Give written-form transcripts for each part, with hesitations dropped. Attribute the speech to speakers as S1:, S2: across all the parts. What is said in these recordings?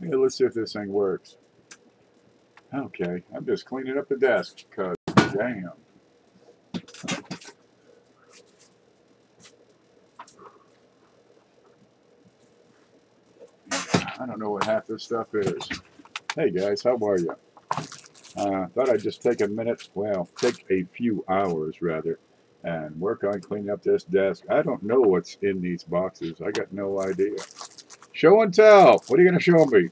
S1: Yeah, let's see if this thing works. Okay, I'm just cleaning up the desk because, damn. I don't know what half this stuff is. Hey guys, how are you? Thought I'd just take a minute, well, take a few hours rather, and work on cleaning up this desk. I don't know what's in these boxes. I got no idea. Show and tell. What are you going to show me?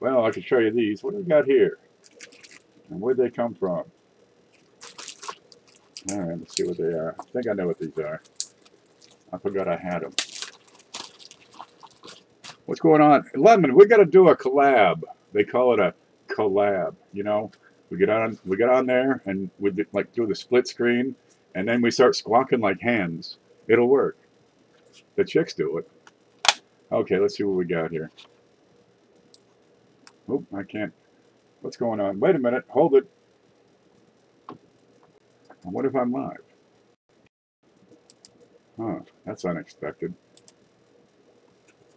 S1: Well, I can show you these. What do we got here? And where'd they come from? All right, let's see what they are. I think I know what these are. I forgot I had them. What's going on? Lemon, we got to do a collab. They call it a collab, you know? We get on there and we like do the split screen and then we start squawking like hens. It'll work. The chicks do it. Okay, let's see what we got here. Oop, I can't. What's going on? Wait a minute. Hold it. What if I'm live? Huh, that's unexpected.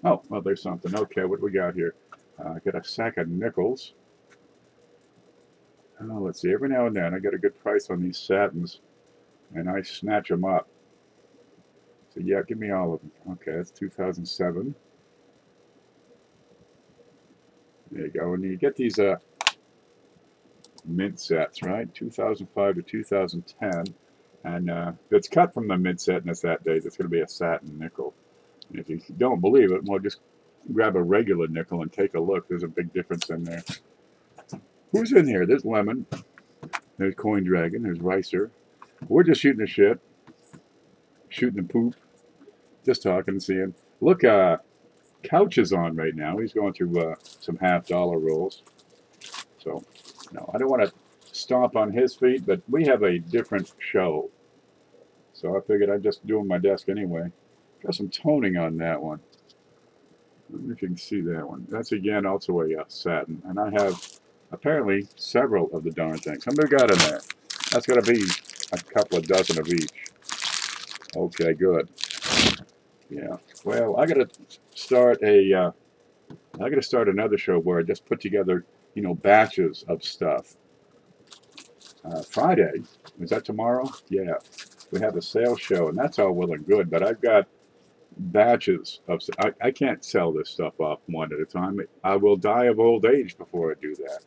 S1: Oh, well, there's something. Okay, what do we got here? I got a sack of nickels. Oh, let's see. Every now and then I get a good price on these satins, and I snatch them up. So, yeah, give me all of them. Okay, that's 2007. There you go. And you get these mint sets, right? 2005 to 2010. And if it's cut from the mint set and it's that date, it's going to be a satin nickel. And if you don't believe it, well, just grab a regular nickel and take a look. There's a big difference in there. Who's in here? There's Lemon. There's Coin Dragon. There's Ricer. We're just shooting the shit. Shooting the poop. Just talking and seeing. Look, Couch is on right now. He's going through some half-dollar rolls. So, no, I don't want to stomp on his feet, but we have a different show. So I figured I'd just do my desk anyway. Got some toning on that one. I don't know if you can see that one. That's, again, also a satin. And I have, apparently, several of the darn things. How many got in there? That's got to be a couple of dozen of each. Okay, good. Yeah. Well, I got to start another show where I just put together, you know, batches of stuff. Friday, is that tomorrow? Yeah. We have a sales show, and that's all well and good, but I've got batches of stuff. I can't sell this stuff off one at a time. I will die of old age before I do that.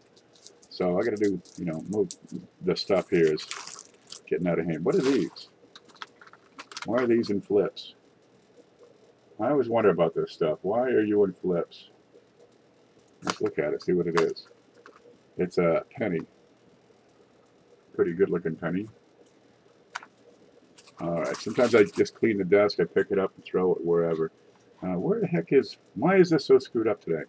S1: So I got to do, you know, move the stuff here is getting out of hand. What are these? Why are these in flips? I always wonder about this stuff. Why are you in flips? Let's look at it, see what it is. It's a penny. Pretty good looking penny. Alright, sometimes I just clean the desk, I pick it up and throw it wherever. Where the heck is, why is this so screwed up today?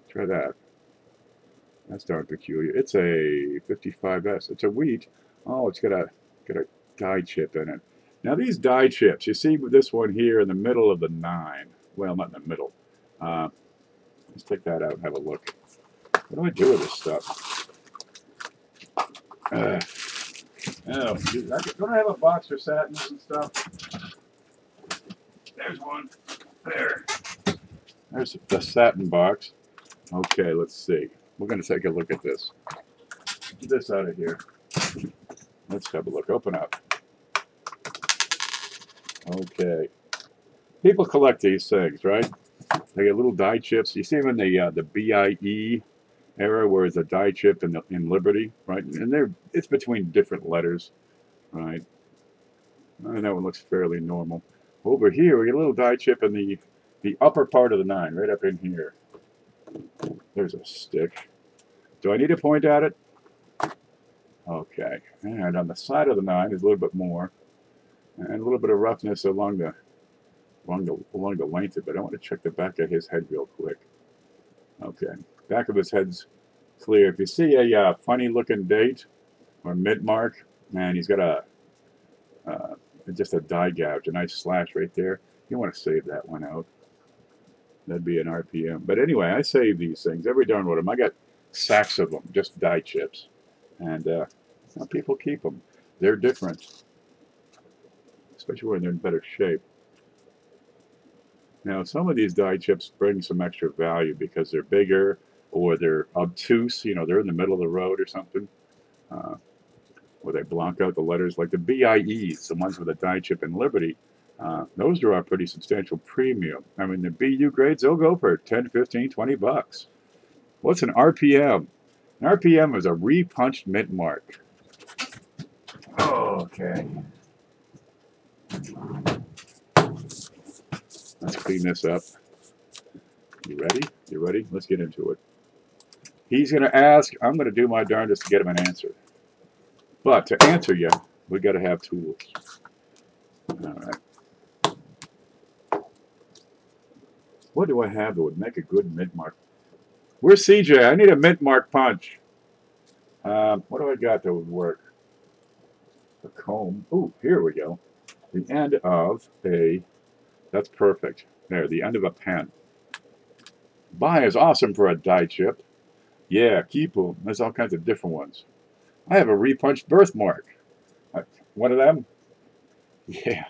S1: Try that. That's darn peculiar. It's a 55S. It's a wheat. Oh, it's got a die chip in it. Now these die chips, you see with this one here in the middle of the 9. Well, not in the middle. Let's take that out and have a look. What do I do with this stuff? Oh, don't I have a box for satins and stuff? There's one. There. There's the satin box. Okay, let's see. We're going to take a look at this. Get this out of here. Let's have a look. Open up. Okay. People collect these things, right? They get little die chips. You see them in the BIE era, where it's a die chip in Liberty, right? And it's between different letters, right? And that one looks fairly normal. Over here, we get a little die chip in the upper part of the 9, right up in here. There's a stick. Do I need to point at it? Okay. And on the side of the 9 is a little bit more, and a little bit of roughness along the length of it. I want to check the back of his head real quick. Okay. Back of his head's clear. If you see a funny looking date or mid mark, man, he's got just a die gouge, a nice slash right there. You want to save that one out. That'd be an RPM. But anyway, I save these things every darn one of them. I got sacks of them, just die chips, and some people keep them. They're different, especially when they're in better shape. Now, some of these die chips bring some extra value because they're bigger or they're obtuse. You know, they're in the middle of the road or something. Uh, where they block out the letters, like the BIEs, the ones with a die chip in Liberty. Those draw a pretty substantial premium. I mean, the BU grades, they'll go for 10, 15, 20 bucks. What's an RPM? An RPM is a repunched mint mark. Okay. Let's clean this up. You ready? You ready? Let's get into it. He's going to ask. I'm going to do my darndest to get him an answer. But to answer you, we got to have tools. All right. What do I have that would make a good mint mark? Where's CJ? I need a mint mark punch. What do I got that would work? A comb. Ooh, here we go. The end of a, that's perfect. There, the end of a pen. Buy is awesome for a die chip. Yeah, keep them. There's all kinds of different ones. I have a repunched birthmark. One of them? Yeah.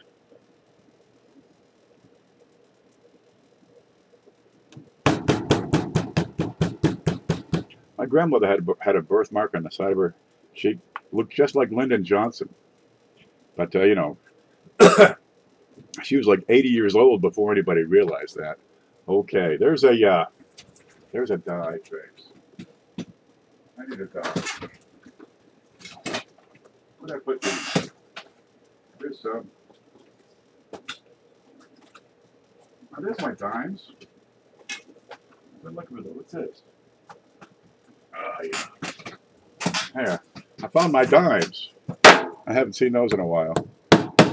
S1: My grandmother had a birthmark on the side of her cheek. Looked just like Lyndon Johnson. But, you know, she was like 80 years old before anybody realized that. Okay, there's a die trace. I need a die. Where did I put these? There's some. Oh, there's my dimes. I've been looking for those. What's this? Oh, yeah. There. I found my dimes. I haven't seen those in a while.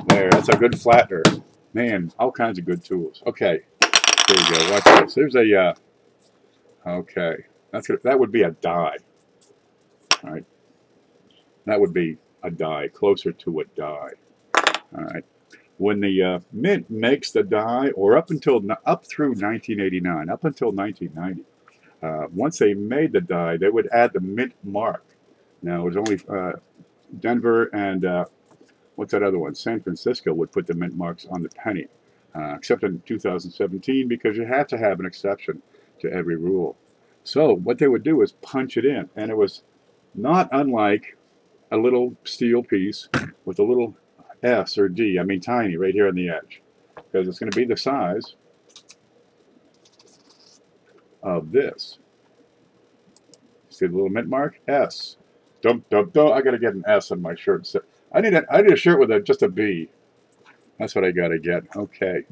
S1: There, that's a good flattener. Man, all kinds of good tools. Okay, there you go. Watch this. There's a, okay. That would be a die. All right. That would be a die, closer to a die. All right. When the mint makes the die, or up through 1989, up until 1990, once they made the die, they would add the mint mark. Now, it was only Denver and what's that other one? San Francisco would put the mint marks on the penny, except in 2017 because you have to have an exception to every rule. So what they would do is punch it in, and it was not unlike a little steel piece with a little S or D, I mean tiny, right here on the edge, because it's going to be the size of this. See the little mint mark? S. Dum, dum, dum. I got to get an S on my shirt. I need a shirt with just a B. That's what I got to get. Okay.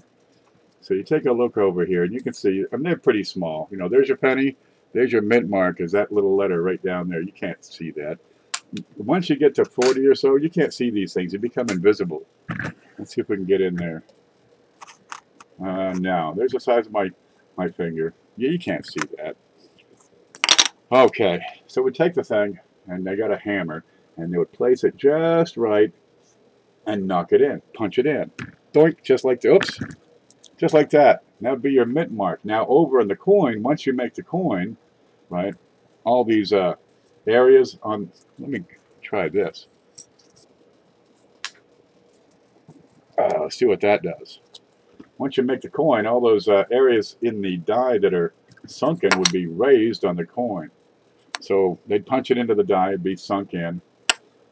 S1: So you take a look over here, and you can see, I mean, they're pretty small. You know, there's your penny. There's your mint mark. Is that little letter right down there? You can't see that. Once you get to 40 or so, you can't see these things. They become invisible. Let's see if we can get in there. Now, there's the size of my finger. Yeah, you can't see that. Okay, so we take the thing, and they got a hammer, and they would place it just right and knock it in, punch it in. Doink, just like the, oops, just like that. That would be your mint mark. Now, over on the coin, once you make the coin, right, all these areas on, let me try this. Let's see what that does. Once you make the coin, all those areas in the die that are sunken would be raised on the coin. So they'd punch it into the die, it'd be sunk in.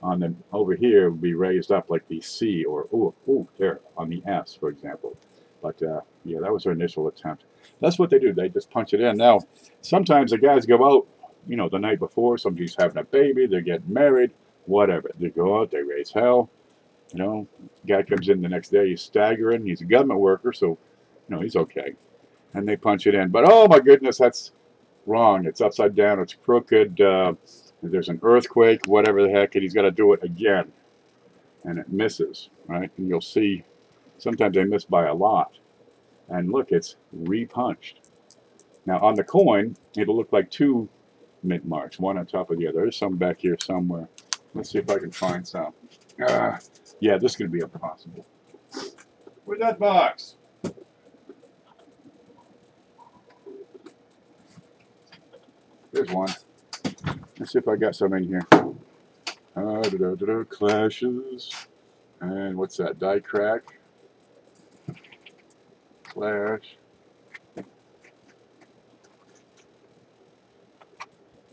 S1: On the over here, it would be raised up like the C or there on the S, for example. But yeah, that was their initial attempt. That's what they do. They just punch it in. Now, sometimes the guys go out, you know, the night before. Somebody's having a baby, they're getting married, whatever. They go out, they raise hell. You know, guy comes in the next day, he's staggering. He's a government worker, so, you know, he's okay. And they punch it in. But, oh, my goodness, that's wrong. It's upside down. It's crooked. There's an earthquake, whatever the heck, and he's got to do it again. And it misses, right? And you'll see sometimes they miss by a lot. And look, it's repunched. Now, on the coin, it'll look like two mint marks, one on top of the other. There's some back here somewhere. Let's see if I can find some. Yeah, this is going to be impossible. Where's that box? There's one. Let's see if I got some in here. Clashes. And what's that? Die crack. Clash.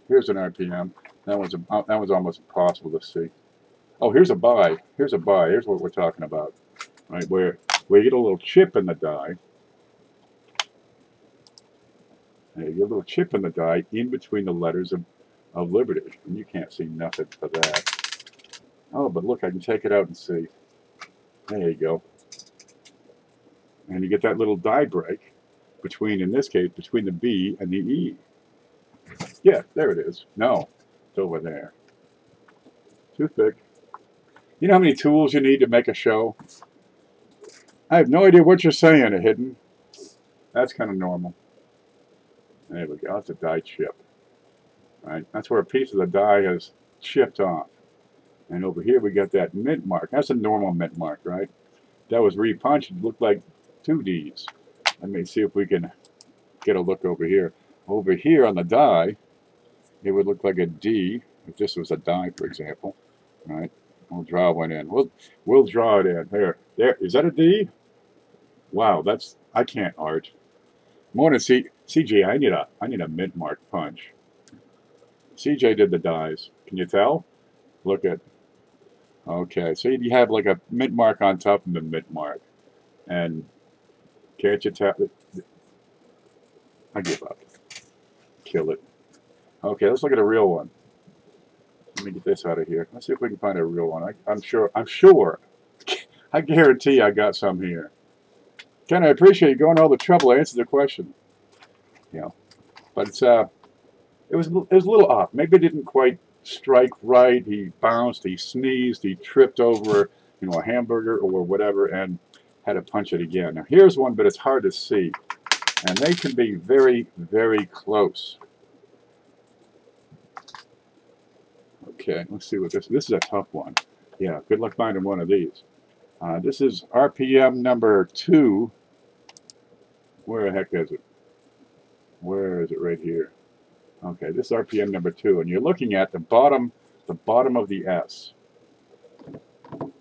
S1: Here's an RPM. That was almost impossible to see. Oh, here's a buy. Here's a buy. Here's what we're talking about, right? Where you get a little chip in the die. And you get a little chip in the die in between the letters of Liberty, and you can't see nothing for that. Oh, but look, I can take it out and see. There you go. And you get that little die break between, in this case, between the B and the E. Yeah, there it is. No, it's over there. Toothpick. You know how many tools you need to make a show? I have no idea what you're saying, Hidden. That's kind of normal. There we go. That's a die chip. Right? That's where a piece of the die has chipped off. And over here we got that mint mark. That's a normal mint mark, right? That was repunched. It looked like 2 Ds. Let me see if we can get a look over here. Over here on the die, it would look like a D if this was a die, for example. Right? We'll draw one in. We'll draw it in. There. Is that a D? Wow, I can't art. Morning, CJ. I need a mint mark punch. CJ did the dies. Can you tell? Look at. Okay, so you have like a mint mark on top of the mint mark, and can't you tell? I give up. Kill it. Okay, let's look at a real one. Let me get this out of here. Let's see if we can find a real one. I'm sure. I guarantee I got some here. Ken, I appreciate you going all the trouble to answer the question. Yeah, but it was a little off. Maybe it didn't quite strike right. He bounced. He sneezed. He tripped over, a hamburger or whatever, and had to punch it again. Now here's one, but it's hard to see, and they can be very, very close. Okay, let's see what this is. A tough one. Yeah, good luck finding one of these. This is RPM number 2. Where the heck is it? Where is it? Right here. Okay, this is RPM number 2, and you're looking at the bottom of the S.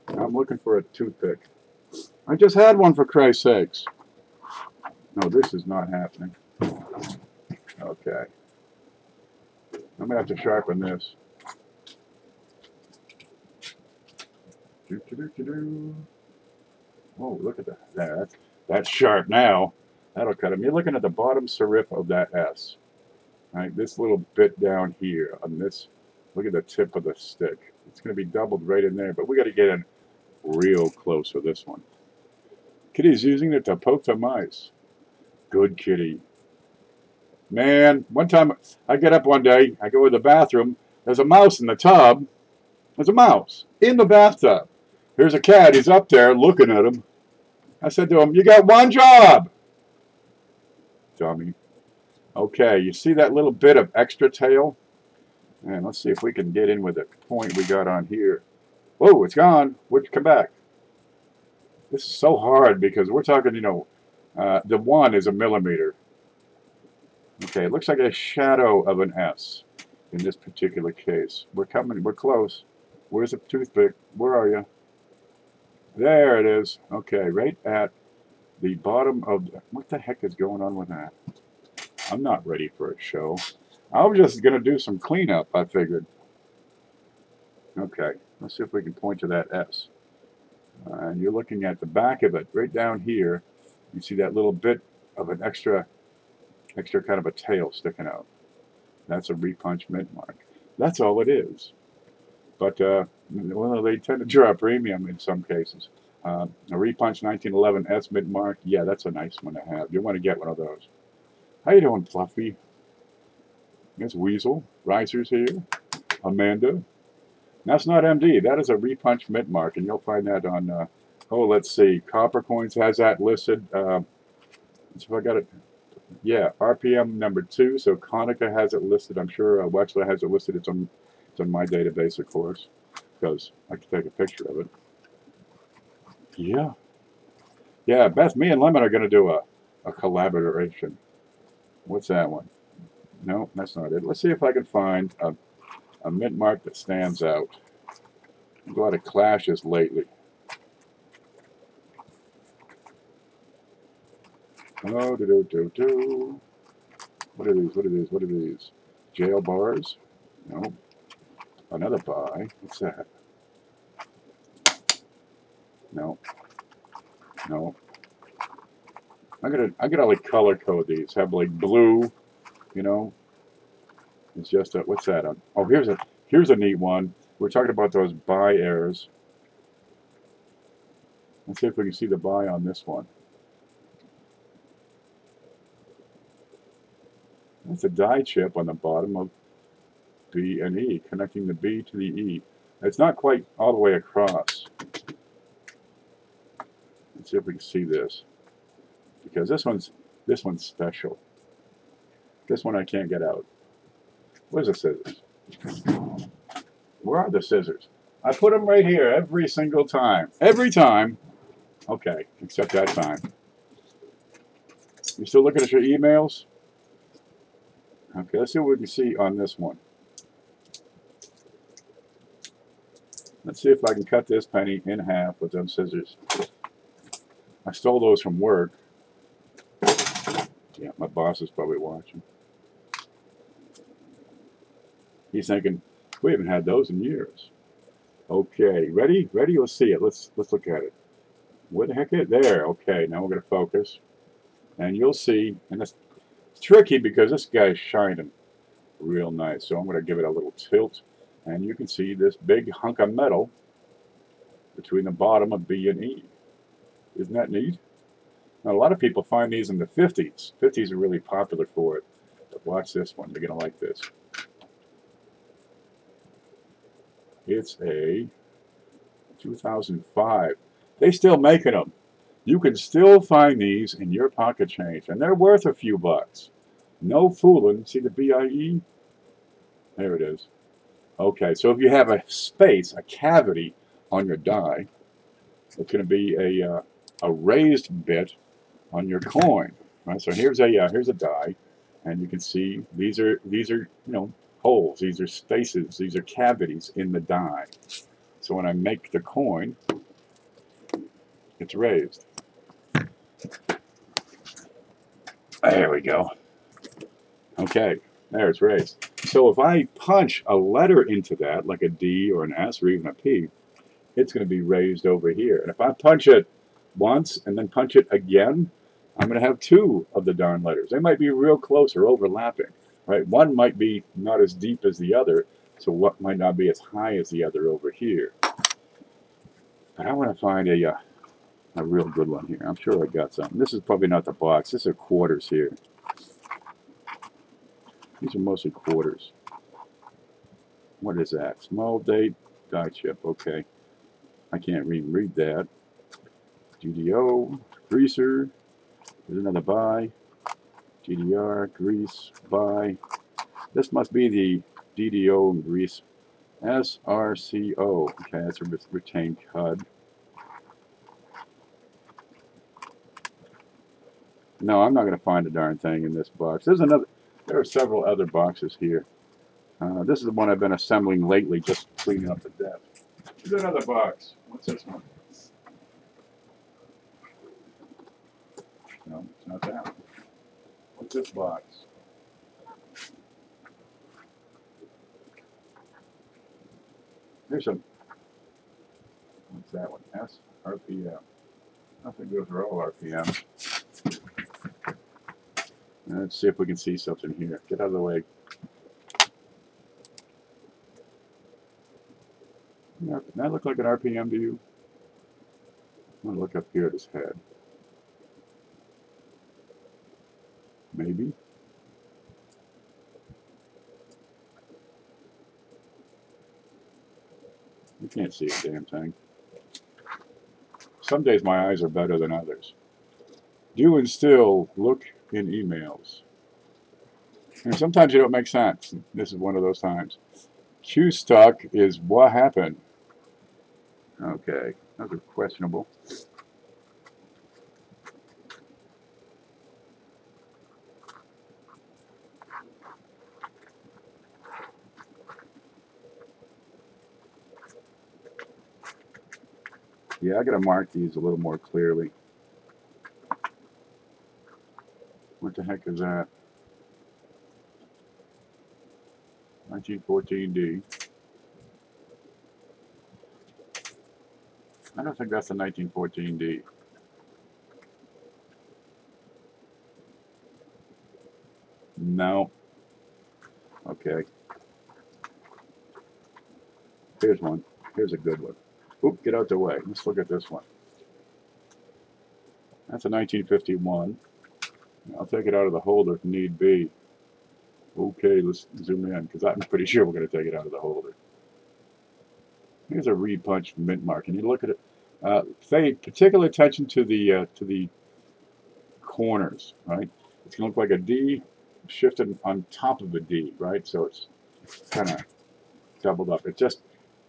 S1: I'm looking for a toothpick. I just had one, for Christ's sakes. No, this is not happening. Okay. I'm gonna have to sharpen this. Whoa, look at that. That's sharp now. That'll cut him. You're looking at the bottom serif of that S. Right, this little bit down here on this. Look at the tip of the stick. It's going to be doubled right in there, but we got to get in real close for this one. Kitty's using it to poke the mice. Good kitty. Man, one time I get up one day, I go to the bathroom. There's a mouse in the tub. There's a mouse in the bathtub. Here's a cat. He's up there looking at him. I said to him, "You got one job." Dummy. Okay, you see that little bit of extra tail? And let's see if we can get in with the point we got on here. Whoa, it's gone. Come back. This is so hard because we're talking, the 1 is a millimeter. Okay, it looks like a shadow of an S in this particular case. We're close. Where's the toothpick? Where are you? There it is. Okay, right at the bottom of what the heck is going on with that? I'm not ready for a show. I was just going to do some cleanup, I figured. Okay, let's see if we can point to that S. And you're looking at the back of it, right down here. You see that little bit of an extra kind of a tail sticking out. That's a repunch mint mark. That's all it is. But, well, they tend to draw a premium in some cases. A repunch 1911 S mint mark, yeah, that's a nice one to have. You want to get one of those. How you doing, Fluffy? There's Weasel. Riser's here. Amanda. That's not MD. That is a repunch mint mark, and you'll find that on, let's see. Copper Coins has that listed. So I got it. Yeah, RPM number 2. So Konica has it listed. I'm sure Wexler has it listed. It's on my database, of course, because I can take a picture of it. Yeah. Yeah, Beth, me and Lemon are going to do a collaboration. What's that one? No, that's not it. Let's see if I can find a mint mark that stands out. There's a lot of clashes lately. Oh, What are these? What are these? What are these? Jail bars. No. Another buy. What's that? No. No. I gotta like color code these. Have like blue, you know. It's just a, what's that? Oh, here's a neat one. We're talking about those buy errors. Let's see if we can see the buy on this one. That's a die chip on the bottom of B and E, connecting the B to the E. It's not quite all the way across. Let's see if we can see this, because this one's special. This one I can't get out. Where's the scissors? Where are the scissors? I put them right here every single time. Every time. Okay, except that time. You still looking at your emails? Okay, let's see what we can see on this one. Let's see if I can cut this penny in half with them scissors. I stole those from work. Yeah, my boss is probably watching. He's thinking, we haven't had those in years. Okay, ready? Ready? Let's see it. Let's look at it. Where the heck is it? There. Okay, now we're going to focus. And you'll see, and it's tricky because this guy's shining real nice. So I'm going to give it a little tilt. And you can see this big hunk of metal between the bottom of B and E. Isn't that neat? Now, a lot of people find these in the 50s. 50s are really popular for it. But watch this one. You're going to like this. It's a 2005. They still making them. You can still find these in your pocket change, and they're worth a few bucks. No fooling. See the BIE? There it is. Okay, so if you have a space, a cavity on your die, it's going to be a raised bit on your coin. Right? So here's a die, and you can see these are holes. These are spaces. These are cavities in the die. So when I make the coin, it's raised. There we go. Okay, there it's raised. So if I punch a letter into that, like a D or an S or even a P, it's going to be raised over here. And if I punch it once and then punch it again, I'm going to have two of the darn letters. They might be real close or overlapping. Right? One might be not as deep as the other, so what might not be as high as the other over here. But I want to find a real good one here. I'm sure I got something. This is probably not the box. These are quarters here. These are mostly quarters. What is that? Small date die chip. Okay. I can't even read that. GDO, greaser. There's another buy. GDR, grease, buy. This must be the DDO and grease. SRCO. Okay, that's a retained CUD. No, I'm not going to find a darn thing in this box. There are several other boxes here. This is the one I've been assembling lately, just cleaning up the desk. There's another box. What's this one? No, it's not that one. What's this box? Here's some. What's that one? S RPM. I think those are all RPM. Let's see if we can see something here. Get out of the way. Does that look like an RPM to you? I'm going to look up here at his head. Maybe. You can't see a damn thing. Some days my eyes are better than others. Do and still look in emails. And sometimes you don't make sense. This is one of those times. Q stuck is what happened. Okay, those are questionable. Yeah, I gotta mark these a little more clearly. What the heck is that? 1914D. I don't think that's a 1914D. No. Okay. Here's one. Here's a good one. Oop, get out the way. Let's look at this one. That's a 1951. I'll take it out of the holder if need be. Okay, let's zoom in because I'm pretty sure we're going to take it out of the holder. Here's a repunched mint mark, and you look at it. Pay particular attention to the corners, right? It's going to look like a D shifted on top of a D, right? So it's kind of doubled up. It's just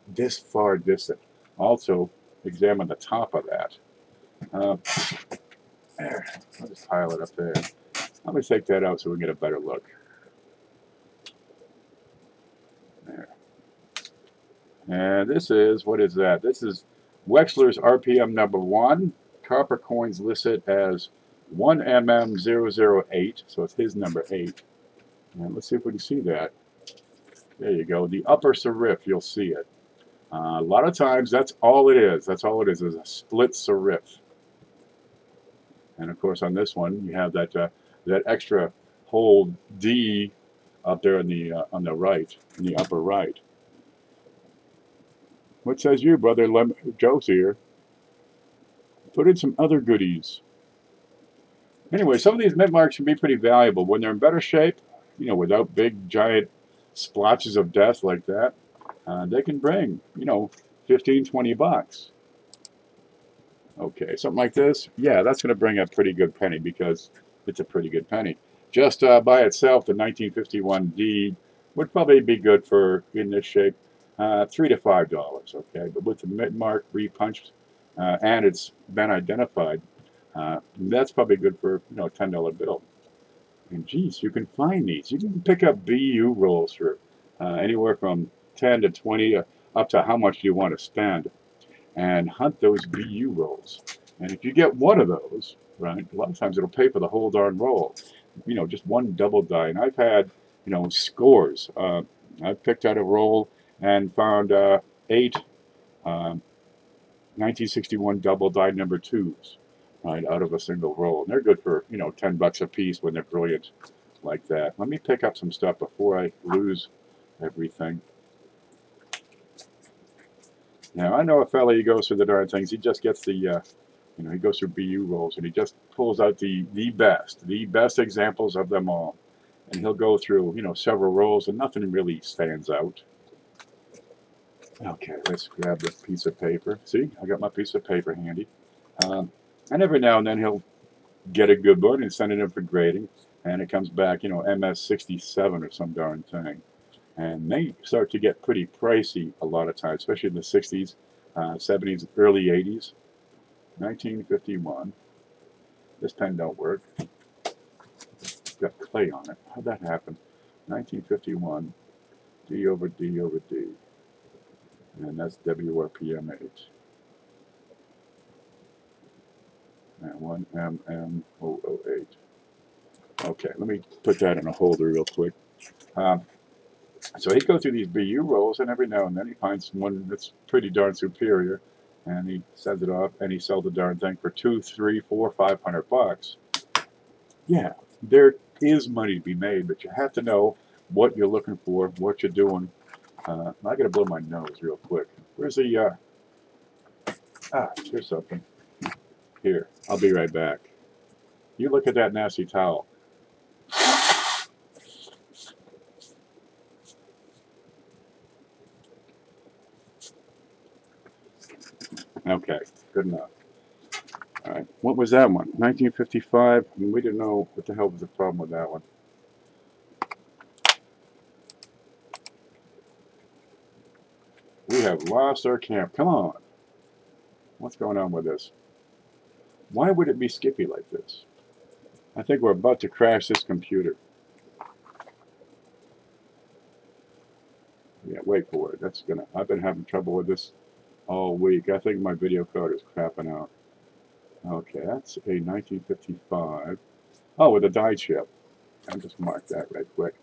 S1: this far distant. Also, examine the top of that. There, I'll just pile it up there. Let me take that out so we can get a better look. There. And this is, what is that? This is Wexler's RPM number 1. Copper coins listed as 1mm008, so it's his number 8. And let's see if we can see that. There you go. The upper serif, you'll see it. A lot of times, that's all it is. That's all it is a split serif. And of course, on this one, you have that that extra whole D up there on the right, in the upper right. What says you, brother? Joe's here. Put in some other goodies. Anyway, some of these mint marks can be pretty valuable when they're in better shape. You know, without big giant splotches of death like that. They can bring, you know, 15, 20 bucks. Okay, something like this, yeah, that's going to bring a pretty good penny because it's a pretty good penny. Just by itself, the 1951D would probably be good for, in this shape, $3 to $5, okay? But with the mint mark repunched and it's been identified, that's probably good for, you know, a $10 bill. And geez, you can find these. You can pick up BU rolls for anywhere from 10 to 20 up to how much you want to spend, and hunt those BU rolls. And if you get one of those, right, a lot of times it'll pay for the whole darn roll. You know, just one double die. And I've had, you know, scores. I've picked out a roll and found 8 1961 double die number 2s, right, out of a single roll. And they're good for, you know, 10 bucks a piece when they're brilliant like that. Let me pick up some stuff before I lose everything. Now, I know a fella, he goes through the darn things. He just gets the, you know, he goes through BU rolls and he just pulls out the best examples of them all. And he'll go through, you know, several rolls and nothing really stands out. Okay, let's grab this piece of paper. See, I got my piece of paper handy. And every now and then he'll get a good one and send it in for grading. And it comes back, you know, MS67 or some darn thing. And they start to get pretty pricey a lot of times, especially in the 60s, 70s, early 80s. 1951. This pen don't work. It's got clay on it. How'd that happen? 1951. D over D over D. And that's WRPM8. And 1MM008. Okay, let me put that in a holder real quick. So he'd go through these BU rolls, and every now and then he finds one that's pretty darn superior, and he sends it off, and he sells the darn thing for $200, $300, $400, $500 bucks. Yeah, there is money to be made, but you have to know what you're looking for, what you're doing. I gotta blow my nose real quick. Where's the? Here's something. Here, I'll be right back. You look at that nasty towel. Okay, good enough. All right, what was that one? 1955. I mean, we didn't know what the hell was the problem with that one. We have lost our camp. Come on. What's going on with this? Why would it be skippy like this? I think we're about to crash this computer. Yeah, wait for it. That's gonna. I've been having trouble with this all week. I think my video card is crapping out. Okay, that's a 1955. Oh, with a die chip. I'll just mark that right quick.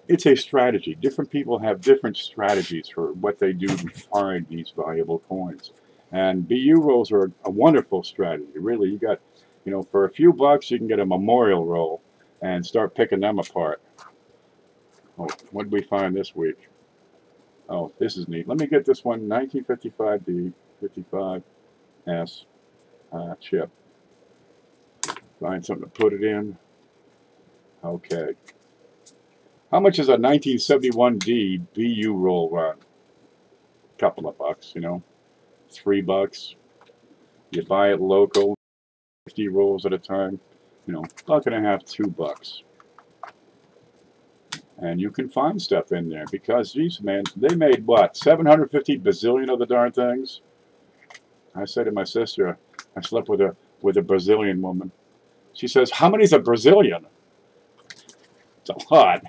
S1: It's a strategy. Different people have different strategies for what they do to find these valuable coins. And BU rolls are a wonderful strategy. Really, you got, you know, for a few bucks, you can get a memorial roll and start picking them apart. Oh, what did we find this week? Oh, this is neat. Let me get this one, 1955D, 55S chip. Find something to put it in. Okay. How much is a 1971D BU roll run? Couple of bucks, you know, $3. You buy it local, 50 rolls at a time, you know, not gonna have $2. And you can find stuff in there because these man, they made what, 750 bazillion of the darn things. I said to my sister, I slept with a Brazilian woman. She says, "How many's a Brazilian?" It's a lot.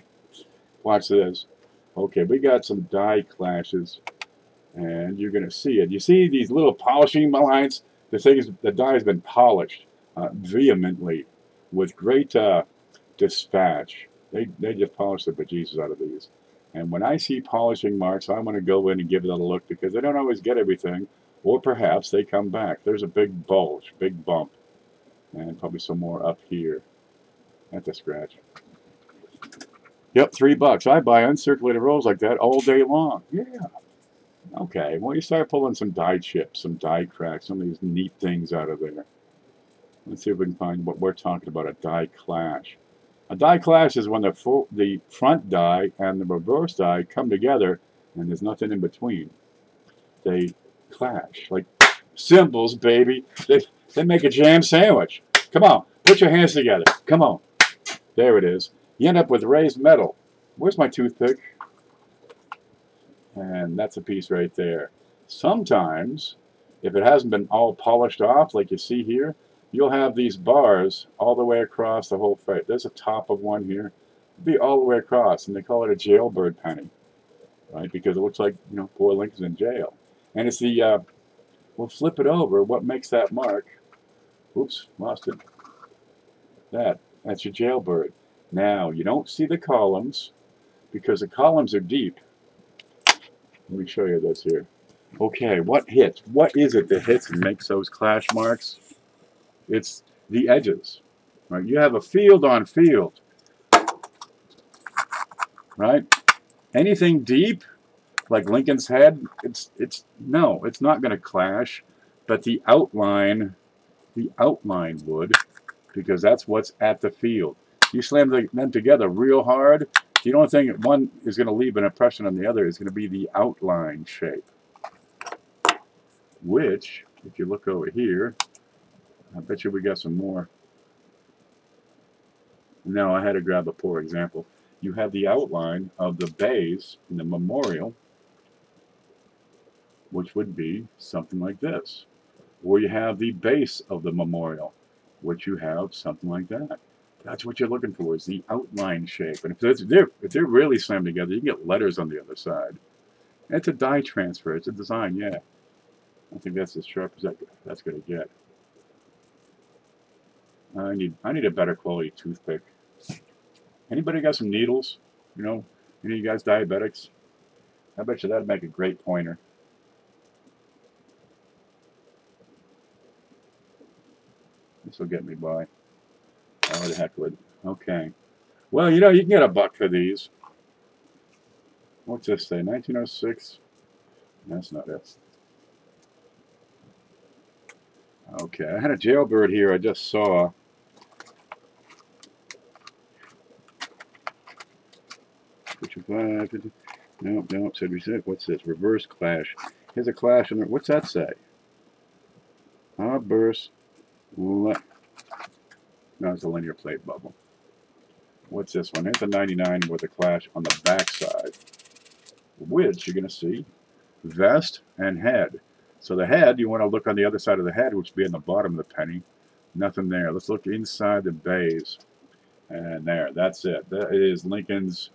S1: Watch this. Okay, we got some die clashes, and you're gonna see it. You see these little polishing lines? The die has been polished vehemently with great dispatch. They just polish the bejesus out of these. And when I see polishing marks, I want to go in and give it a look because they don't always get everything, or perhaps they come back. There's a big bulge, big bump, and probably some more up here. That's a scratch. Yep, $3. I buy uncirculated rolls like that all day long. Yeah. Okay, well, you start pulling some die chips, some die cracks, some of these neat things out of there. Let's see if we can find what we're talking about, a die clash. A die clash is when the front die and the reverse die come together and there's nothing in between. They clash, like cymbals, baby. They make a jam sandwich. Come on, put your hands together. Come on. There it is. You end up with raised metal. Where's my toothpick? And that's a piece right there. Sometimes, if it hasn't been all polished off, like you see here, you'll have these bars all the way across the whole frame. There's a top of one here. It'll be all the way across, and they call it a jailbird penny, right? Because it looks like, you know, poor Lincoln's in jail. And it's the, we'll flip it over. What makes that mark? Oops, lost it. That's your jailbird. Now, you don't see the columns because the columns are deep. Let me show you this here. Okay, what hits? What is it that hits and makes those clash marks? It's the edges, right? You have a field on field, right? Anything deep, like Lincoln's head, it's not going to clash, but the outline would, because that's what's at the field. You slam them together real hard, you don't think one is going to leave an impression on the other. It's going to be the outline shape, which, if you look over here, I bet you we got some more. No, I had to grab a poor example. You have the outline of the bays in the memorial, which would be something like this. Or you have the base of the memorial, which you have something like that. That's what you're looking for, is the outline shape. And if they're really slammed together, you can get letters on the other side. And it's a die transfer. It's a design, yeah. I think that's as sharp as that's going to get. I need a better quality toothpick. Anybody got some needles? You know, any of you guys diabetics? I bet you that'd make a great pointer. This will get me by. Oh, the heck with it. Okay. Well, you know, you can get $1 for these. What's this say? 1906? That's not it. Okay, I had a jailbird here I just saw. No, said reset. What's this? Reverse clash. Here's a clash in there. What's that say? Burst. No, it's a linear plate bubble. What's this one? Here's a 99 with a clash on the back side, which you're going to see vest and head. So the head, you want to look on the other side of the head, which would be in the bottom of the penny. Nothing there. Let's look inside the bays. And there, that's it. That is Lincoln's,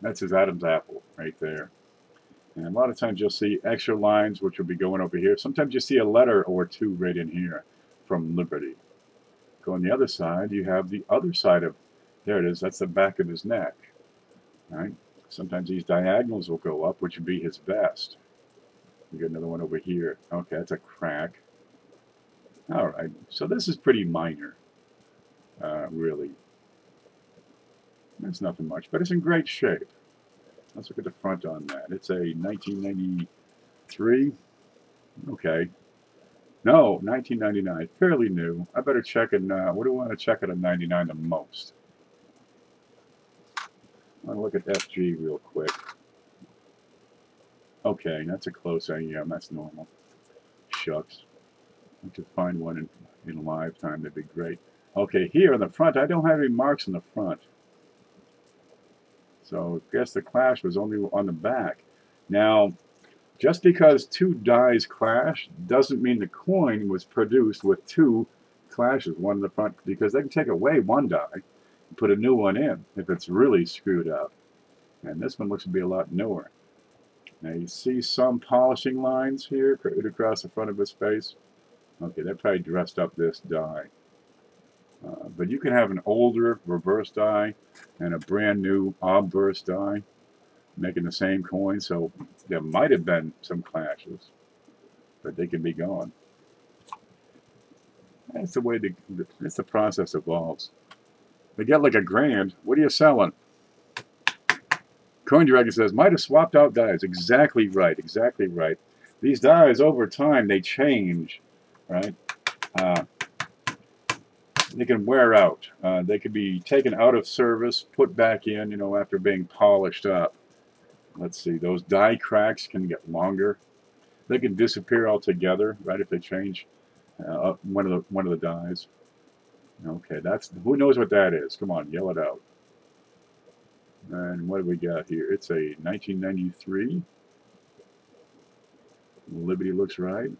S1: that's his Adam's apple right there. And a lot of times you'll see extra lines, which will be going over here. Sometimes you see a letter or two right in here from Liberty. Go on the other side, you have the other side of, there it is, that's the back of his neck. right? Sometimes these diagonals will go up, which would be his vest. We got another one over here. Okay, that's a crack. All right, so this is pretty minor, really. That's nothing much, but it's in great shape. Let's look at the front on that. It's a 1993. Okay. No, 1999. Fairly new. I better check it. What do we want to check at a 99 the most? I want to look at FG real quick. Okay, that's a close AM. That's normal. Shucks. I could find one in live time. That'd be great. Okay, here on the front, I don't have any marks on the front. So I guess the clash was only on the back. Now, just because two dies clash doesn't mean the coin was produced with two clashes, one in the front, because they can take away one die and put a new one in if it's really screwed up. And this one looks to be a lot newer. Now you see some polishing lines here across the front of his face. Okay, that probably dressed up this die. But you can have an older reverse die and a brand new obverse die making the same coin, so there might have been some clashes, but they can be gone. That's the way that's the process evolves. They get like $1,000. What are you selling? Coin Director says might have swapped out dies. Exactly right. Exactly right. These dies over time they change, right? They can wear out. They can be taken out of service, put back in, after being polished up. Let's see, those die cracks can get longer. They can disappear altogether, right, if they change one of the dies. Okay, who knows what that is? Come on, yell it out. And what do we got here? It's a 1993. Liberty looks right.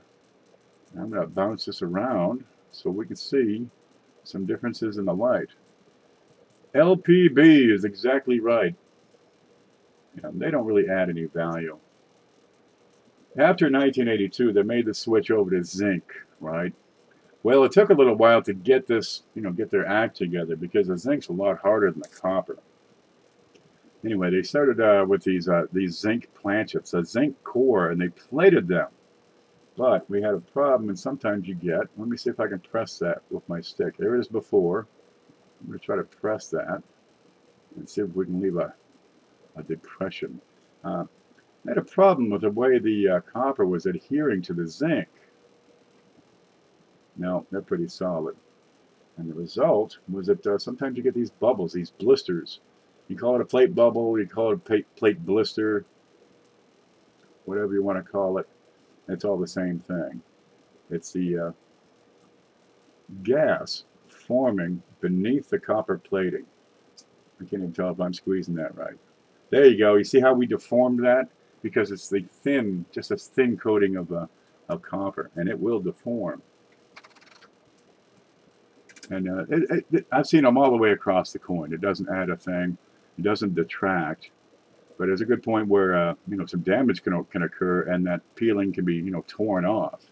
S1: I'm going to bounce this around so we can see some differences in the light. LPB is exactly right. They don't really add any value. After 1982, they made the switch over to zinc, right? Well, it took a little while to get this, get their act together because the zinc's a lot harder than the copper. Anyway, they started with these zinc planchets, a zinc core, and they plated them. But we had a problem, and sometimes you get, let me see if I can press that with my stick. There it is before. I'm going to try to press that and see if we can leave a depression. I had a problem with the way the copper was adhering to the zinc. No, they're pretty solid. And the result was that sometimes you get these bubbles, these blisters. You call it a plate bubble, you call it a plate blister, whatever you want to call it. It's all the same thing. It's the gas forming beneath the copper plating. I can't even tell if I'm squeezing that right. There you go. You see how we deformed that? Because it's the thin, just a thin coating of copper, and it will deform. And I've seen them all the way across the coin. It doesn't add a thing. It doesn't detract. But there's a good point where some damage can occur, and that peeling can be torn off,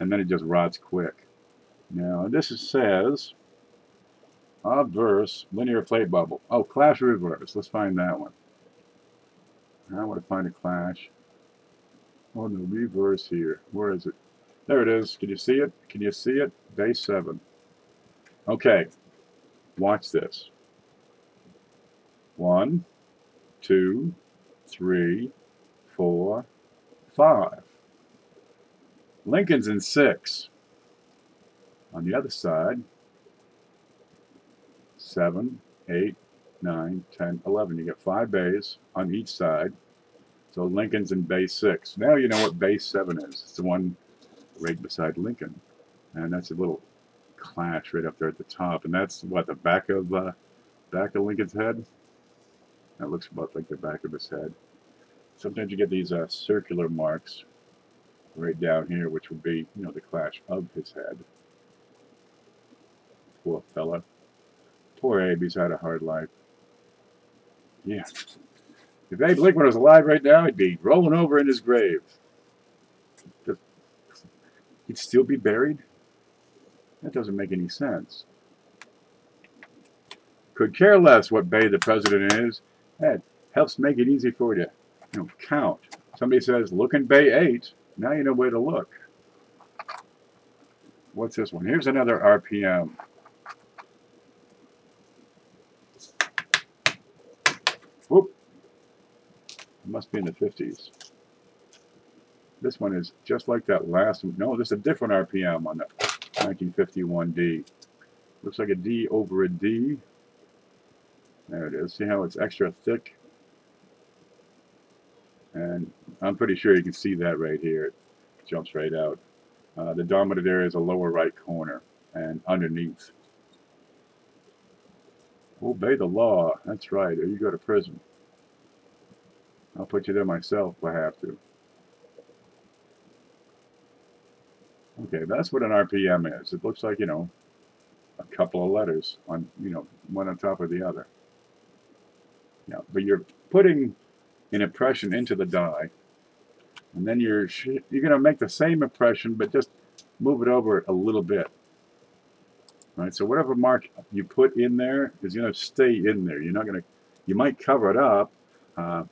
S1: and then it just rots quick. Now this says obverse linear plate bubble. Oh, clash reverse. Let's find that one. I want to find a clash. Oh, the reverse here. Where is it? There it is. Can you see it? Can you see it? Base 7. Okay. Watch this. 1, 2, 3, 4, 5. Lincoln's in 6. On the other side, 7, 8, 9, 10, 11. You get 5 bays on each side. So Lincoln's in base 6. Now you know what base 7 is. It's the one right beside Lincoln. And that's a little clash right up there at the top. And that's what, the back of Lincoln's head? That looks about like the back of his head. Sometimes you get these circular marks right down here, which would be, the clash of his head. Poor fella. Poor Abe, he's had a hard life. Yeah. If Abe Lincoln was alive right now, he'd be rolling over in his grave. He'd still be buried? That doesn't make any sense. Could care less what bay the president is. helps make it easy for you to count. Somebody says, Lookin Bay 8. Now you know where to look. What's this one? Here's another RPM. Whoop. It must be in the 50s. This one is just like that last one. No, this is a different RPM on the 1951D. Looks like a D over a D. There it is. See how it's extra thick? And I'm pretty sure you can see that right here. It jumps right out. The dominant there is a lower right corner and underneath. Obey the law. That's right, or you go to prison. I'll put you there myself if I have to. Okay, that's what an RPM is. It looks like, you know, a couple of letters on, you know, one on top of the other. Yeah, but you're putting an impression into the die, and then you're going to make the same impression, but just move it over a little bit. Right, so whatever mark you put in there is going to stay in there. You're not going to, you might cover it up,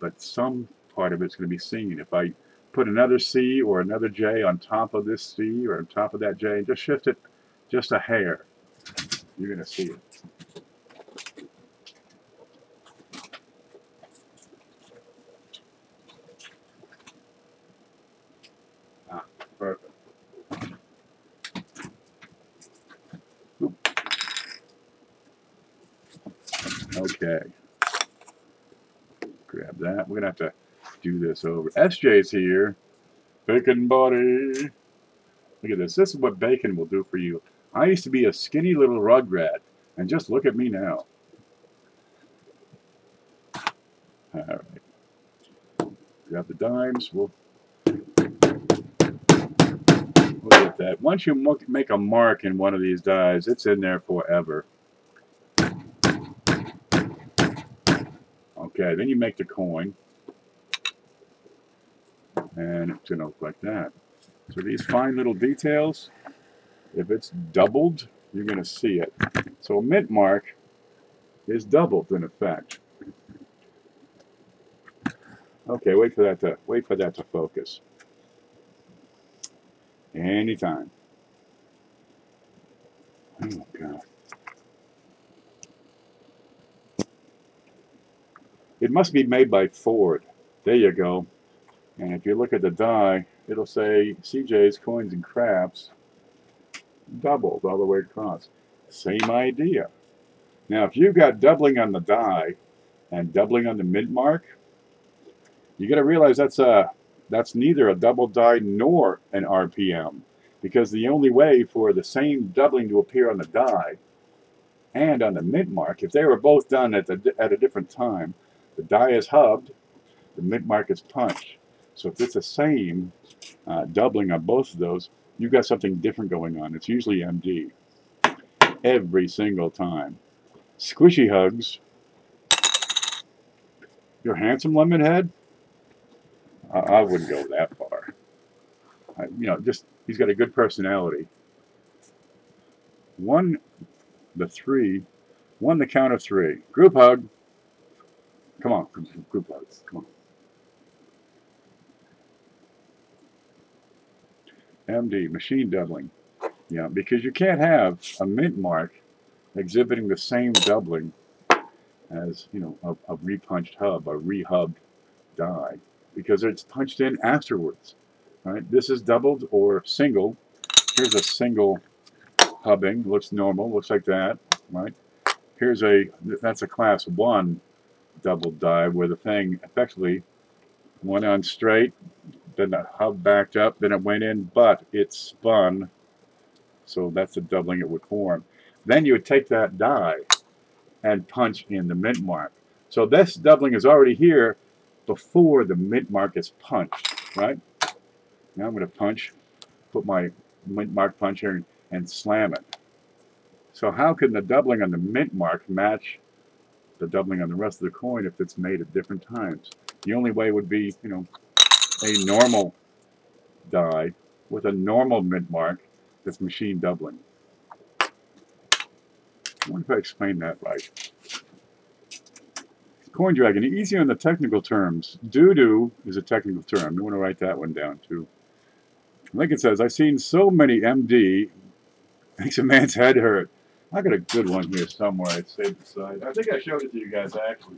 S1: but some part of it's going to be seen. If I put another C or another J on top of this C or on top of that J, and just shift it just a hair, you're going to see it. Ah, perfect. Oop. Okay. Grab that. We're going to have to do this over. SJ's here. Bacon body. Look at this. This is what bacon will do for you. I used to be a skinny little rugrat, and just look at me now. All right. Grab the dimes. We'll get that. Once you make a mark in one of these dies, it's in there forever. Okay, then you make the coin. And it's going to look like that. So these fine little details, if it's doubled, you're going to see it. So a mint mark is doubled in effect. Okay, wait for that to focus. Anytime. Oh God. It must be made by Ford. There you go. And if you look at the die, it'll say CJ's Coins and Crafts doubled all the way across. Same idea. Now, if you've got doubling on the die and doubling on the mint mark, you got to realize that's neither a double die nor an RPM, because the only way for the same doubling to appear on the die and on the mint mark, if they were both done at a different time, the die is hubbed, the mint mark is punched. So if it's the same doubling on both of those, you've got something different going on. It's usually MD every single time. Squishy hugs. You're handsome, Lemonhead? I wouldn't go that far. You know, just he's got a good personality. One the count of three. Group hug. Come on, group hugs. Come on. MD, machine doubling. Yeah, because you can't have a mint mark exhibiting the same doubling as, you know, a repunched hub, a rehubbed die, because it's punched in afterwards. Right? This is doubled or single. Here's a single hubbing. Looks normal. Looks like that. Right? That's a class 1 double die where the thing effectively went on straight, then the hub backed up, then it went in, but it spun. So that's the doubling it would form. Then you would take that die and punch in the mint mark. So this doubling is already here before the mint mark is punched, right? Now I'm going to punch, put my mint mark punch here and slam it. So how can the doubling on the mint mark match the doubling on the rest of the coin if it's made at different times? The only way would be, you know, a normal die with a normal mint mark that's machine doubling. I wonder if I explained that right. Coin Dragon, easy on the technical terms. Doo-doo is a technical term. You want to write that one down, too. Lincoln says, I've seen so many MD, makes a man's head hurt. I got a good one here somewhere. It's saved aside. I think I showed it to you guys, actually.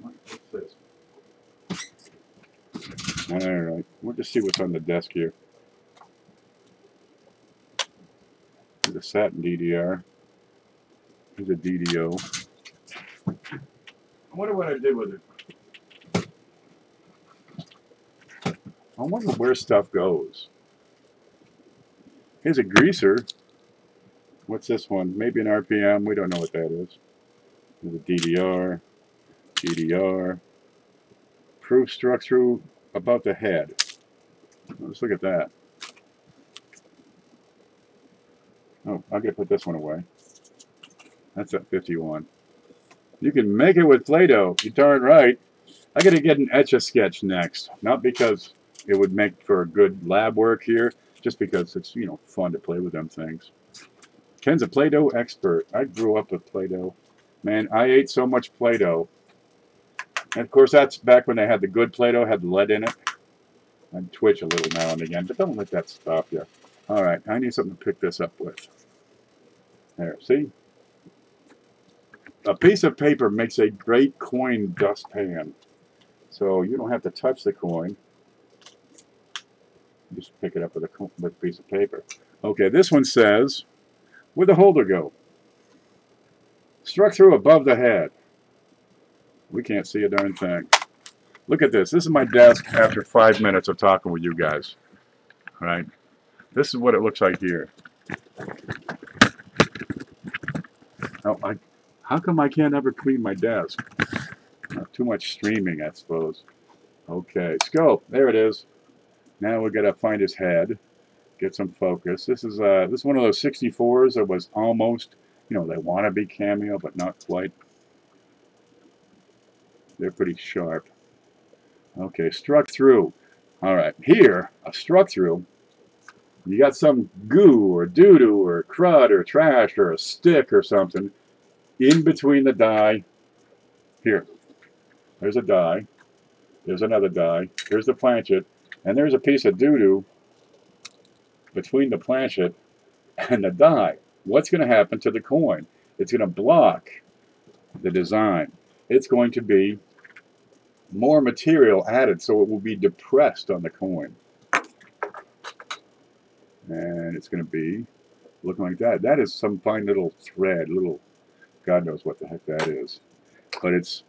S1: What's this? All right. We'll just see what's on the desk here. There's a satin DDR. There's a DDO. I wonder what I did with it. I wonder where stuff goes. Here's a greaser. What's this one? Maybe an RPM. We don't know what that is. There's a DDR. DDR. Proof struck through about the head. Let's look at that. Oh, I'm going to put this one away. That's at 51. You can make it with Play-Doh. You're darn right. I got to get an Etch-a-Sketch next. Not because it would make for good lab work here, just because it's, you know, fun to play with them things. Ken's a Play-Doh expert. I grew up with Play-Doh. Man, I ate so much Play-Doh. And of course, that's back when they had the good Play-Doh, had lead in it. I'd twitch a little now and again, but don't let that stop you. All right, I need something to pick this up with. There, see? A piece of paper makes a great coin dustpan. So you don't have to touch the coin. Just pick it up with a piece of paper. Okay, this one says, where'd the holder go? Struck through above the head. We can't see a darn thing. Look at this. This is my desk after 5 minutes of talking with you guys. All right? This is what it looks like here. Oh, how come I can't ever clean my desk? Too much streaming, I suppose. Okay, scope. There it is. Now we got to find his head, get some focus. This is one of those 64s that was almost, you know, they want to be cameo, but not quite. They're pretty sharp. Okay, struck through. All right, here, a struck through. You got some goo or doo-doo or crud or trash or a stick or something in between the die. Here, there's a die. There's another die. Here's the planchet. And there's a piece of doo-doo between the planchet and the die. What's going to happen to the coin? It's going to block the design. It's going to be more material added, so it will be depressed on the coin. And it's going to be looking like that. That is some fine little thread, little, God knows what the heck that is. But it's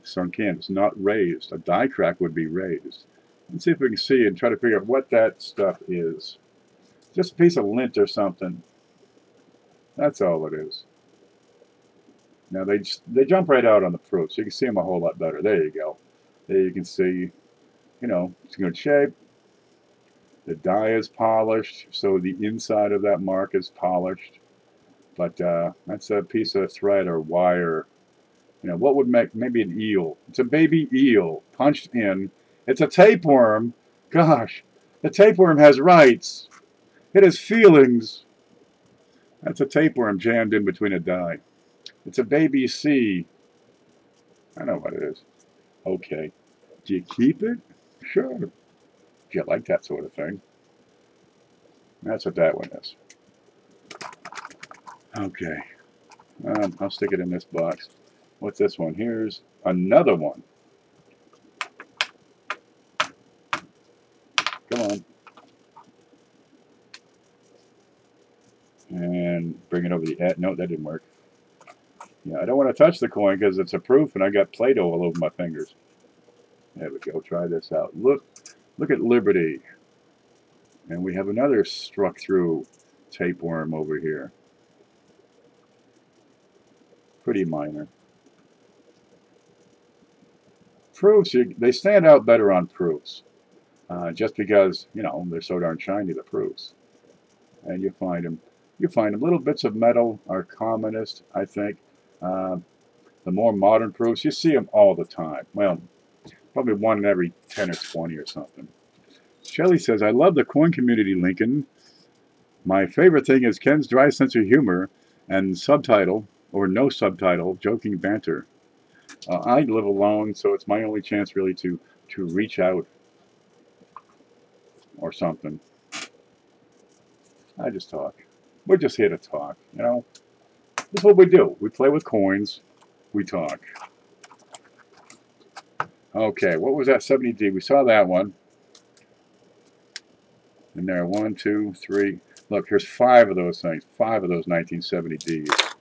S1: sunk in. It's not raised. A die crack would be raised. Let's see if we can see and try to figure out what that stuff is. Just a piece of lint or something. That's all it is. Now they jump right out on the proof, so you can see them a whole lot better. There you go. There you can see, you know, it's in good shape. The die is polished, so the inside of that mark is polished. But that's a piece of thread or wire. You know, what would make, maybe an eel. It's a baby eel punched in. It's a tapeworm. Gosh, the tapeworm has rights. It has feelings. That's a tapeworm jammed in between a die. It's a baby C. I know what it is. Okay. Do you keep it? Sure. If you like that sort of thing. That's what that one is. Okay. I'll stick it in this box. What's this one? Here's another one. Come on. And bring it over the edge. No, that didn't work. Yeah, I don't want to touch the coin because it's a proof and I got Play-Doh all over my fingers. There we go. Try this out. Look at Liberty. And we have another struck through tapeworm over here. Pretty minor. Proofs, they stand out better on proofs. Just because, you know, they're so darn shiny, the proofs. And you find them. Little bits of metal are commonest, I think. The more modern proofs, you see them all the time. Well, probably one in every 10 or 20 or something. Shelley says, I love the coin community, Lincoln. My favorite thing is Ken's dry sense of humor and subtitle, or no subtitle, joking banter. I live alone, so it's my only chance really to reach out or something. I just talk. We're just here to talk, you know. That's what we do. We play with coins. We talk. Okay, what was that 70D? We saw that one. And there, 1, 2, 3. Look, here's 5 of those things. 5 of those 1970Ds.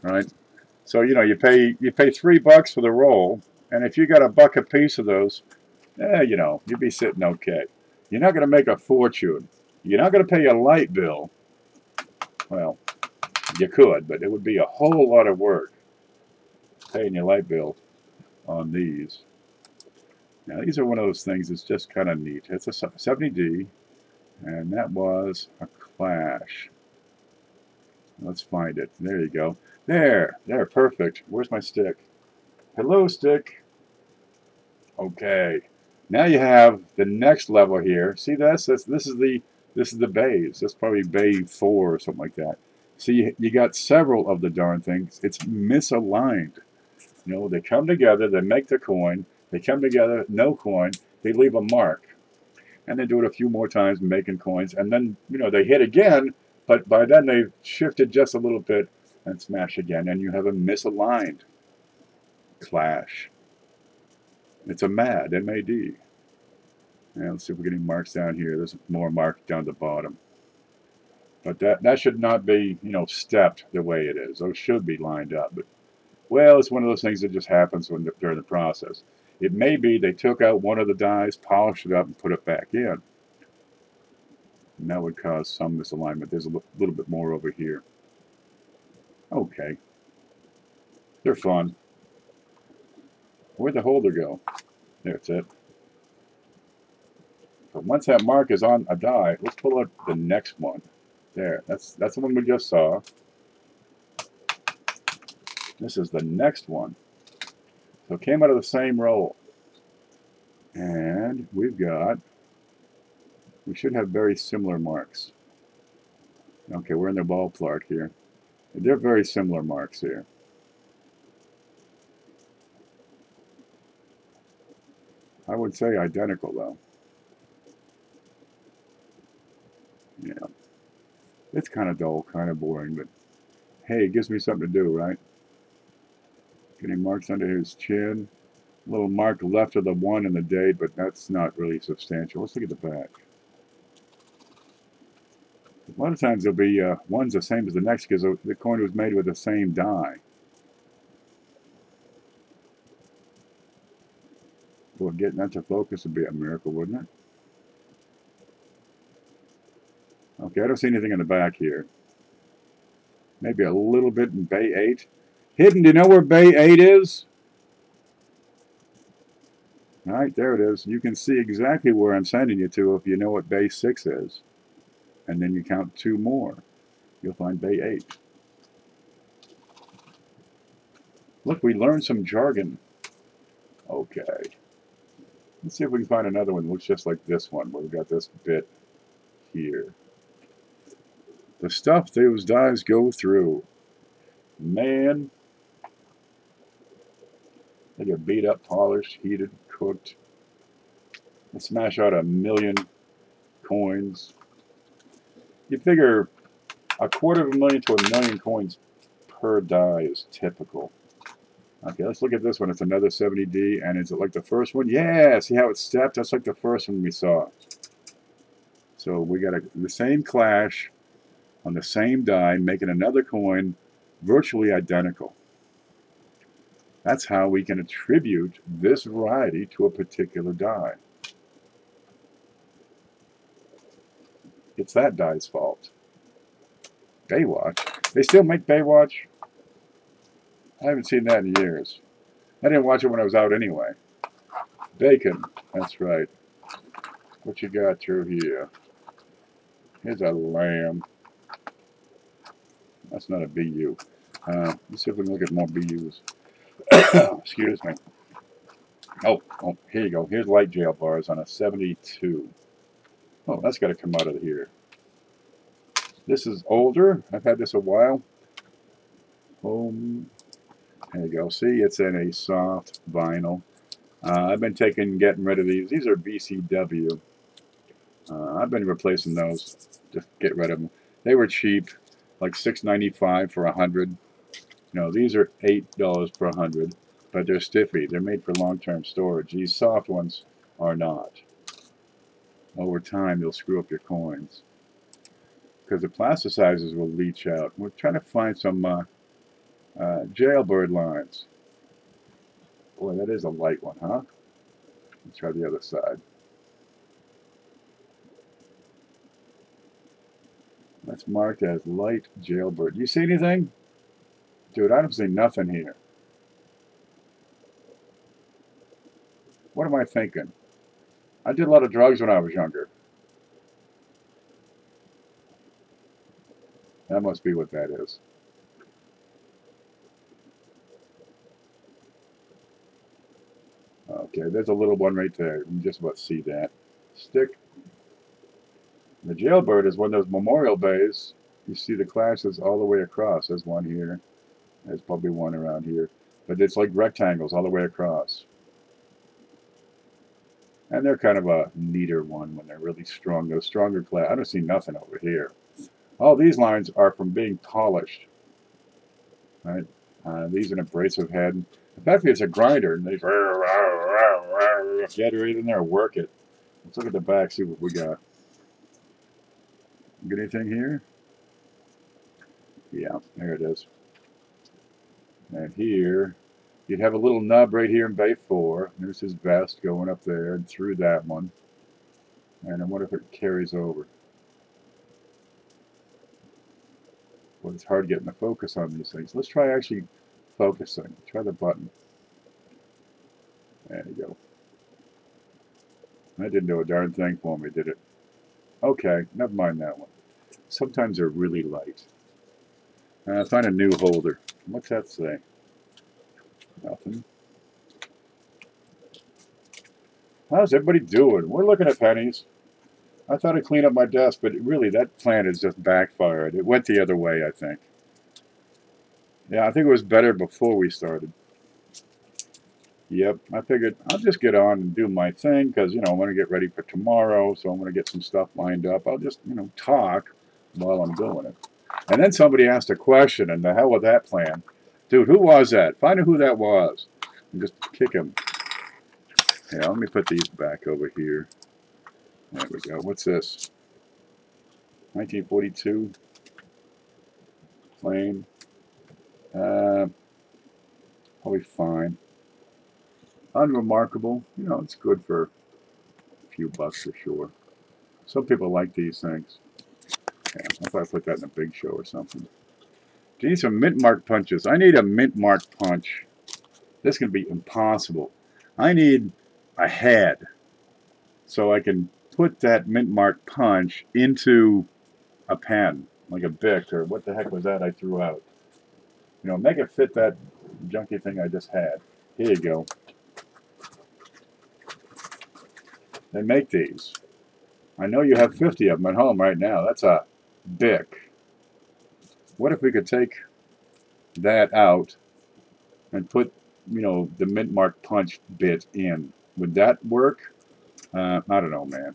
S1: Right? So, you know, you pay $3 for the roll, and if you got $1 a piece of those, you know, you'd be sitting okay. You're not going to make a fortune. You're not going to pay a light bill. Well, you could, but it would be a whole lot of work paying your light bill on these. Now, these are one of those things that's just kind of neat. It's a 70D, and that was a Clash. Let's find it. There you go. There, perfect. Where's my stick? Hello, stick. Okay. Now you have the next level here. See this? This is the bays. That's probably bay 4 or something like that. See, you got several of the darn things. It's misaligned. You know, they come together, they make the coin, they come together, no coin, they leave a mark. And they do it a few more times, making coins, and then, you know, they hit again, but by then they've shifted just a little bit and smash again, and you have a misaligned Clash. It's a MAD, M-A-D. And let's see if we get any marks down here. There's more marks down the bottom. But that should not be, you know, stepped the way it is. Those should be lined up. But, well, it's one of those things that just happens during the process. It may be they took out one of the dies, polished it up, and put it back in. And that would cause some misalignment. There's a little bit more over here. Okay. They're fun. Where'd the holder go? There's it. But once that mark is on a die, let's pull out the next one. There. That's the one we just saw. This is the next one. So it came out of the same roll. And we should have very similar marks. Okay, we're in the ballpark here. They're very similar marks here. I would say identical though. Yeah. It's kind of dull, kind of boring, but hey, it gives me something to do, right? Getting marks under his chin. A little mark left of the 1 and the date, but that's not really substantial. Let's look at the back. A lot of times there'll be one's the same as the next because the coin was made with the same die. Well, getting that to focus would be a miracle, wouldn't it? Okay, I don't see anything in the back here. Maybe a little bit in bay 8. Hidden, do you know where bay 8 is? All right, there it is. You can see exactly where I'm sending you to if you know what bay 6 is. And then you count 2 more. You'll find bay 8. Look, we learned some jargon. Okay. Let's see if we can find another one that looks just like this one, where we've got this bit here. The stuff those dies go through. Man. They get beat up, polished, heated, cooked. They smash out 1,000,000 coins. You figure 250,000 to 1,000,000 coins per die is typical. Okay, let's look at this one. It's another 70D, and is it like the first one? Yeah, see how it's stepped? That's like the first one we saw. So we got the same Clash on the same die, making another coin virtually identical. That's how we can attribute this variety to a particular die. It's that die's fault. Baywatch? They still make Baywatch? I haven't seen that in years. I didn't watch it when I was out anyway. Bacon. That's right. What you got through here? Here's a lamb. That's not a BU. Let's see if we can look at more BUs. Excuse me. Oh, here you go. Here's light jail bars on a 72. Oh, that's got to come out of here. This is older. I've had this a while. Home. There you go. See, it's in a soft vinyl. I've been getting rid of these. These are BCW. I've been replacing those. Just get rid of them. They were cheap, like $6.95 for 100. You know, these are $8 per 100, but they're stiffy. They're made for long-term storage. These soft ones are not. Over time, they'll screw up your coins because the plasticizers will leach out. We're trying to find some jailbird lines. Boy, that is a light one, huh? Let's try the other side. That's marked as light jailbird. You see anything? Dude, I don't see nothing here. What am I thinking? I did a lot of drugs when I was younger. That must be what that is. Okay, there's a little one right there. You can just about see that. Stick. The jailbird is one of those memorial bays. You see the classes all the way across. There's one here. There's probably one around here. But it's like rectangles all the way across. And they're kind of a neater one when they're really strong. Those stronger class. I don't see nothing over here. All these lines are from being polished. Right? These are an abrasive head. In fact, it's a grinder. And they get right in there, work it. Let's look at the back, see what we got. Get anything here? Yeah, there it is. And here, you'd have a little nub right here in bay 4. There's his vest going up there and through that one. And I wonder if it carries over. Well, it's hard getting the focus on these things. Let's try actually focusing. Try the button. There you go. That didn't do a darn thing for me, did it? Okay, never mind that one. Sometimes they're really light. Find a new holder. What's that say? Nothing. How's everybody doing? We're looking at pennies. I thought I'd clean up my desk, but really that plan has just backfired. It went the other way, I think. Yeah, I think it was better before we started. Yep, I figured I'll just get on and do my thing because, you know, I want to get ready for tomorrow, so I'm going to get some stuff lined up. I'll just, you know, talk while I'm doing it. And then somebody asked a question, and the hell with that plan. Dude, who was that? Find out who that was. And just kick him. Yeah, let me put these back over here. There we go. What's this? 1942. Plain. Probably fine. Unremarkable. You know, it's good for a few bucks for sure. Some people like these things. Yeah, if I put that in a big show or something. Do you need some mint mark punches? I need a mint mark punch. This can be impossible. I need a head so I can put that mint mark punch into a pen, like a Bic, or what the heck was that I threw out? You know, make it fit that junky thing I just had. Here you go. They make these. I know you have 50 of them at home right now. That's a Bic. What if we could take that out and put, you know, the mint mark punch bit in? Would that work? I don't know, man.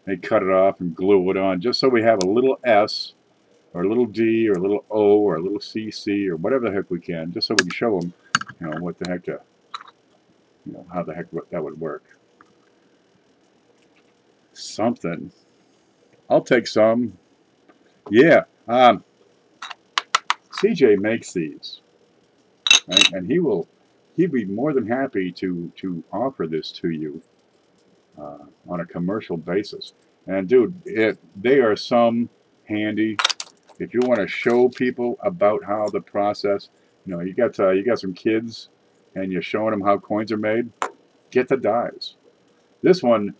S1: They cut it off and glue it on just so we have a little S or a little D or a little O or a little CC or whatever the heck we can, just so we can show them, you know, what the heck to, you know, how the heck that would work. Something. I'll take some. Yeah. CJ makes these, right? And he'd be more than happy to offer this to you on a commercial basis. And dude, they are some handy. If you want to show people about how the process, you know, you got some kids, and you're showing them how coins are made. Get the dies. This one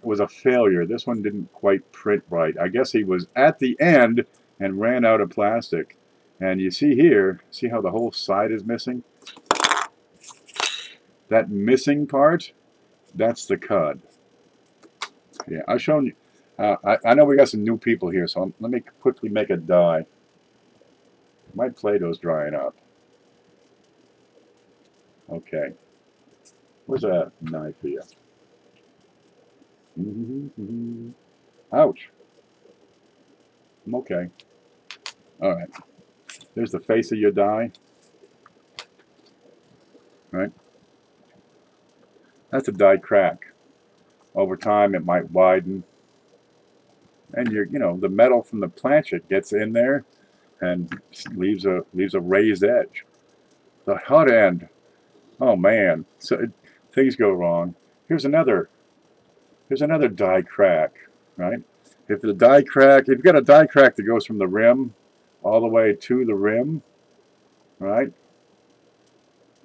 S1: was a failure. This one didn't quite print right. I guess he was at the end and ran out of plastic. And you see here, see how the whole side is missing? That missing part, that's the cud. Yeah, I've shown you. I know we got some new people here, so let me quickly make a die. My Play-Doh's drying up. Okay. Where's a knife here? Ouch. I'm okay. All right. There's the face of your die. Right? That's a die crack. Over time, it might widen. And the metal from the planchet gets in there and leaves a raised edge. The hot end, oh man, so things go wrong. Here's another die crack, right? If you've got a die crack that goes from the rim all the way to the rim, right?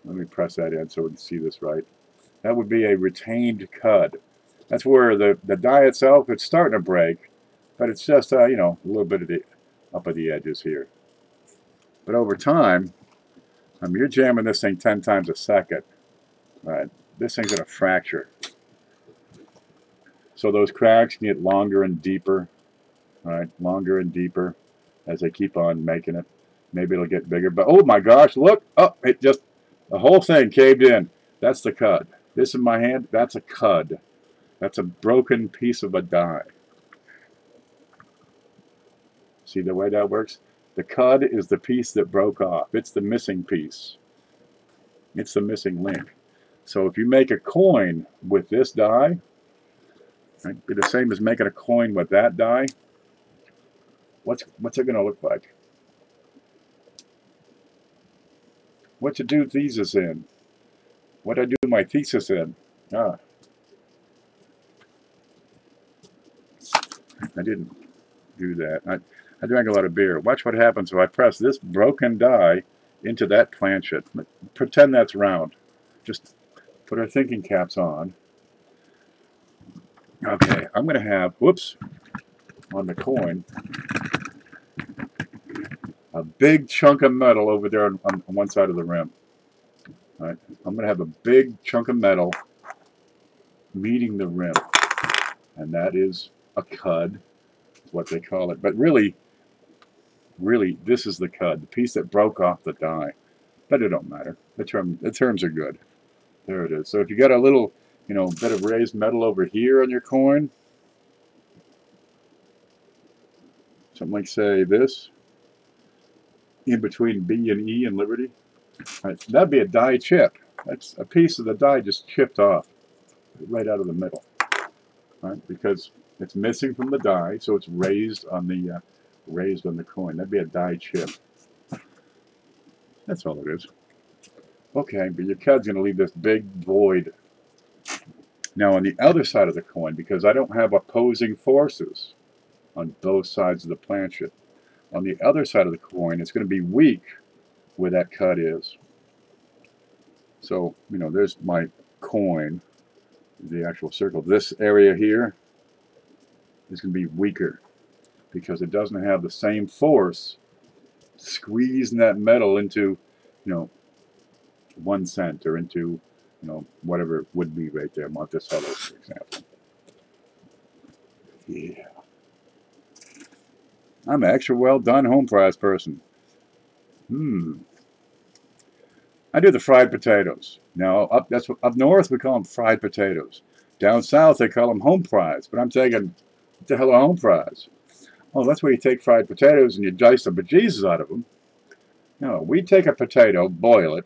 S1: Let me press that in so we can see this right. That would be a retained cud. That's where the die itself, it's starting to break, but it's just a little bit of the up of the edges here. But over time, you're jamming this thing 10 times a second, right? This thing's gonna fracture. So those cracks can get longer and deeper, right? Longer and deeper as they keep on making it. Maybe it'll get bigger, but oh my gosh, look! Oh, the whole thing caved in. That's the cud. This in my hand, that's a cud. That's a broken piece of a die. See the way that works? The cud is the piece that broke off. It's the missing piece. It's the missing link. So if you make a coin with this die, right, be the same as making a coin with that die. What's it going to look like? What you do thesis in? What I do my thesis in? I didn't do that. I drank a lot of beer. Watch what happens if I press this broken die into that planchet. Pretend that's round. Just put our thinking caps on. Okay, I'm going to have, whoops, on the coin, a big chunk of metal over there on one side of the rim. All right, I'm going to have a big chunk of metal meeting the rim. And that is a cud, is what they call it. But really, this is the cud, the piece that broke off the die. But it don't matter. The terms are good. There it is. So if you got a little, bit of raised metal over here on your coin, something like, say, this, in between B and E and Liberty, right, that'd be a die chip. That's a piece of the die just chipped off right out of the middle, right? Because it's missing from the die, so it's raised on the coin. That'd be a die chip. That's all it is. Okay, but your cud's going to leave this big void. Now on the other side of the coin, because I don't have opposing forces on both sides of the planchet, on the other side of the coin, it's going to be weak where that cud is. So, there's my coin, the actual circle. This area here is going to be weaker because it doesn't have the same force squeezing that metal into, 1 cent or into, whatever it would be right there. Monticello, for example. Yeah. I'm an extra well done home fries person. I do the fried potatoes. Now, up north we call them fried potatoes. Down south they call them home fries. But I'm thinking, what the hell are home fries? Oh, that's where you take fried potatoes and you dice the bejesus out of them. No, we take a potato, boil it,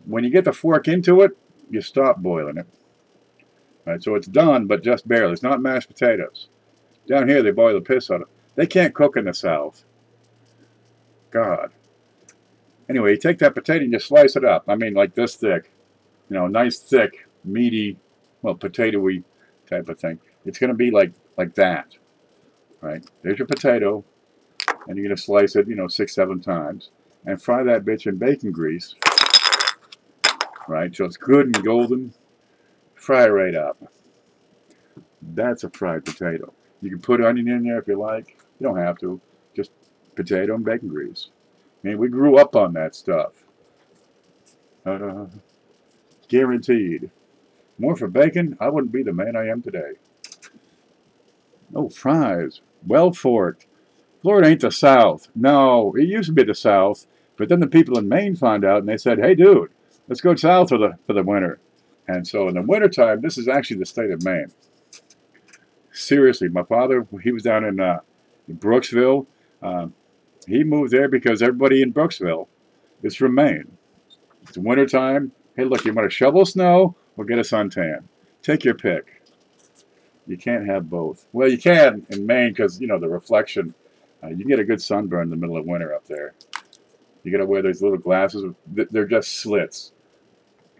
S1: When you get the fork into it, you stop boiling it. Right, so it's done, but just barely. It's not mashed potatoes. Down here, they boil the piss out of it. They can't cook in the South. God. Anyway, you take that potato and you slice it up. I mean, like this thick. Nice, thick, meaty, well, potato-y type of thing. It's going to be like that. Right? There's your potato. And you're going to slice it, 6, 7 times. And fry that bitch in bacon grease. Right? So it's good and golden. Fry it right up. That's a fried potato. You can put onion in there if you like. You don't have to. Just potato and bacon grease. I mean, we grew up on that stuff. Guaranteed. More for bacon, I wouldn't be the man I am today. Oh, fries. Well forked. Florida ain't the South. No, it used to be the South, but then the people in Maine found out and they said, hey, dude, let's go south for the winter. And so in the wintertime, this is actually the state of Maine. Seriously, my father, he was down in Brooksville. He moved there because everybody in Brooksville is from Maine. It's wintertime. Hey, look, you want to shovel snow or get a suntan? Take your pick. You can't have both. Well, you can in Maine because, you know, the reflection. You can get a good sunburn in the middle of winter up there. You got to wear those little glasses. They're just slits.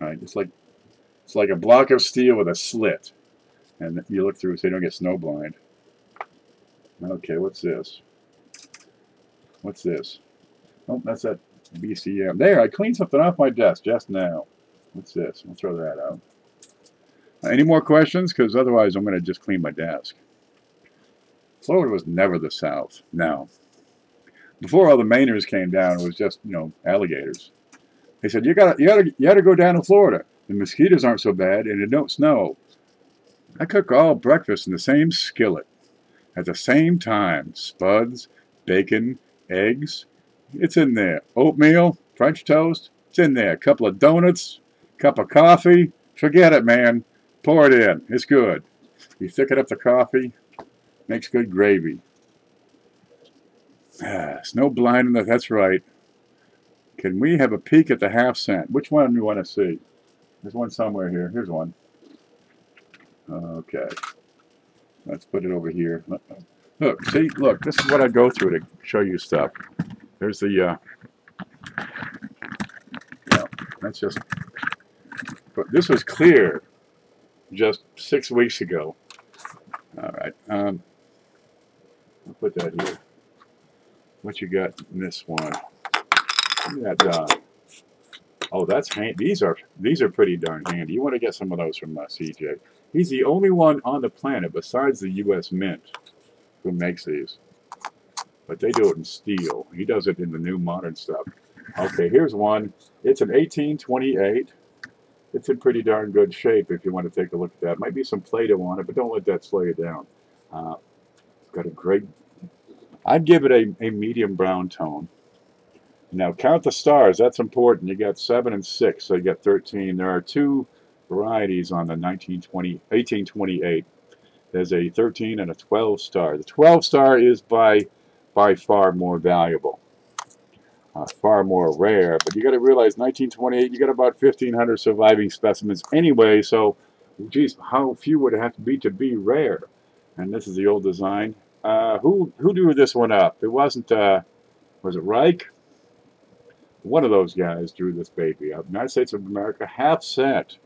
S1: Right? It's like a block of steel with a slit. And you look through so you don't get snowblind. Okay, what's this? What's this? Oh, that's that BCM. There, I cleaned something off my desk just now. What's this? I'll throw that out. Any more questions? Because otherwise I'm going to just clean my desk. Florida was never the South. No. Before all the Mainers came down, it was just, you know, alligators. They said, you gotta go down to Florida. The mosquitoes aren't so bad and it don't snow. I cook all breakfast in the same skillet at the same time. Spuds, bacon, eggs. It's in there. Oatmeal, French toast. It's in there. A couple of donuts, cup of coffee. Forget it, man. Pour it in. It's good. You thicken up the coffee. Makes good gravy. Snow blindness. That's right. Can we have a peek at the half cent? Which one do you want to see? There's one somewhere here. Here's one. Okay. Let's put it over here. Look, see, look, this is what I go through to show you stuff. There's the, yeah, that's just, but this was clear just 6 weeks ago. All right. I'll put that here. What you got in this one? Look at that. Oh, that's handy. These are pretty darn handy. You want to get some of those from CJ. He's the only one on the planet besides the U.S. Mint who makes these. But they do it in steel. He does it in the new modern stuff. Okay, here's one. It's an 1828. It's in pretty darn good shape if you want to take a look at that. Might be some Play-Doh on it, but don't let that slow you down. Got a great... I'd give it a medium brown tone. Now count the stars. That's important. You got 7 and 6, so you got 13. There are two varieties on the 1828. There's a 13 and a 12 star. The 12 star is by far more valuable, far more rare. But you got to realize 1928, you got about 1,500 surviving specimens anyway. So, geez, how few would it have to be rare? And this is the old design. Who drew this one up? It wasn't. Was it Reich? One of those guys drew this baby up. United States of America, half cent.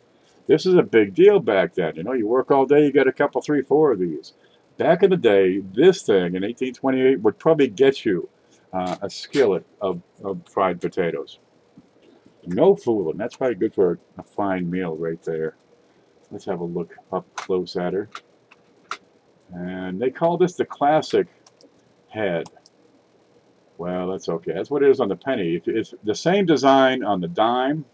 S1: This is a big deal back then. You know, you work all day, you get a couple, 3, 4 of these. Back in the day, this thing in 1828 would probably get you a skillet of fried potatoes. No fooling. That's probably good for a fine meal right there. Let's have a look up close at her. And they call this the classic head. Well, that's okay. That's what it is on the penny. It's the same design on the dime,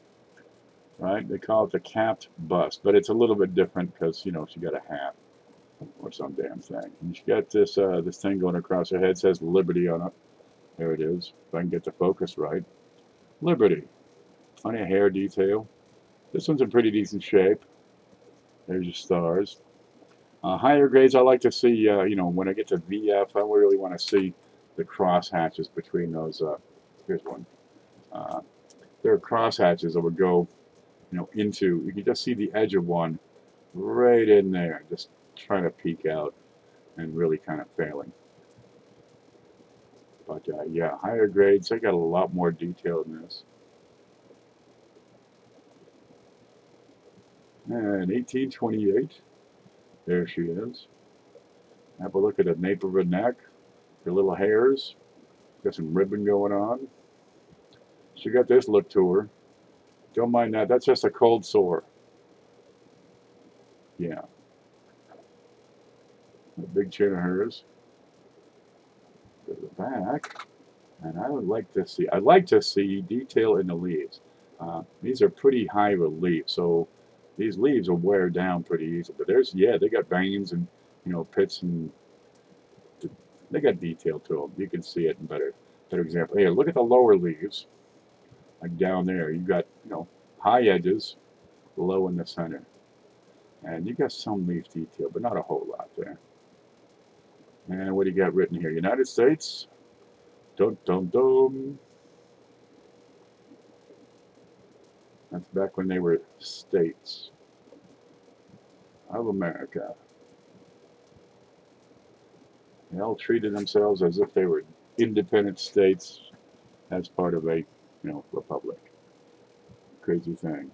S1: right? They call it the capped bust, but it's a little bit different because, you know, she got a hat or some damn thing. And she got this this thing going across her head. It says Liberty on it. There it is. If I can get the focus right. Liberty. Funny hair detail. This one's in pretty decent shape. There's your stars. Higher grades, I like to see, you know, when I get to VF, I really want to see the cross hatches between those. Here's one. There are cross hatches that would go, you know, into. You can just see the edge of one right in there, just trying to peek out and really kind of failing. But yeah, higher grades. They got a lot more detail in this. And 1828. There she is. Have a look at the nape of her neck. Her little hairs. Got some ribbon going on. She got this look to her. Don't mind that. That's just a cold sore. Yeah. A big chin of hers. Go to the back. And I would like to see, I'd like to see detail in the leaves. These are pretty high relief, so these leaves will wear down pretty easily. But there's, yeah, they got veins and, you know, pits and They got detail to them. You can see it in better example. Here, look at the lower leaves. Like down there, you got, you know, high edges, low in the center. And you got some leaf detail, but not a whole lot there. And what do you got written here? United States. Dum, dum, dum. That's back when they were states of America. They all treated themselves as if they were independent states as part of a, you know, republic. Crazy thing.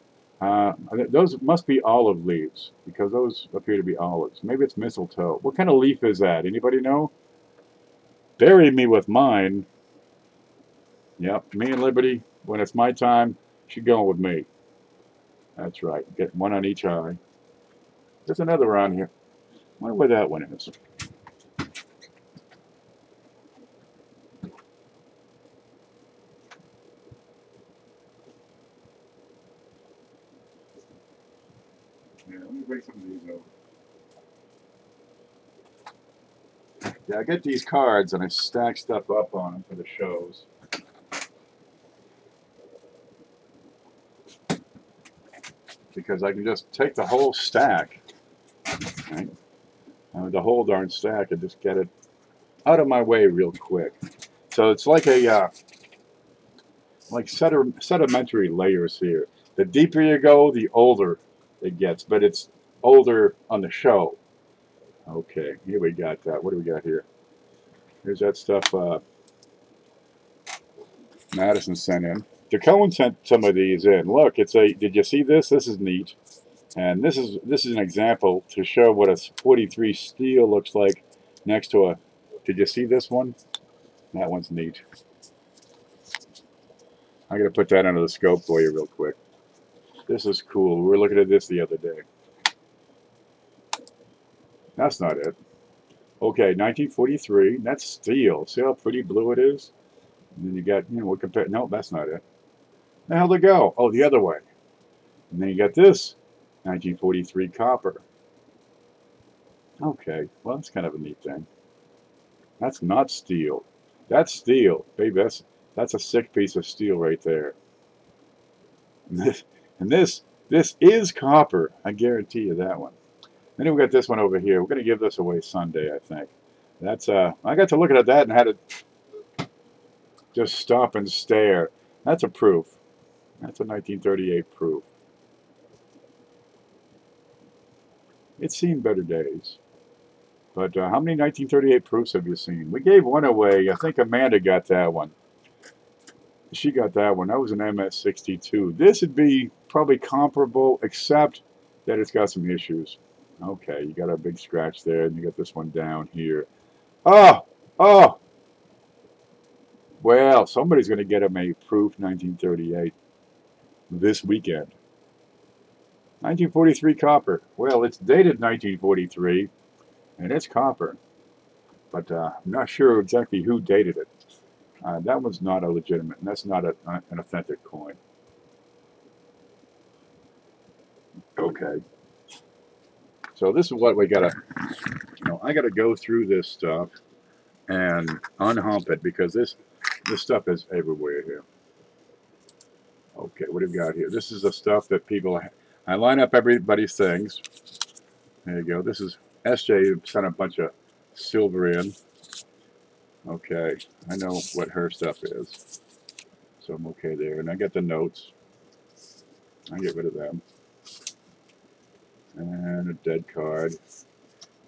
S1: Those must be olive leaves, because those appear to be olives. Maybe it's mistletoe. What kind of leaf is that? Anybody know? Bury me with mine. Yep, me and Liberty, when it's my time, she's going with me. That's right. Get one on each eye. There's another around here. I wonder where that one is. Yeah, let me bring some of these over. Yeah, I get these cards and I stack stuff up on them for the shows. Because I can just take the whole stack, right? The whole darn stack, and just get it out of my way real quick. So it's like a like sedimentary layers here. The deeper you go, the older it gets, but it's older on the show. Okay, here we got that. What do we got here? Here's that stuff Madison sent in. Cohen sent some of these in. Look, it's a. Did you see this? This is neat. And this is an example to show what a 43 steel looks like next to a. Did you see this one? That one's neat. I'm gonna put that under the scope for you real quick. This is cool. We were looking at this the other day. That's not it. Okay, 1943. That's steel. See how pretty blue it is? And then you got, you know, what compare? No, that's not it. The hell to go? Oh, the other way. And then you got this 1943 copper. Okay, well, that's kind of a neat thing. That's not steel. That's steel, baby. That's a sick piece of steel right there. And this is copper. I guarantee you that one. Then we got this one over here. We're going to give this away Sunday, I think. That's I got to looking at that and had to just stop and stare. That's a proof. That's a 1938 proof. It's seen better days. But how many 1938 proofs have you seen? We gave one away. I think Amanda got that one. She got that one. That was an MS-62. This would be probably comparable, except that it's got some issues. Okay, you got a big scratch there, and you got this one down here. Oh! Oh! Well, somebody's going to get him a proof 1938 this weekend. 1943 copper. Well, it's dated 1943, and it's copper. But I'm not sure exactly who dated it. That one's not a legitimate, and that's not an authentic coin. Okay. So this is what we gotta, you know, I gotta go through this stuff and unhump it, because this stuff is everywhere here. Okay, what have we got here? This is the stuff that people, I line up everybody's things. There you go. This is SJ sent a bunch of silver in. Okay, I know what her stuff is, so I'm okay there. And I get the notes. I get rid of them. And a dead card.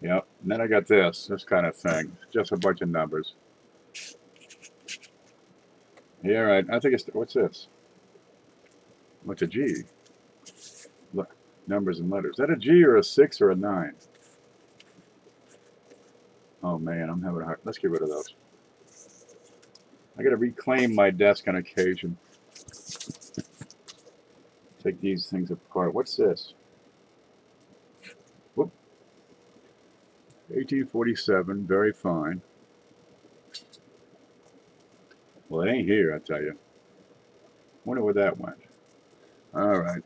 S1: Yep. And then I got this kind of thing. Just a bunch of numbers. Yeah, right. I think it's, what's this? What's a G? Look, numbers and letters. Is that a G or a 6 or a 9? Oh man, I'm having a hard. Let's get rid of those. I gotta reclaim my desk on occasion. Take these things apart. What's this? Whoop. 1847, very fine. Well, it ain't here, I tell you. Wonder where that went. All right.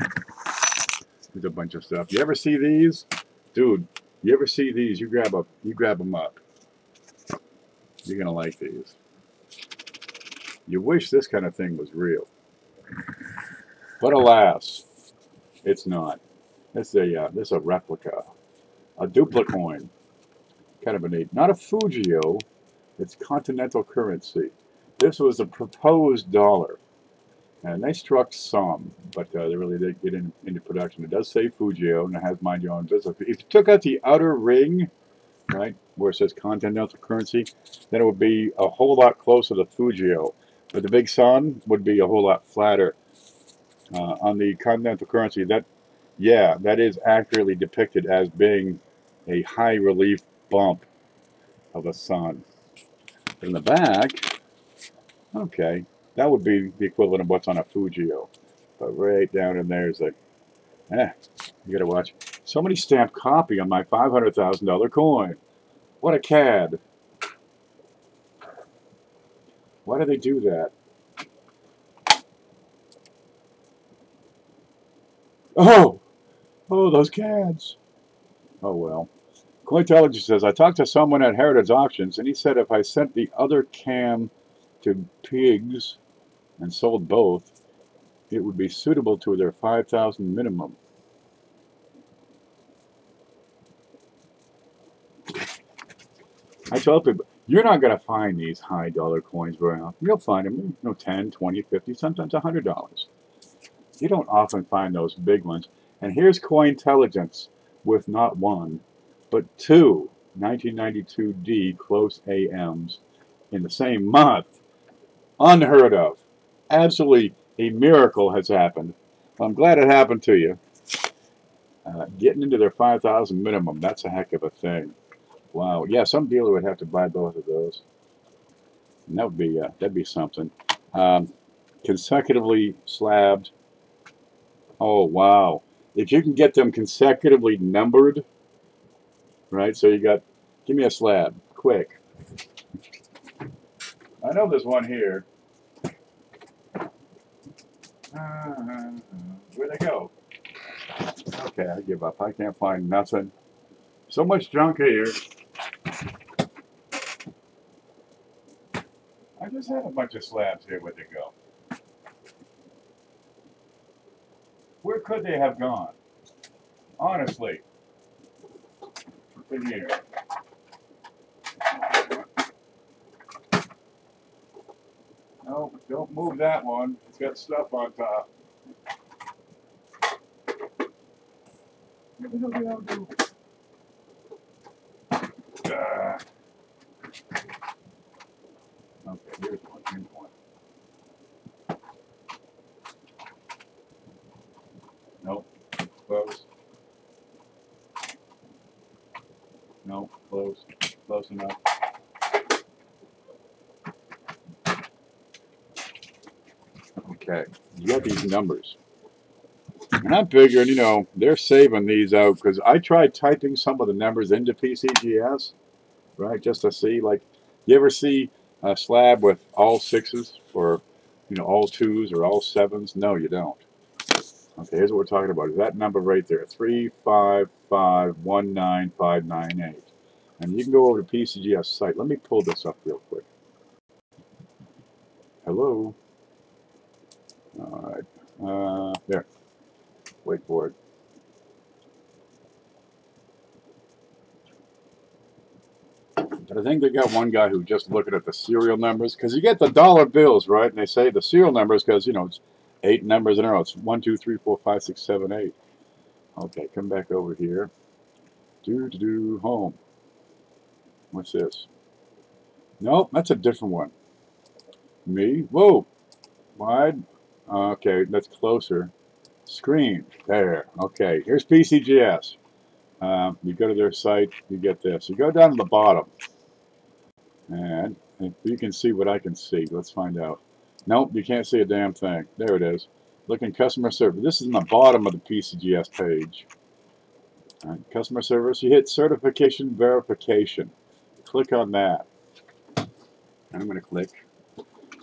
S1: There's a bunch of stuff. You ever see these? Dude, you ever see these? You grab them up. You're going to like these. You wish this kind of thing was real. But alas, it's not. This is a replica. A duplicoin. Kind of a neat. Not a Fujio. It's continental currency. This was a proposed dollar. And they struck some, but they really did get into production. It does say Fujio, and it has mind your own business. If you took out the outer ring, right, where it says continental currency, then it would be a whole lot closer to Fujio. But the big sun would be a whole lot flatter. On the continental currency, that is accurately depicted as being a high relief bump of a sun. In the back, okay, that would be the equivalent of what's on a Fujio. But right down in there is a, you gotta watch. Somebody stamped copy on my $500,000 coin. What a cad. Why do they do that? Oh, those cads. Oh well. Cointelligence says, I talked to someone at Heritage Auctions, and he said if I sent the other cam to pigs and sold both, it would be suitable to their 5,000 minimum. I tell people, you're not going to find these high dollar coins very often. You'll find them, you know, 10, 20, 50, sometimes $100. You don't often find those big ones. And here's Cointelligence with not one, but two 1992D close AMs in the same month. Unheard of. Absolutely a miracle has happened. I'm glad it happened to you. Getting into their 5,000 minimum, that's a heck of a thing. Wow. Yeah, some dealer would have to buy both of those. And that would be that'd be something. Consecutively slabbed. Oh wow. If you can get them consecutively numbered, right? So you got, give me a slab, quick. I know there's one here. Where'd they go? Okay, I give up. I can't find nothing. So much junk here. I just had a bunch of slabs here. Where'd they go? Where could they have gone? Honestly. In here. No, don't move that one. It's got stuff on top. What the hell did I do? Okay, here's one. Here's one. Nope. Close. Nope. Close. Close enough. Okay. You got these numbers. And I'm figuring, you know, they're saving these out because I tried typing some of the numbers into PCGS, right, just to see, like, you ever see a slab with all sixes or, you know, all twos or all sevens? No, you don't. Okay, here's what we're talking about. Is that number right there, 355195998. And you can go over to PCGS site. Let me pull this up real quick. Hello. All right. There. Wait for it. But I think they got one guy who just looking at the serial numbers, because you get the dollar bills, right? And they say the serial numbers because, you know, it's 8 numbers in a row. It's 1, 2, 3, 4, 5, 6, 7, 8. Okay, come back over here. Home. What's this? Nope, that's a different one. Me? Whoa. Wide. Okay, that's closer. Screen. There. Okay, here's PCGS. You go to their site, you get this. You go down to the bottom. And if you can see what I can see, let's find out. Nope, you can't see a damn thing. There it is. Looking customer service. This is in the bottom of the PCGS page. All right, customer service. You hit certification verification. Click on that. I'm going to click.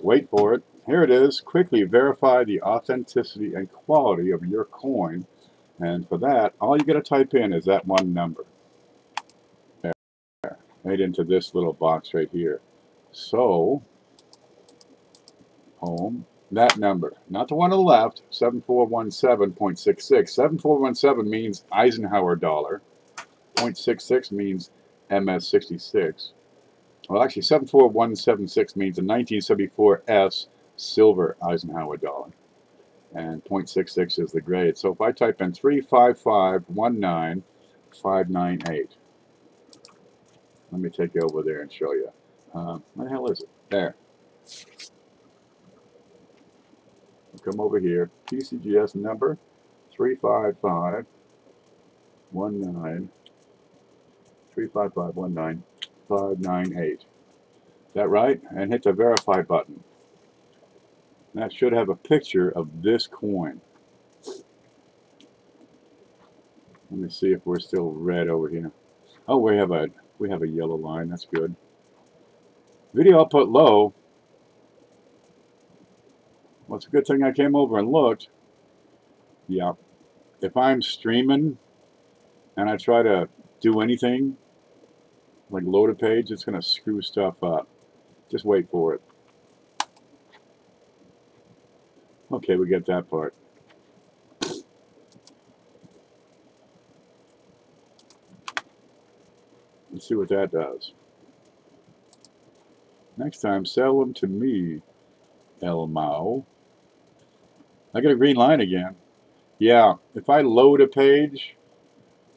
S1: Wait for it. Here it is. Quickly verify the authenticity and quality of your coin. And for that, all you got to type in is that one number. There. Right into this little box right here. So, home, that number, not the one on the left, 7417.66. 7417 means Eisenhower dollar. 0.66 means MS-66. Well, actually, 74176 means a 1974 S silver Eisenhower dollar. And 0.66 is the grade. So if I type in 35519,598, let me take you over there and show you. Where the hell is it? There. Come over here. PCGS number 35519,598. Is that right? And hit the verify button. That should have a picture of this coin. Let me see if we're still red over here. Oh, we have a yellow line. That's good. Video output low. Well, it's a good thing I came over and looked. Yeah. If I'm streaming and I try to do anything, like load a page, it's going to screw stuff up. Just wait for it. Okay, we get that part. Let's see what that does. Next time, sell them to me, Elmo. I get a green line again. Yeah, if I load a page,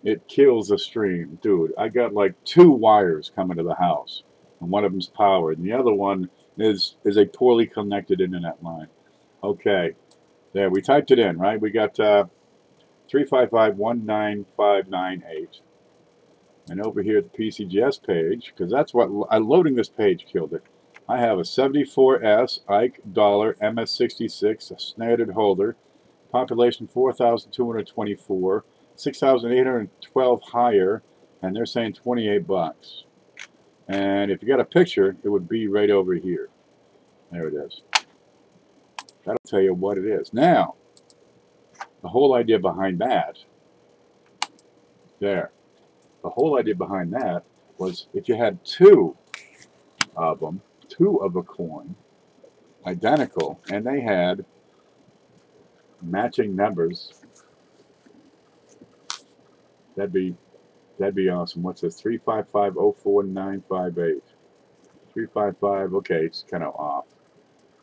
S1: it kills the stream. Dude, I got like 2 wires coming to the house. And one of them's powered. And the other one is a poorly connected internet line. Okay. There, we typed it in, right? We got 35519,598. And over here at the PCGS page, because that's what loading this page killed it. I have a 74S Ike dollar MS66, a standard holder, population 4,224, 6,812 higher, and they're saying 28 bucks. And if you got a picture, it would be right over here. There it is. That'll tell you what it is. Now, the whole idea behind that, there. The whole idea behind that was if you had 2 of them, 2 of a coin, identical, and they had matching numbers, that'd be awesome. What's this? 35504,958. 355. Okay, it's kind of off,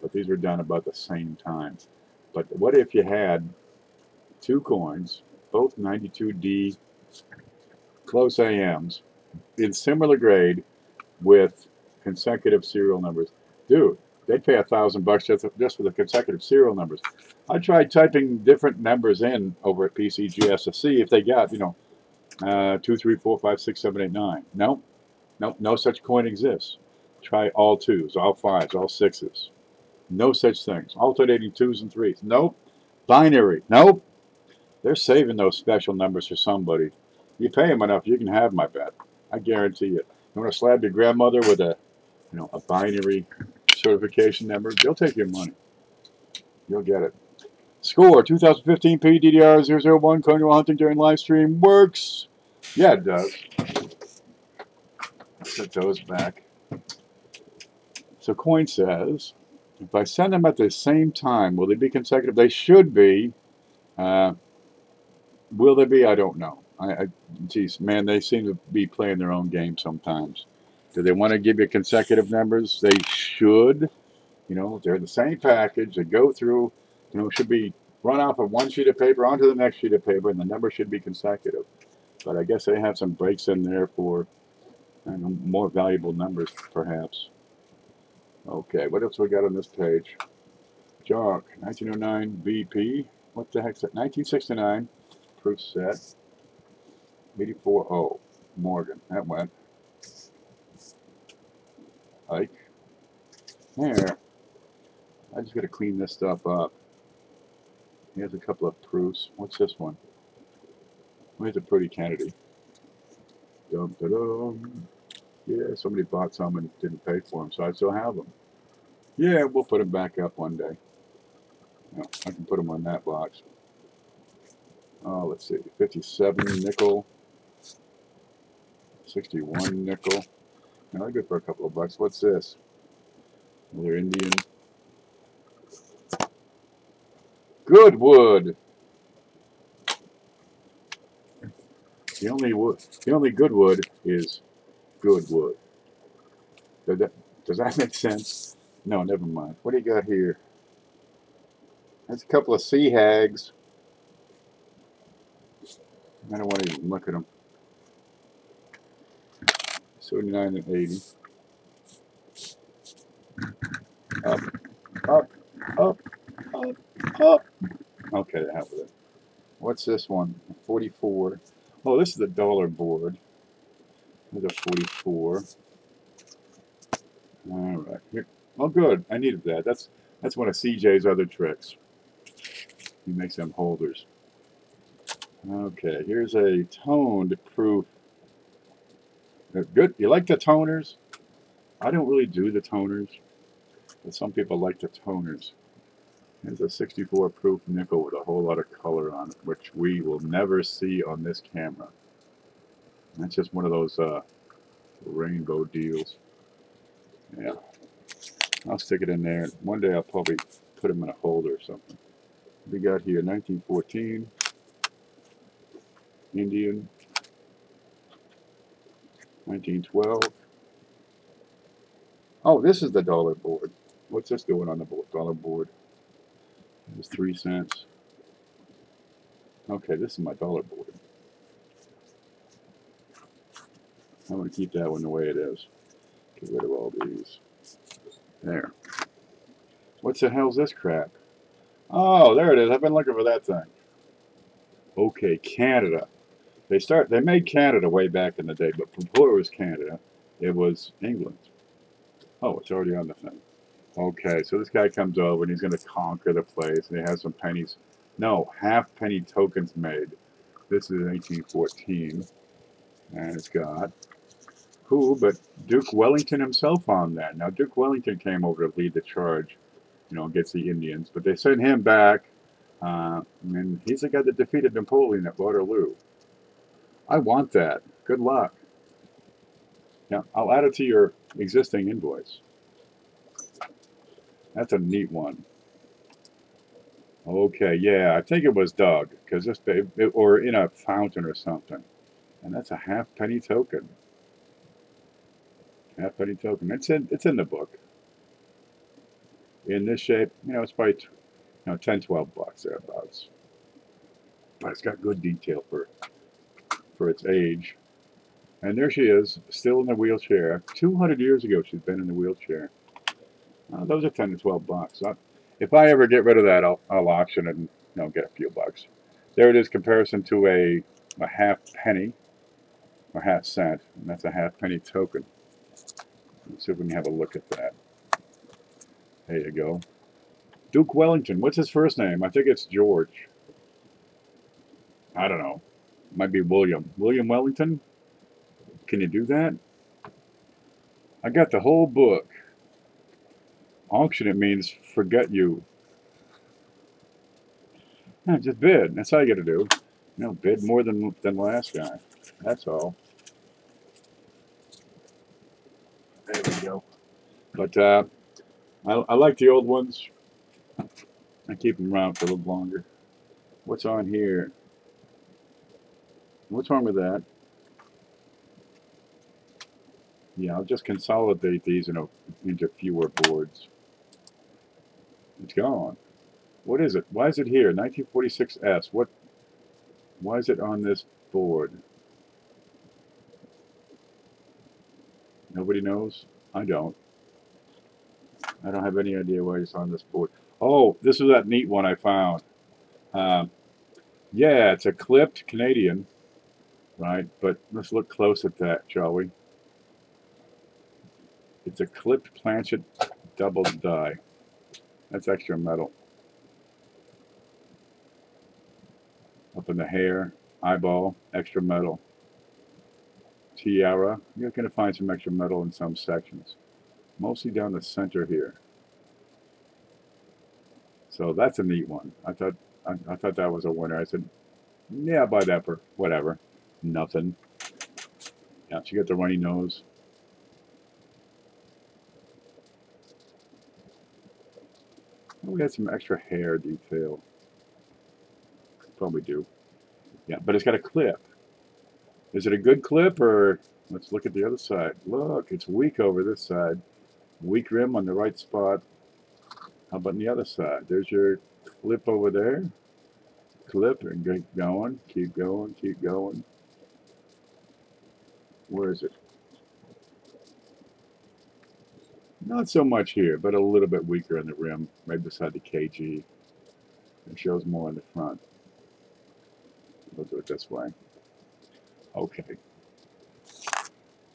S1: but these were done about the same time. But what if you had 2 coins, both 92D close AMs, in similar grade, with consecutive serial numbers? Dude, they'd pay $1,000 just for the consecutive serial numbers. I tried typing different numbers in over at PCGS to see if they got, 2, 3, 4, 5, 6, 7, 8, 9. No, no such coin exists. Try all 2s, all 5s, all 6s. No such things. Alternating 2s and 3s. Nope. Binary. Nope. They're saving those special numbers for somebody. You pay them enough, you can have my bet. I guarantee you. You want to slap your grandmother with a binary certification number, they'll take your money. You'll get it. Score 2015 PDDR001 coin while hunting during live stream works. Yeah, it does. Put those back. So coin says, if I send them at the same time, will they be consecutive? They should be. Will they be? I don't know. Geez, man, they seem to be playing their own game sometimes. Do they want to give you consecutive numbers? They should. They're the same package. They go through, should be run off of one sheet of paper onto the next sheet of paper, and the number should be consecutive. But I guess they have some breaks in there for more valuable numbers, perhaps. Okay, what else we got on this page? Jock, 1909 BP. What the heck's that? 1969 proof set. 84O. Morgan. That went. Ike. There. I just got to clean this stuff up. Here's a couple of proofs. What's this one? Here's a pretty Kennedy. Dum, da, dum. Yeah, somebody bought some and didn't pay for them, so I still have them. Yeah, we'll put them back up one day. I can put them on that box. Oh, let's see. 57 nickel. 61 nickel. They're good for a couple of bucks. What's this? Another Indian. Good wood. The only good wood is good wood. Does that make sense? No, never mind. What do you got here? That's a couple of sea hags. I don't want to even look at them. 79 and 80. Up, up, up, up, up. Okay, the hell with it. What's this one? 44. Oh, this is the dollar board. There's a 44. All right. Here. Oh, good. I needed that. That's one of CJ's other tricks. He makes them holders. Okay, here's a toned proof. Good. You like the toners? I don't really do the toners, but some people like the toners. Here's a 64 proof nickel with a whole lot of color on it, which we will never see on this camera. That's just one of those rainbow deals. Yeah. I'll stick it in there. One day I'll probably put them in a holder or something. We got here 1914, Indian, 1912. Oh, this is the dollar board. What's this doing on the dollar board? It's 3 cents. Okay, this is my dollar board. I'm going to keep that one the way it is. Get rid of all these. There. What the hell's this crap? Oh, there it is. I've been looking for that thing. Okay, Canada. They made Canada way back in the day, but before it was Canada, it was England. Oh, it's already on the thing. Okay, so this guy comes over and he's going to conquer the place, and he has some pennies. No, half penny tokens made. This is 1814, and it's got who but Duke Wellington himself on that. Now, Duke Wellington came over to lead the charge, against the Indians, but they sent him back, and he's the guy that defeated Napoleon at Waterloo. I want that. Good luck. Now, I'll add it to your existing invoice. That's a neat one. Okay, yeah, I think it was dug, because or in a fountain or something. And that's a half penny token. Half penny token. It's in the book. In this shape, it's probably 10, 12 bucks thereabouts. But it's got good detail for its age. And there she is, still in the wheelchair. 200 years ago, she's been in the wheelchair. Those are 10 to 12 bucks. If I ever get rid of that, I'll auction it and get a few bucks. There it is, comparison to a half penny or half cent, and that's a half penny token. Let's see if we can have a look at that. There you go. Duke Wellington. What's his first name? I think it's George. I don't know. Might be William. William Wellington? Can you do that? I got the whole book. Auction, it means forget you. No, just bid. That's all you got to do. Bid more than the last guy. That's all. There we go. But I like the old ones. I keep them around for a little longer. What's on here? What's wrong with that? Yeah, I'll just consolidate these into fewer boards. It's gone. What is it? Why is it here? 1946S. Why is it on this board? Nobody knows? I don't. I don't have any idea why it's on this board. Oh, this is that neat one I found. Yeah, it's a clipped Canadian, right? But let's look close at that, shall we? It's a clipped planchet double die. That's extra metal. Up in the hair, eyeball, extra metal. Tiara, you're going to find some extra metal in some sections. Mostly down the center here. So that's a neat one. I thought that was a winner. I said, yeah, I'll buy that for whatever. Nothing. Yeah, she got the runny nose. Oh, we had some extra hair detail. Probably do. Yeah, but it's got a clip. Is it a good clip, or let's look at the other side. Look, it's weak over this side. Weak rim on the right spot. How about on the other side? There's your clip over there. Clip and keep going, keep going, keep going. Where is it? Not so much here, but a little bit weaker on the rim, right beside the KG. It shows more in the front. We'll do it this way. Okay.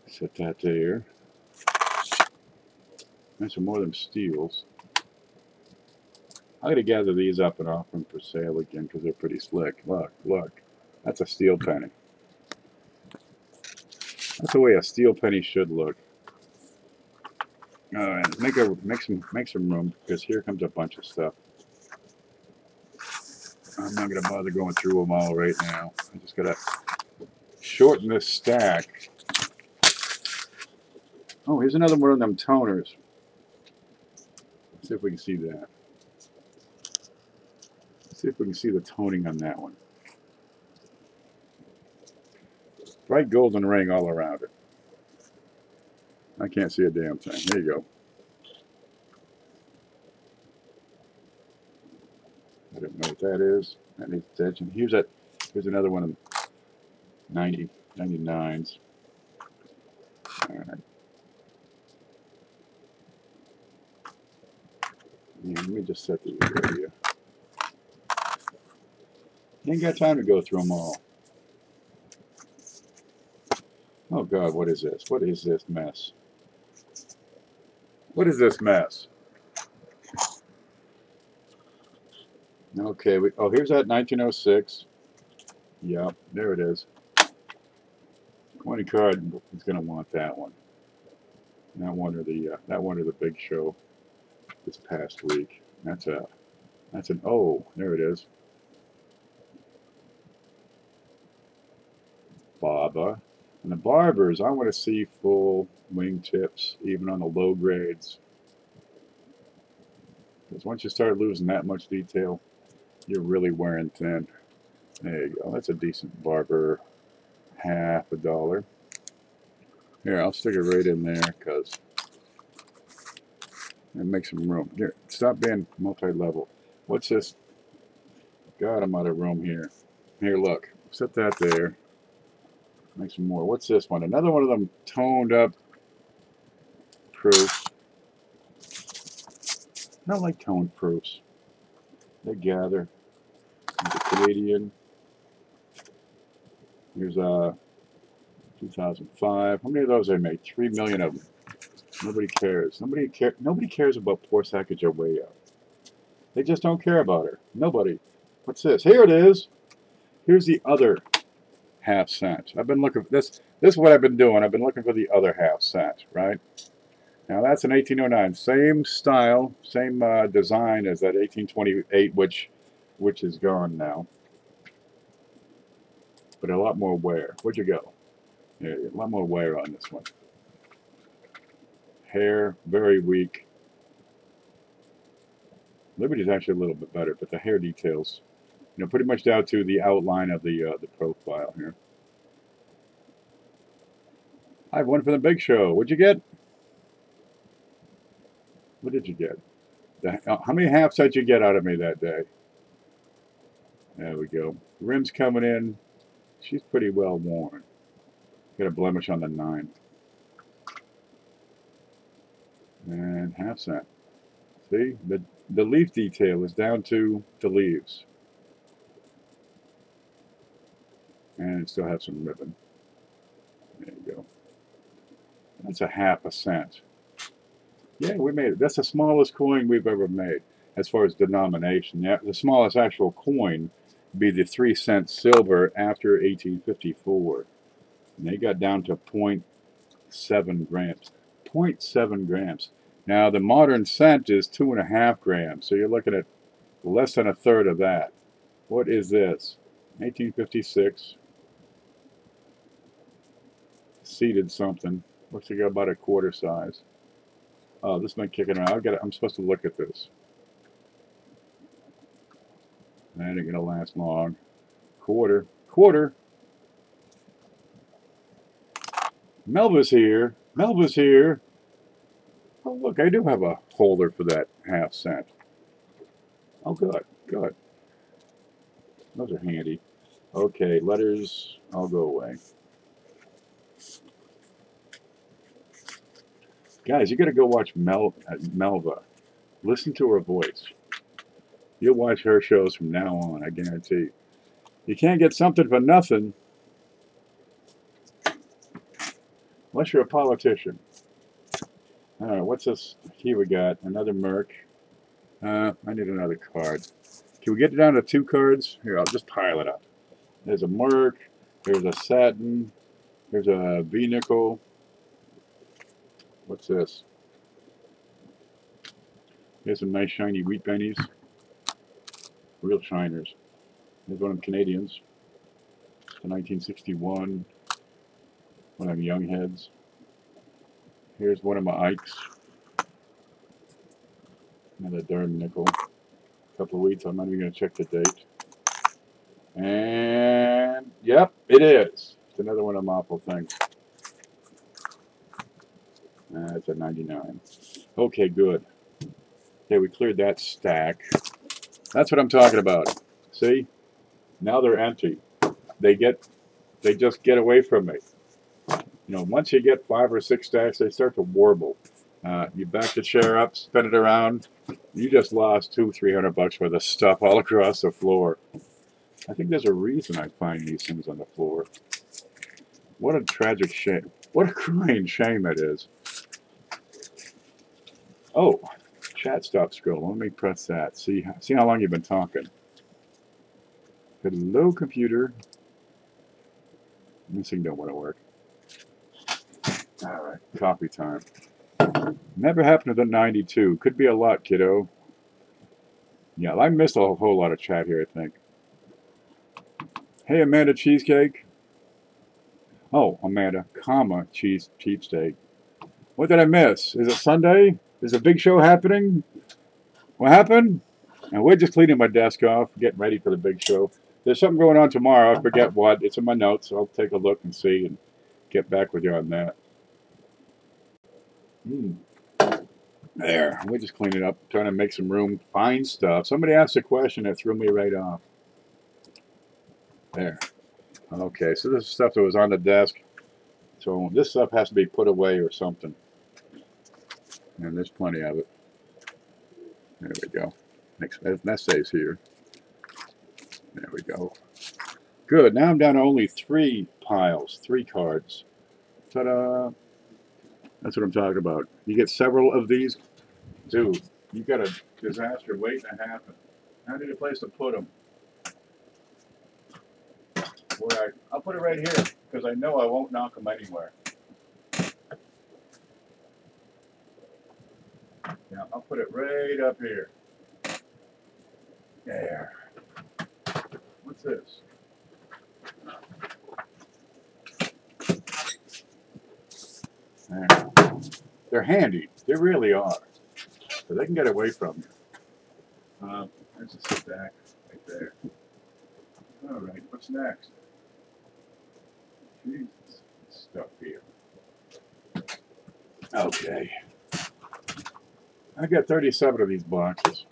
S1: Set that there. There's some more of them steels. I'm going to gather these up and offer them for sale again because they're pretty slick. Look, look. That's a steel penny. That's the way a steel penny should look. All right, make some room because here comes a bunch of stuff. I'm not going to bother going through them all right now. I just got to shorten this stack. Oh, here's another one of them toners. Let's see if we can see that. Let's see if we can see the toning on that one. Bright golden ring all around it. I can't see a damn thing. There you go. I don't know what that is. That needs attention. Here's another one of 99s. All right. Yeah, let me just set these right here. Ain't got time to go through them all. Oh God, what is this? What is this mess? What is this mess? Okay, oh, here's that 1906. Yep, there it is. Coin card is going to want that one. That one or the big show this past week. That's an O. There it is. Baba. And the barbers, I want to see full wingtips, even on the low grades. Because once you start losing that much detail, you're really wearing thin. There you go. That's a decent barber. $50. Here, I'll stick it right in there because it makes some room. Here, stop being multi-level. What's this? God, I'm out of room here. Here, look. Set that there. Make some more. What's this one? Another one of them toned up proofs. I don't like toned proofs. They gather. There's a Canadian. Here's 2005. How many of those I made? 3 million of them. Nobody cares. Nobody cares about poor Sacagawea. They just don't care about her. Nobody. What's this? Here it is. Here's the other half cent. I've been looking for this. This is what I've been doing. I've been looking for the other half cent, right? Now that's an 1809. Same style, same design as that 1828, which is gone now. But a lot more wear. Where'd you go? Yeah, a lot more wear on this one. Hair, very weak. Liberty's actually a little bit better, but the hair details, pretty much down to the outline of the profile here. I have one for the big show. What'd you get? What did you get? How many halves did you get out of me that day? There we go. Rim's coming in. She's pretty well worn. Got a blemish on the 9. And half cent. See? The leaf detail is down to the leaves. And it still has some ribbon. There you go. That's a half a cent. Yeah, we made it. That's the smallest coin we've ever made as far as denomination. The smallest actual coin would be the 3-cent silver after 1854. And they got down to 0.7 grams. 0.7 grams. Now, the modern cent is 2.5 grams, so you're looking at less than a third of that. What is this? 1856. Seeded something. Looks like about a quarter size. Oh, this has been kicking around. I'm supposed to look at this. That ain't gonna last long. Quarter. Quarter. Melva's here. Melva's here. Oh, look, I do have a holder for that ½ cent. Oh, good. Good. Those are handy. Okay, letters. I'll go away. Guys, you got to go watch Melva. Listen to her voice. You'll watch her shows from now on, I guarantee. You can't get something for nothing unless you're a politician. All right, what's this? Here we got another Merc. I need another card. Can we get it down to 2 cards? Here, I'll just pile it up. There's a Merc. There's a Satin. There's a V-Nickel. What's this? There's some nice shiny wheat pennies. Real shiners. There's one of them Canadians. It's a 1961. One of them Young Heads. Here's one of my Ikes. Another darn nickel. A couple of weeks. I'm not even going to check the date. And yep, it is. It's another one of them awful things. It's a 99. Okay, good. Okay, we cleared that stack. That's what I'm talking about. See? Now they're empty. They just get away from me. You know, once you get 5 or 6 stacks, they start to warble. You back the chair up, spin it around. You just lost $200-300 worth of stuff all across the floor. I think there's a reason I find these things on the floor. What a tragic shame. What a crying shame it is. Oh, chat stopped scrolling. Let me press that. See how long you've been talking. Hello, computer. This thing don't want to work. All right, coffee time. Never happened to the 92. Could be a lot, kiddo. Yeah, I missed a whole lot of chat here, I think. Hey, Amanda Cheesecake. Oh, Amanda, cheapsteak. What did I miss? Is it Sunday? Is a big show happening? What happened? And we're just cleaning my desk off, getting ready for the big show. There's something going on tomorrow. I forget what. It's in my notes. So I'll take a look and see and get back with you on that. There. We're just cleaning up, trying to make some room, find stuff. Somebody asked a question that threw me right off. There. Okay, so this is stuff that was on the desk. So this stuff has to be put away or something. And there's plenty of it. There we go. That stays here. There we go. Good. Now I'm down to only 3 piles, 3 cards. Ta-da! That's what I'm talking about. You get several of these. Dude, you got a disaster waiting to happen. I need a place to put them. I'll put it right here because I know I won't knock them anywhere. Yeah, I'll put it right up here. There. What's this? There. They're handy. They really are. So they can get away from you. There's a stack right there. All right, what's next? Jesus, stuff here. Okay. I got 37 of these boxes.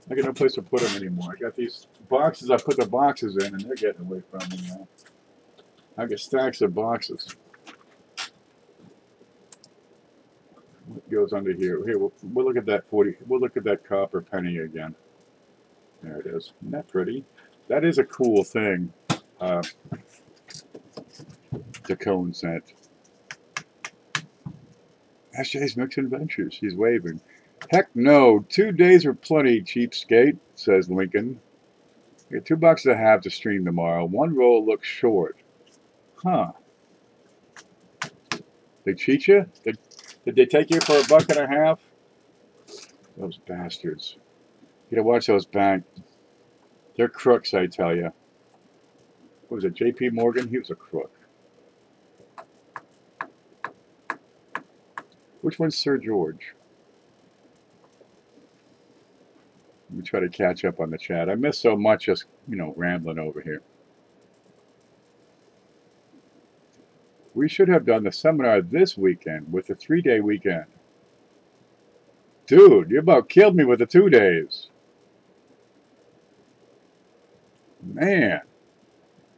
S1: I got no place to put them anymore. I got these boxes. I put the boxes in, and they're getting away from me now. I got stacks of boxes. What goes under here? Here, we'll look at that 40. We'll look at that copper penny again. There it is. Isn't that pretty? That is a cool thing. The cone scent. SJ's Mixing Ventures. He's waving. Heck no. 2 days are plenty, cheapskate, says Lincoln. You got $2.50 to stream tomorrow. 1 roll looks short. Huh. They cheat you? Did they take you for $1.50? Those bastards. You gotta watch those banks. They're crooks, I tell you. What was it, J.P. Morgan? He was a crook. Which one's Sir George? Let me try to catch up on the chat. I miss so much just, you know, rambling over here. We should have done the seminar this weekend with a 3-day weekend. Dude, you about killed me with the 2 days. Man,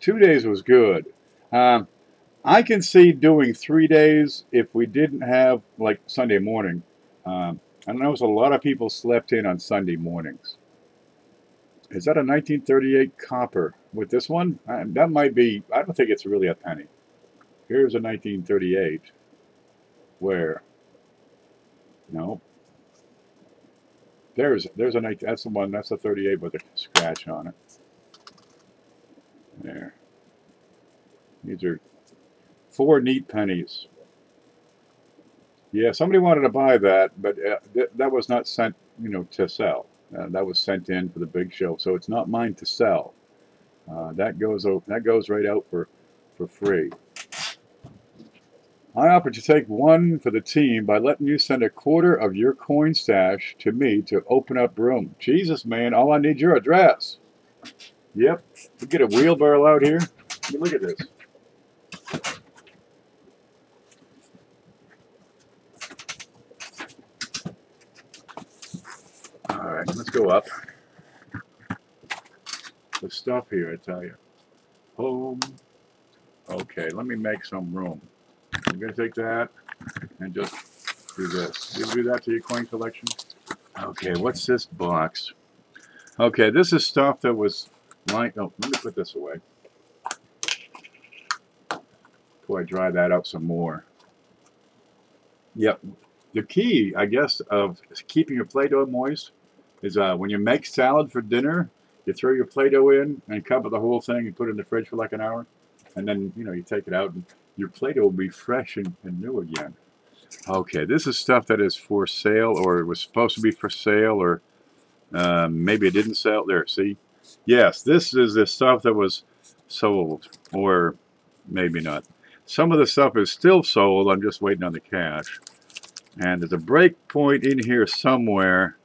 S1: 2 days was good. I can see doing 3 days if we didn't have, like, Sunday morning. I know a lot of people slept in on Sunday mornings. Is that a 1938 copper with this one? That might be, I don't think it's really a penny. Here's a 1938. Where? No. There's a 19, that's the one, that's a 38 with a scratch on it. There. These are 4 neat pennies. Yeah, somebody wanted to buy that, but that was not sent, you know, to sell. That was sent in for the big show, so it's not mine to sell. That goes right out for free. I offered to take one for the team by letting you send a quarter of your coin stash to me to open up room. Jesus, man, all I need your address. Yep, we get a wheelbarrow out here. Look at this. All right, let's go up. The stuff here, I tell you. Home. Okay, let me make some room. I'm going to take that and just do this. You do that to your coin collection? Okay, what's this box? Okay, this is stuff that was like, oh, let me put this away before I dry that up some more. Yep, the key, I guess, of keeping your Play-Doh moist is when you make salad for dinner, you throw your Play-Doh in and cover the whole thing and put it in the fridge for like an hour. And then, you know, you take it out and your Play-Doh will be fresh and new again. Okay, this is stuff that is for sale, or it was supposed to be for sale, or maybe it didn't sell. There, see? Yes, this is the stuff that was sold, or maybe not. Some of the stuff is still sold. I'm just waiting on the cash. And there's a break point in here somewhere.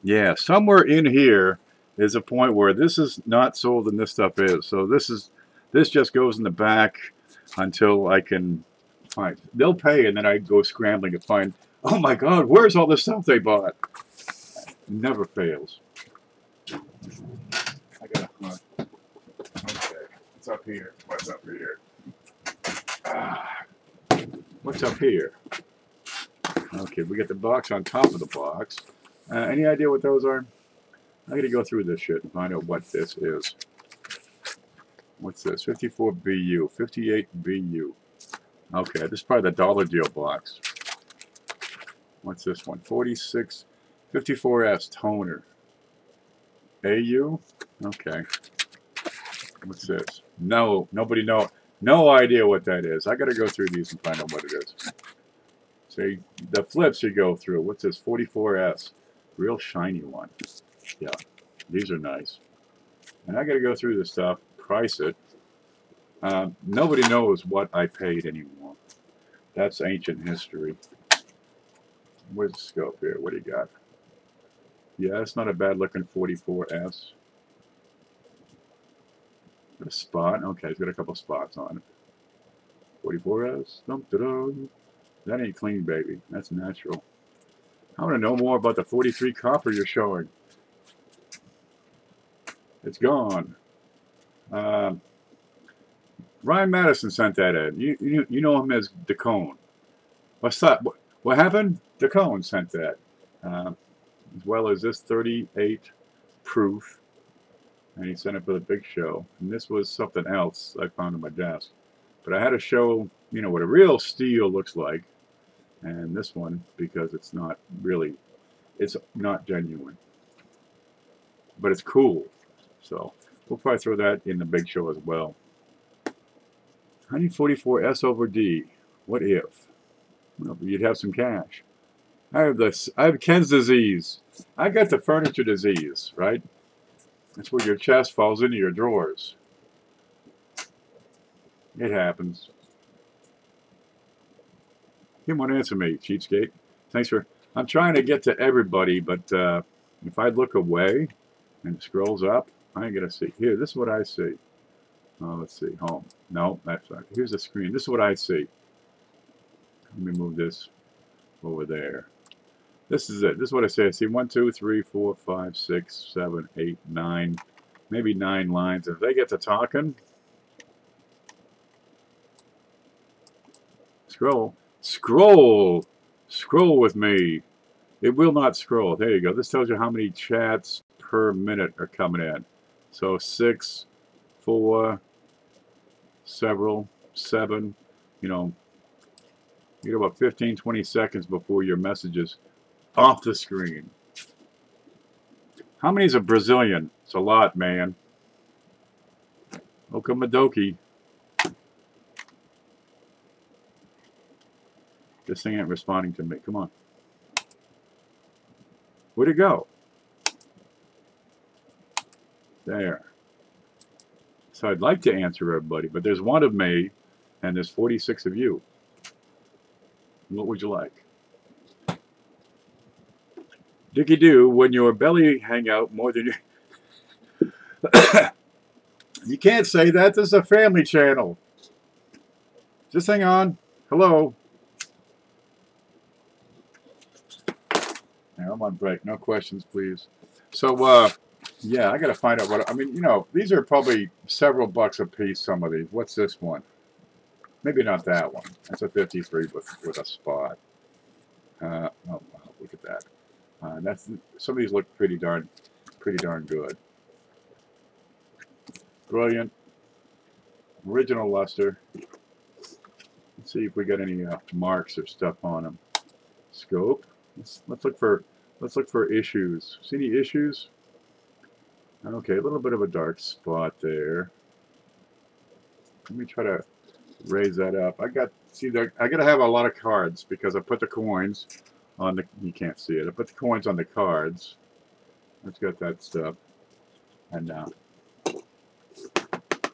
S1: Yeah, somewhere in here is a point where this is not sold and this stuff is. So this just goes in the back until I can find. They'll pay, and then I go scrambling to find, oh my God, where's all the stuff they bought? Never fails. I got okay, what's up here? What's up here? What's up here? Okay, we got the box on top of the box. Any idea what those are? I gotta go through this shit and find out what this is. What's this? 54 BU, 58 BU. Okay, this is probably the dollar deal box. What's this one? 46, 54S toner. AU? Okay. What's this? No, nobody know. No idea what that is. I gotta go through these and find out what it is. See, the flips you go through. What's this? 44S. Real shiny one. Yeah, these are nice. And I gotta go through this stuff, price it. Nobody knows what I paid anymore. That's ancient history. Where's the scope here? What do you got? Yeah, it's not a bad looking 44S. A spot. Okay, it's got a couple spots on it. 44S. Dum, da, dum. That ain't clean, baby. That's natural. I want to know more about the 43 copper you're showing. It's gone. Ryan Madison sent that in. You know him as DeCone. What's that? What happened? DeCone sent that. As well as this 38 proof. And he sent it for the big show. And this was something else I found on my desk. But I had to show, you know, what a real steel looks like. And this one, because it's not really, it's not genuine. But it's cool. So we'll probably throw that in the big show as well. 144S over D. What if? Well, you'd have some cash. I have Ken's disease. I got the furniture disease, right? That's where your chest falls into your drawers. It happens. He won't answer me, cheapskate. Thanks for... I'm trying to get to everybody, but If I look away and it scrolls up, I ain't gonna see. Here, this is what I see. Let's see, home. No, that's not. Here's the screen. This is what I see. Let me move this over there. This is it. This is what I say. I see 1, 2, 3, 4, 5, 6, 7, 8, 9, maybe 9 lines. If they get to talking, scroll with me. It will not scroll. There you go. This tells you how many chats per minute are coming in. So 6, 4, several, 7, you know, you get about 15, 20 seconds before your message is off the screen. How many is a Brazilian? It's a lot, man. Okamadoki. This thing ain't responding to me. Come on. Where'd it go? There. So I'd like to answer everybody, but there's one of me, and there's 46 of you. What would you like? Dicky do, when your belly hang out more than you... You can't say that. This is a family channel. Just hang on. Hello. Yeah, I'm on break. No questions, please. So, yeah, I got to find out what... I mean, you know, these are probably several bucks a piece, some of these. What's this one? Maybe not that one. That's a 53 with a spot. Oh, wow, look at that. That's some of these look pretty darn good. Brilliant. Original luster. Let's see if we got any marks or stuff on them. Scope. Let's look for issues. See any issues? Okay, a little bit of a dark spot there. Let me try to raise that up. I got to have a lot of cards because I put the coins on the, you can't see it. I put the coins on the cards. Let's get that stuff. And then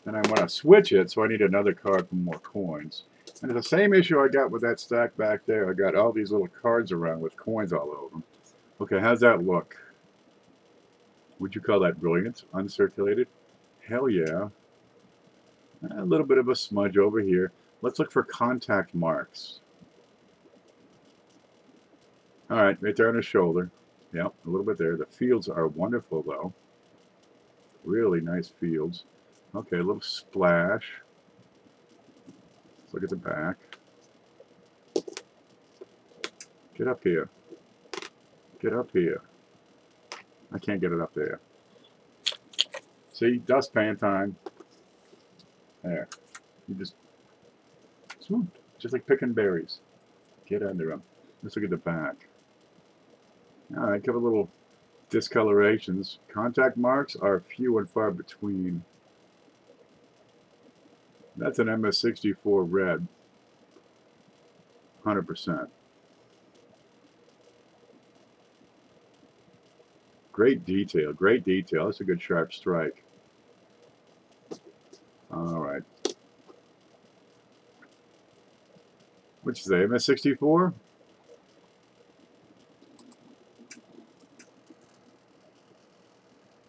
S1: I want to switch it, so I need another card for more coins. And it's the same issue I got with that stack back there. I got all these little cards around with coins all over them. Okay, how's that look? Would you call that brilliant? Uncirculated? Hell yeah. A little bit of a smudge over here. Let's look for contact marks. All right, right there on his shoulder. Yep, a little bit there. The fields are wonderful, though. Really nice fields. Okay, a little splash. Let's look at the back. Get up here. Get up here. I can't get it up there. See, dustpan time. There. You just swoop, just like picking berries. Get under them. Let's look at the back. All right, give a little discolorations. Contact marks are few and far between. That's an MS64 red. 100%. Great detail, great detail. That's a good sharp strike. All right. What'd you say, MS64?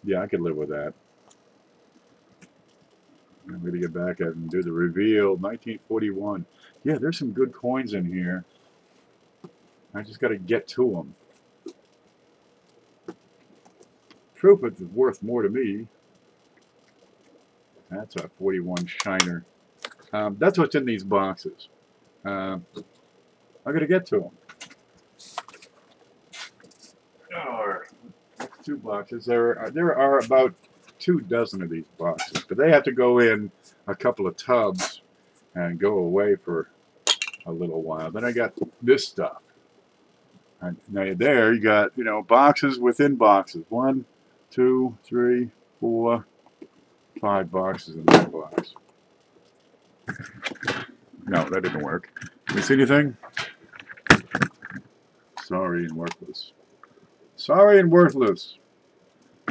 S1: Yeah, I could live with that. I'm going to get back at and do the reveal. 1941. Yeah, there's some good coins in here. I just got to get to them. Proof it's worth more to me. That's a 41 shiner. That's what's in these boxes. I'm going to get to them. That's 2 boxes. There are about 2 dozen of these boxes, but they have to go in a couple of tubs and go away for a little while. Then I got this stuff. And now there you got, you know, boxes within boxes. 1, 2, 3, 4, 5 boxes in that box. No, that didn't work. You see anything? Sorry and worthless. Sorry and worthless.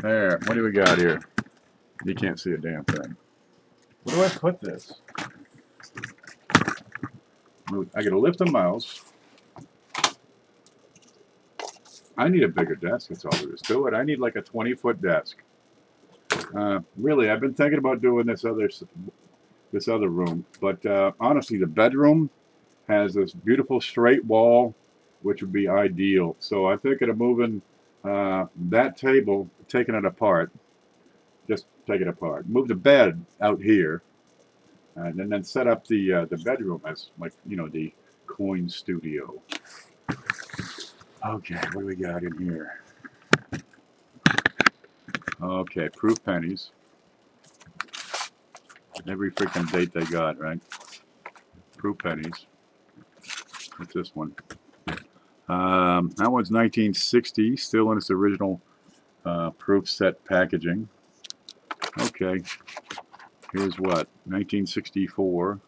S1: There. What do we got here? You can't see a damn thing. Where do I put this? I got to lift the mouse. I need a bigger desk. That's all there is to it. I need like a 20-foot desk. Really, I've been thinking about doing this other room, but honestly, the bedroom has this beautiful straight wall, which would be ideal. So I'm thinking of moving that table, taking it apart, just take it apart, move the bed out here, and then set up the bedroom as, like, you know, the coin studio. Okay, what do we got in here? Okay, proof pennies. Every freaking date they got, right? Proof pennies. What's this one? That one's 1960, still in its original proof set packaging. Okay, here's what, 1964.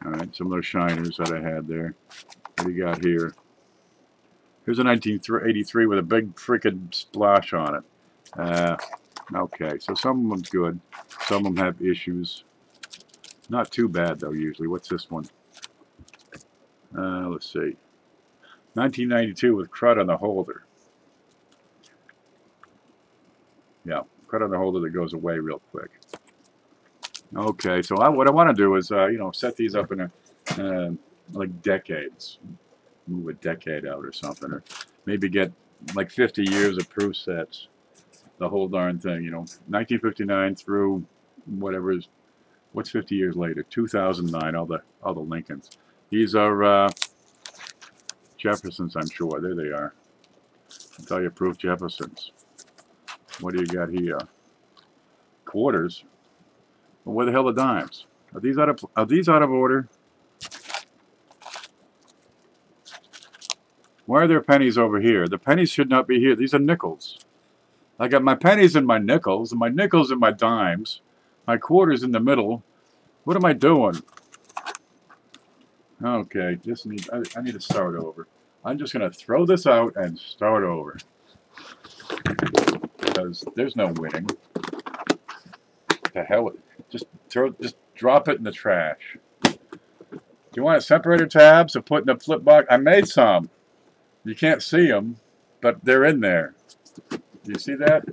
S1: All right, some of those shiners that I had there. What do you got here? Here's a 1983 with a big freaking splash on it. Okay, so some of them's good. Some of them have issues. Not too bad, though, usually. What's this one? Let's see. 1992 with crud on the holder. Yeah, crud on the holder that goes away real quick. Okay, so what I want to do is, you know, set these up in a, like decades. Move a decade out or something. Or maybe get like 50 years of proof sets. The whole darn thing, you know. 1959 through whatever is, what's 50 years later? 2009, all the Lincolns. These are Jeffersons, I'm sure. There they are. I'll tell you, proof Jeffersons. What do you got here? Quarters. Well, where the hell are dimes? Are these out of order? Why are there pennies over here? The pennies should not be here. These are nickels. I got my pennies and my nickels and my dimes, my quarters in the middle. What am I doing? Okay, I need to start over. I'm just going to throw this out and start over. Because there's no winning. The hell, just drop it in the trash. Do you want separator tabs to put in the flip box? I made some. You can't see them, but they're in there. Do you see that?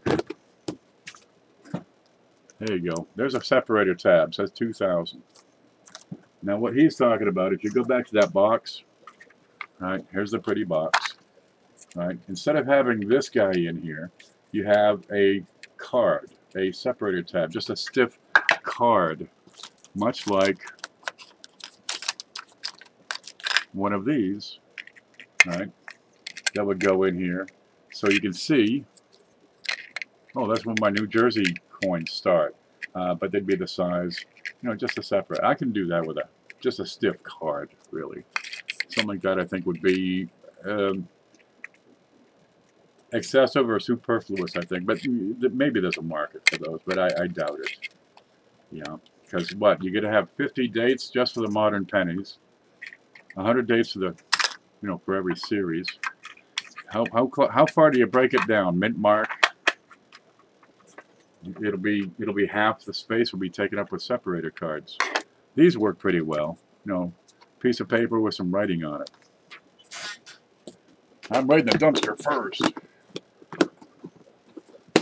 S1: There you go. There's a separator tab. It says 2000. Now what he's talking about, if you go back to that box, right, here's the pretty box. Right, instead of having this guy in here, you have a card, a separator tab, just a stiff card, much like one of these, right, that would go in here. So you can see, oh, that's when my New Jersey coins start, but they'd be the size, you know, just a separate. I can do that with just a stiff card, really. Something like that I think would be excessive or superfluous, I think, but maybe there's a market for those, but I doubt it. Yeah, because what, you're going to have 50 dates just for the modern pennies, 100 dates for the, you know, for every series. How far do you break it down? Mint mark. It'll be half the space will be taken up with separator cards. These work pretty well. You know, piece of paper with some writing on it. I'm right in the dumpster first.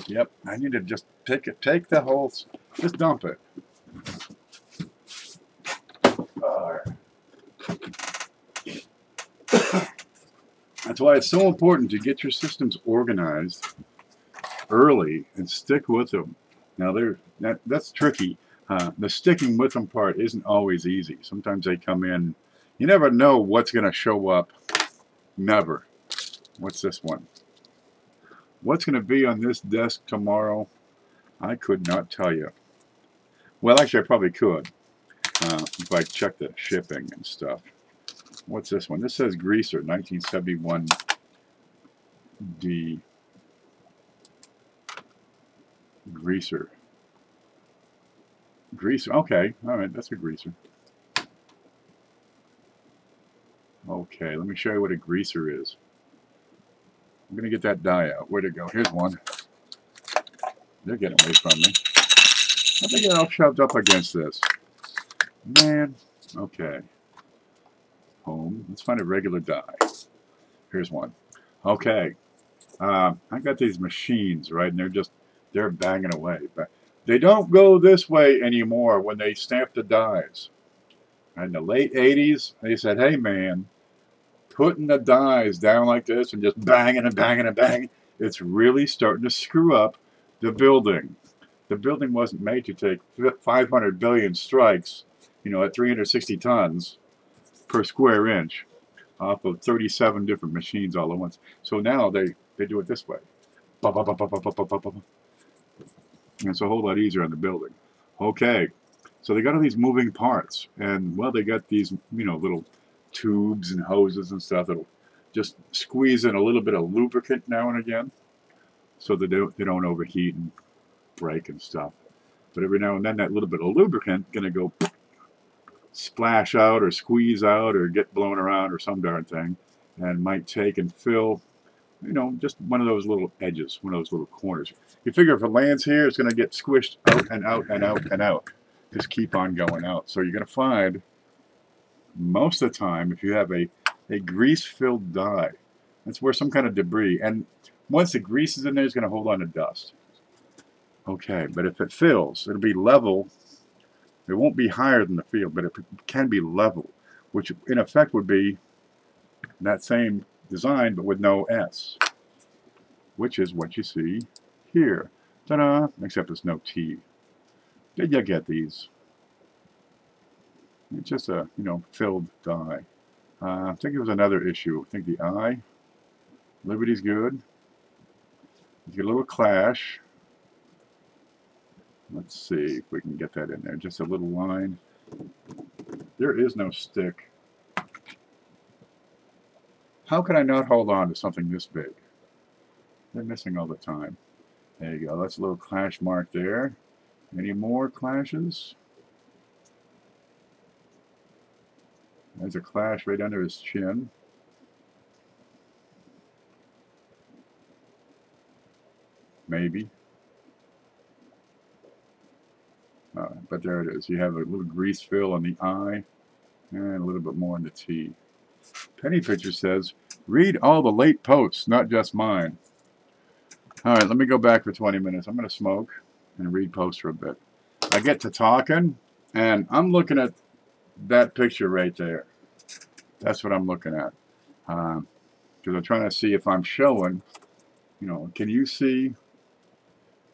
S1: Yep, I need to just take the whole, just dump it. That's why it's so important to get your systems organized early and stick with them. Now that's tricky. The sticking with them part isn't always easy. Sometimes they come in. You never know what's going to show up. Never. What's this one? What's going to be on this desk tomorrow? I could not tell you. Well, actually, I probably could if I check the shipping and stuff. What's this one? This says Greaser, 1971 D. Greaser. Greaser. Okay. All right. That's a greaser. Okay. Let me show you what a greaser is. I'm going to get that die out. Where'd it go? Here's one. They're getting away from me. I think they're all shoved up against this. Man. Okay. Home. Let's find a regular die. Here's one. Okay. I got these machines, right, and they're banging away. But they don't go this way anymore when they stamp the dies. In the late 80s, they said, hey, man, putting the dies down like this and just banging and banging and banging, it's really starting to screw up the building. The building wasn't made to take 500 billion strikes, at 360 tons per square inch off of 37 different machines all at once. So now they do it this way. And it's a whole lot easier on the building. Okay, so they got all these moving parts, and well, they got these little tubes and hoses and stuff that'll just squeeze in a little bit of lubricant now and again, so that they don't overheat and break and stuff. But every now and then, that little bit of lubricant gonna go splash out or squeeze out or get blown around or some darn thing, and might take and fill, just one of those little edges, one of those little corners. You figure if it lands here, it's going to get squished out and out and out and out. Just keep on going out. So you're going to find, most of the time, if you have a grease-filled die, that's where some kind of debris, and once the grease is in there, it's going to hold on to dust. Okay, but if it fills, it'll be level. It won't be higher than the field, but it can be level, which in effect would be that same design, but with no S, which is what you see here. Ta-da! Except there's no T. Did you get these? It's just a, filled die. I think it was another issue. I think the I, Liberty's good. You get a little clash. Let's see if we can get that in there. Just a little line. There is no stick. How can I not hold on to something this big? They're missing all the time. There you go. That's a little clash mark there. Any more clashes? There's a clash right under his chin. Maybe. But there it is. You have a little grease fill on the I and a little bit more on the T. Penny Pitcher says, read all the late posts, not just mine. All right, let me go back for 20 minutes. I'm going to smoke and read posts for a bit. I get to talking, and I'm looking at that picture right there. That's what I'm looking at. Because I'm trying to see if I'm showing, can you see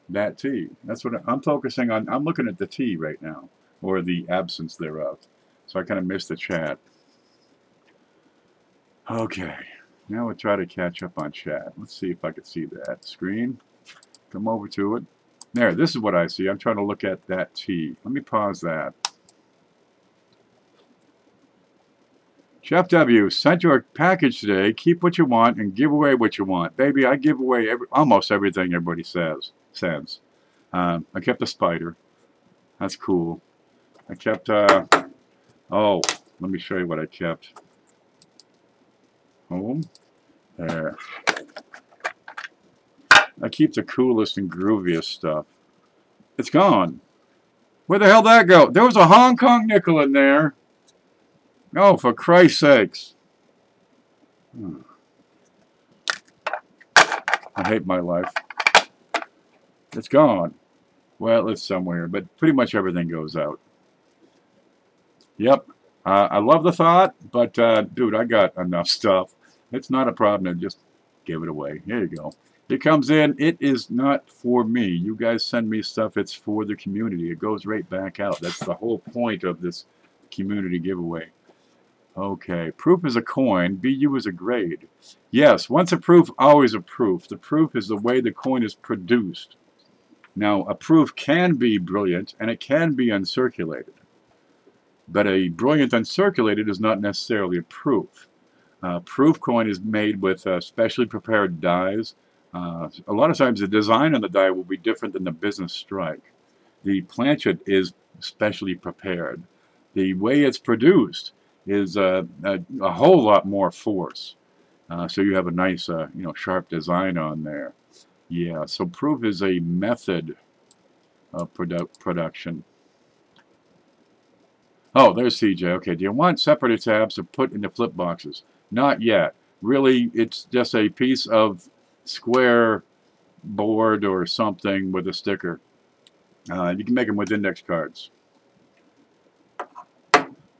S1: that T? That's what I'm focusing on. I'm looking at the T right now, or the absence thereof. So I kind of missed the chat. Okay, now we'll try to catch up on chat. Let's see if I can see that screen. Come over to it. There, this is what I see. I'm trying to look at that T. Let me pause that. Chef W, sent your package today. Keep what you want and give away what you want. Baby, I give away almost everything everybody sends. I kept a spider. That's cool. I kept, oh, let me show you what I kept. Home. There. I keep the coolest and grooviest stuff. It's gone. Where the hell did that go? There was a Hong Kong nickel in there. Oh, for Christ's sakes. I hate my life. It's gone. Well, it's somewhere, but pretty much everything goes out. Yep. I love the thought, but, dude, I got enough stuff. It's not a problem to just give it away. Here you go. It comes in. It is not for me. You guys send me stuff. It's for the community. It goes right back out. That's the whole point of this community giveaway. Okay. Proof is a coin. BU is a grade. Yes. Once a proof, always a proof. The proof is the way the coin is produced. Now, a proof can be brilliant, and it can be uncirculated. But a brilliant uncirculated is not necessarily a proof. Proof coin is made with specially prepared dies. A lot of times the design on the die will be different than the business strike. The planchet is specially prepared. The way it's produced is a whole lot more force. So you have a nice, sharp design on there. Yeah, so proof is a method of production. Oh, there's CJ. Okay, do you want separator tabs to put into flip boxes? Not yet. really it's just a piece of square board or something with a sticker. You can make them with index cards.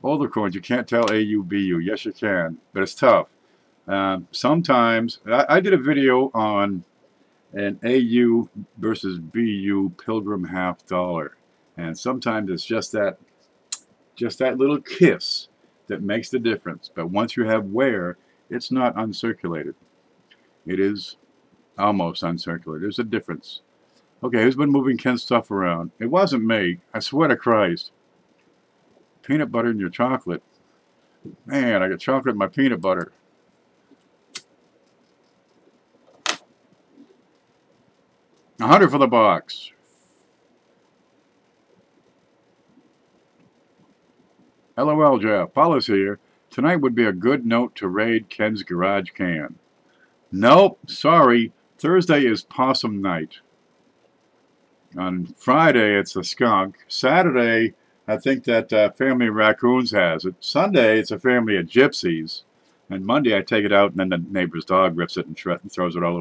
S1: Older coins, you can't tell AU, BU. Yes, you can, but it's tough. Sometimes, I did a video on an AU versus BU Pilgrim half dollar, and sometimes it's just that little kiss that makes the difference. But once you have wear, it's not uncirculated. It is almost uncirculated. There's a difference. Okay, who's been moving Ken's stuff around? It wasn't me. I swear to Christ. Peanut butter in your chocolate. Man, I got chocolate in my peanut butter. $100 for the box. LOL, Jeff. Paula's here. Tonight would be a good note to raid Ken's garage can. Nope, sorry. Thursday is possum night. On Friday, it's a skunk. Saturday, I think that family of raccoons has it. Sunday, it's a family of gypsies. And Monday, I take it out, and then the neighbor's dog rips it and throws it all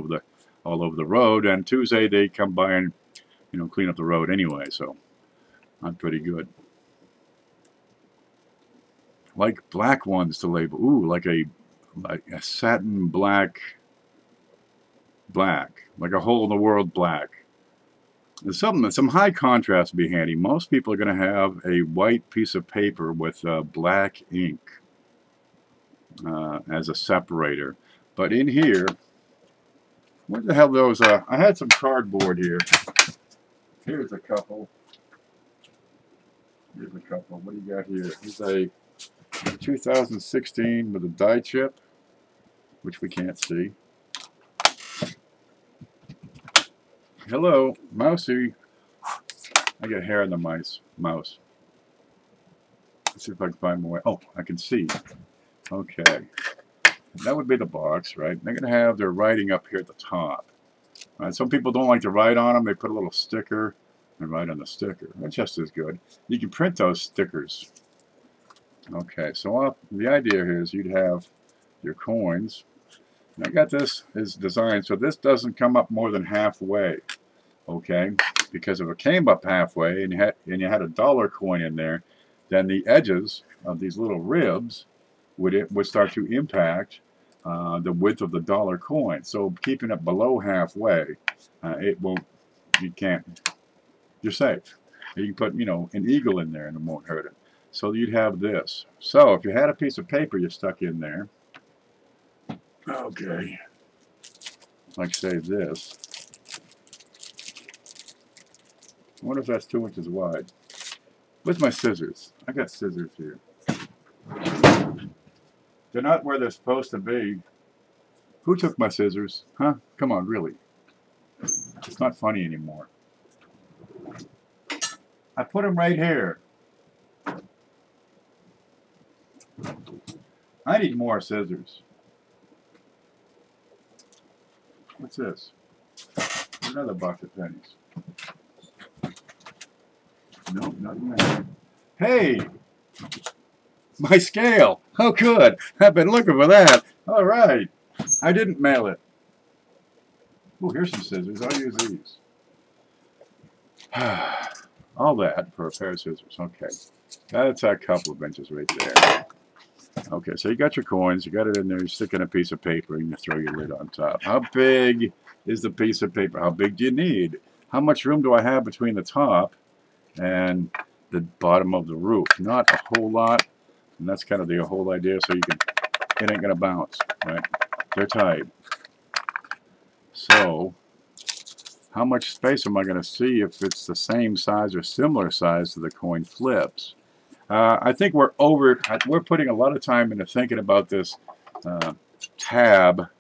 S1: over the road. And Tuesday, they come by and clean up the road anyway. So I'm pretty good. Like black ones to label. Ooh, like a satin black, like a hole in the world black. There's some high contrast would be handy. Most people are going to have a white piece of paper with black ink as a separator. But in here, what the hell those? I had some cardboard here. Here's a couple. Here's a couple. What do you got here? Here's a 2016 with a die chip, which we can't see. Hello, Mousy. I got hair on the mouse. Let's see if I can find my way. Oh, I can see. Okay. That would be the box, right? They're going to have their writing up here at the top. Some people don't like to write on them. They put a little sticker and write on the sticker. That's just as good. You can print those stickers. Okay, so the idea here is you'd have your coins. I got this is designed so this doesn't come up more than halfway, okay? Because if it came up halfway and you had a dollar coin in there, then the edges of these little ribs would start to impact the width of the dollar coin. So keeping it below halfway, it won't. You can't. You're safe. You can put an eagle in there and it won't hurt it. So you'd have this. So if you had a piece of paper you stuck in there. Okay, like say this. I wonder if that's 2 inches wide. Where's my scissors? I got scissors here. They're not where they're supposed to be. Who took my scissors? Huh? Come on, really. It's not funny anymore. I put them right here. I need more scissors. What's this? Another box of pennies. Nope, nothing there. Hey! My scale! Oh, good! I've been looking for that. All right. I didn't mail it. Oh, here's some scissors. I'll use these. All that for a pair of scissors. Okay. That's a couple of inches right there. Okay, so you got your coins, you got it in there, you stick in a piece of paper, and you throw your lid on top. How big is the piece of paper? How big do you need? How much room do I have between the top and the bottom of the roof? Not a whole lot, and that's kind of the whole idea, so it ain't going to bounce, right? They're tight. So, how much space am I going to see if it's the same size or similar size to the coin flips? I think we're putting a lot of time into thinking about this tab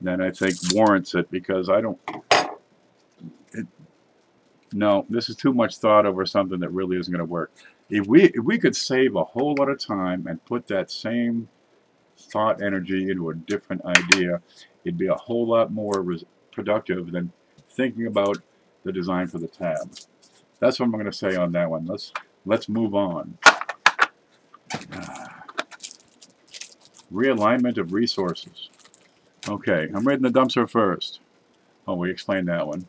S1: that I think warrants it, because no, this is too much thought over something that really isn't going to work. If we could save a whole lot of time and put that same thought energy into a different idea, it'd be a whole lot more productive than thinking about the design for the tab. That's what I'm going to say on that one. Let's move on. Realignment of resources. Okay, I'm reading the dumpster first. Oh, we explained that one.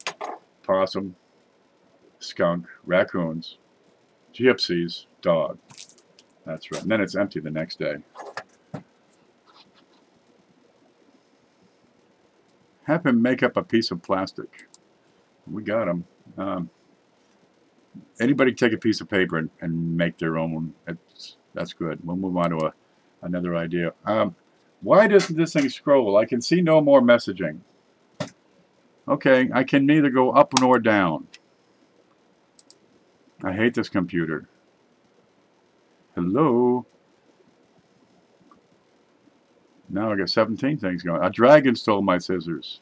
S1: Possum, skunk, raccoons, gypsies, dog. That's right. And then it's empty the next day. Have him make up a piece of plastic. We got him. Anybody take a piece of paper and make their own. That's good. We'll move on to another idea. Why doesn't this thing scroll? I can see no more messaging. Okay, I can neither go up nor down. I hate this computer. Hello? Now I got 17 things going. A dragon stole my scissors.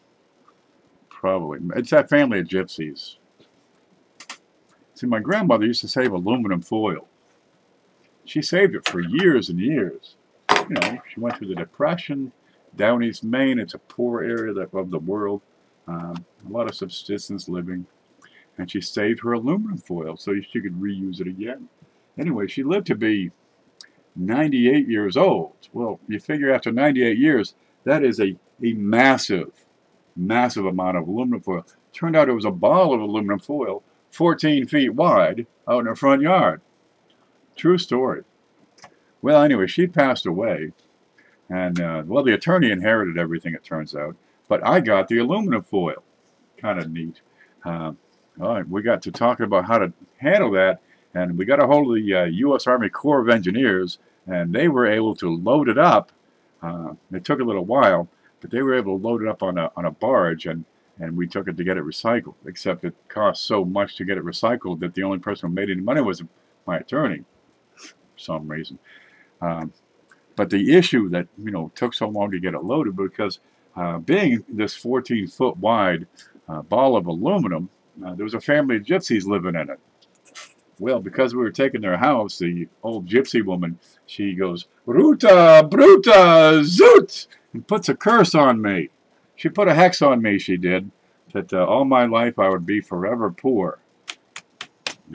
S1: Probably. It's that family of gypsies. See, my grandmother used to save aluminum foil. She saved it for years and years. You know, she went through the Depression, down East Maine. It's a poor area of the world. A lot of subsistence living. And she saved her aluminum foil so she could reuse it again. Anyway, she lived to be 98 years old. Well, you figure after 98 years, that is a massive, massive amount of aluminum foil. Turned out it was a ball of aluminum foil, 14 feet wide, out in her front yard. True story. Well, anyway, she passed away. And, well, the attorney inherited everything, it turns out. But I got the aluminum foil. Kind of neat. All right, we got to talking about how to handle that. And we got a hold of the U.S. Army Corps of Engineers, and they were able to load it up. It took a little while, but they were able to load it up on a barge, and we took it to get it recycled. Except it cost so much to get it recycled that the only person who made any money was my attorney, for some reason. But the issue that took so long to get it loaded because being this 14-foot wide ball of aluminum, there was a family of gypsies living in it. Well, because we were taking their house, the old gypsy woman, she goes, "Ruta, bruta, zoot!" and puts a curse on me. She put a hex on me, she did, that all my life I would be forever poor.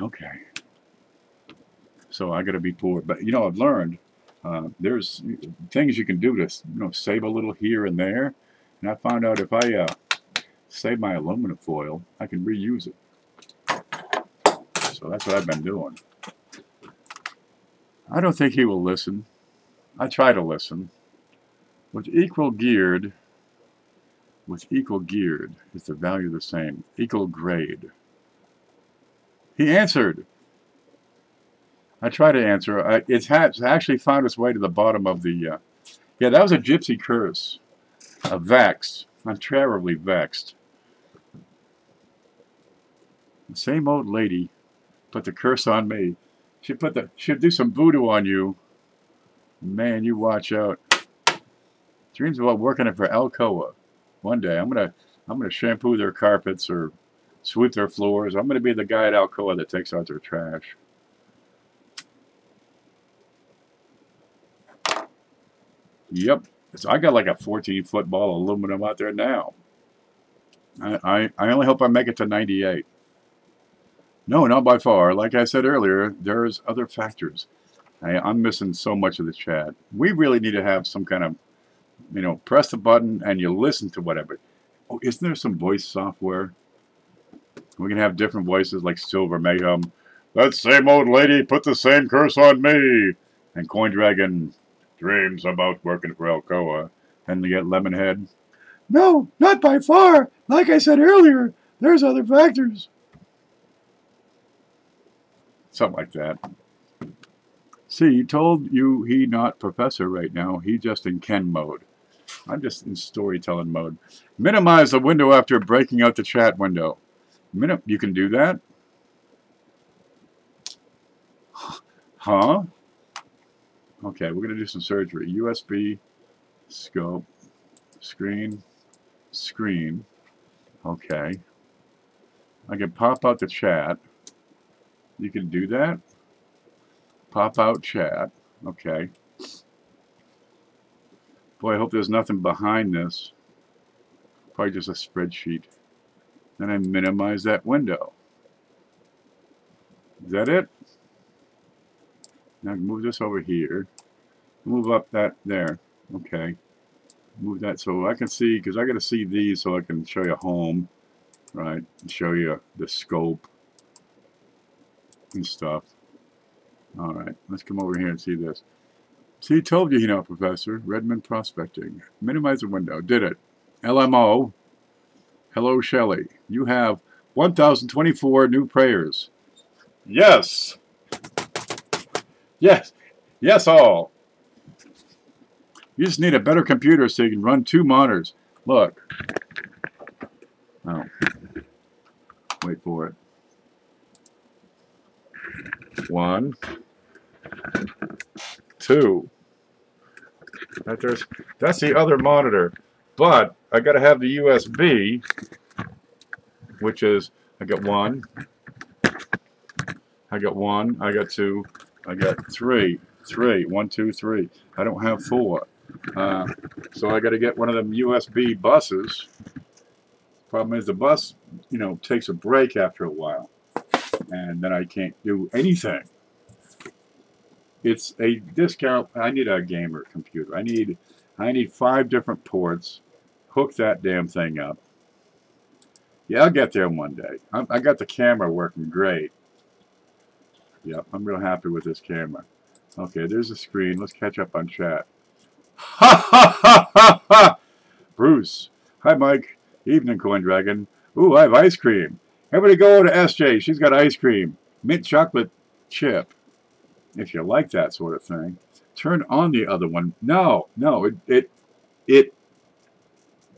S1: Okay. So I got to be poor. But, I've learned there's things you can do to, save a little here and there. And I found out if I save my aluminum foil, I can reuse it. So that's what I've been doing. I don't think he will listen. I try to listen. With equal geared, is the value the same? Equal grade. He answered. I try to answer. It's actually found its way to the bottom of the... yeah, that was a gypsy curse. Vexed. I'm terribly vexed. The same old lady put the curse on me. She'll do some voodoo on you. Man, you watch out. Dreams about working for Alcoa. One day I'm gonna shampoo their carpets or sweep their floors. I'm gonna be the guy at Alcoa that takes out their trash. Yep. So I got like a 14-foot ball of aluminum out there now. I only hope I make it to 98. No, not by far. Like I said earlier, there's other factors. I'm missing so much of the chat. We really need to have some kind of, press the button and you listen to whatever. Oh, isn't there some voice software? We can have different voices like Silver Mayhem. That same old lady put the same curse on me. And Coin Dragon dreams about working for Alcoa. And you get Lemonhead. No, not by far. Like I said earlier, there's other factors. Something like that. See, he told you he not professor right now. He just in Ken mode. I'm just in storytelling mode. Minimize the window after breaking out the chat window. You can do that? Huh? Okay, we're going to do some surgery. USB, scope, screen. Okay. I can pop out the chat. You can do that. Pop out chat. Okay. Boy, I hope there's nothing behind this. Probably just a spreadsheet. Then I minimize that window. Is that it? Now move this over here. Move up that there. Okay. Move that so I can see, because I got to see these so I can show you home, right? And show you the scope and stuff. All right, let's come over here and see this. See, told you, Professor. Redmond Prospecting. Minimize the window. Did it. LMO. Hello, Shelley. You have 1,024 new prayers. Yes. Yes. Yes, all. You just need a better computer so you can run 2 monitors. Look. Oh. Wait for it. 1, 2. That's the other monitor. But I got to have the USB, which is, I got 1, I got 1, I got 2, I got 3. 1, 2, 3. I don't have 4. So I got to get one of them USB buses. Problem is the bus, takes a break after a while, and then I can't do anything. It's a discount. I need a gamer computer. I need 5 different ports. Hook that damn thing up. Yeah, I'll get there one day. I got the camera working great. Yep, I'm real happy with this camera. Okay, there's a screen. Let's catch up on chat. Ha ha ha ha ha! Bruce. Hi, Mike. Evening, Coin Dragon. Ooh, I have ice cream. Everybody go to SJ. She's got ice cream. Mint chocolate chip. If you like that sort of thing. Turn on the other one. No, it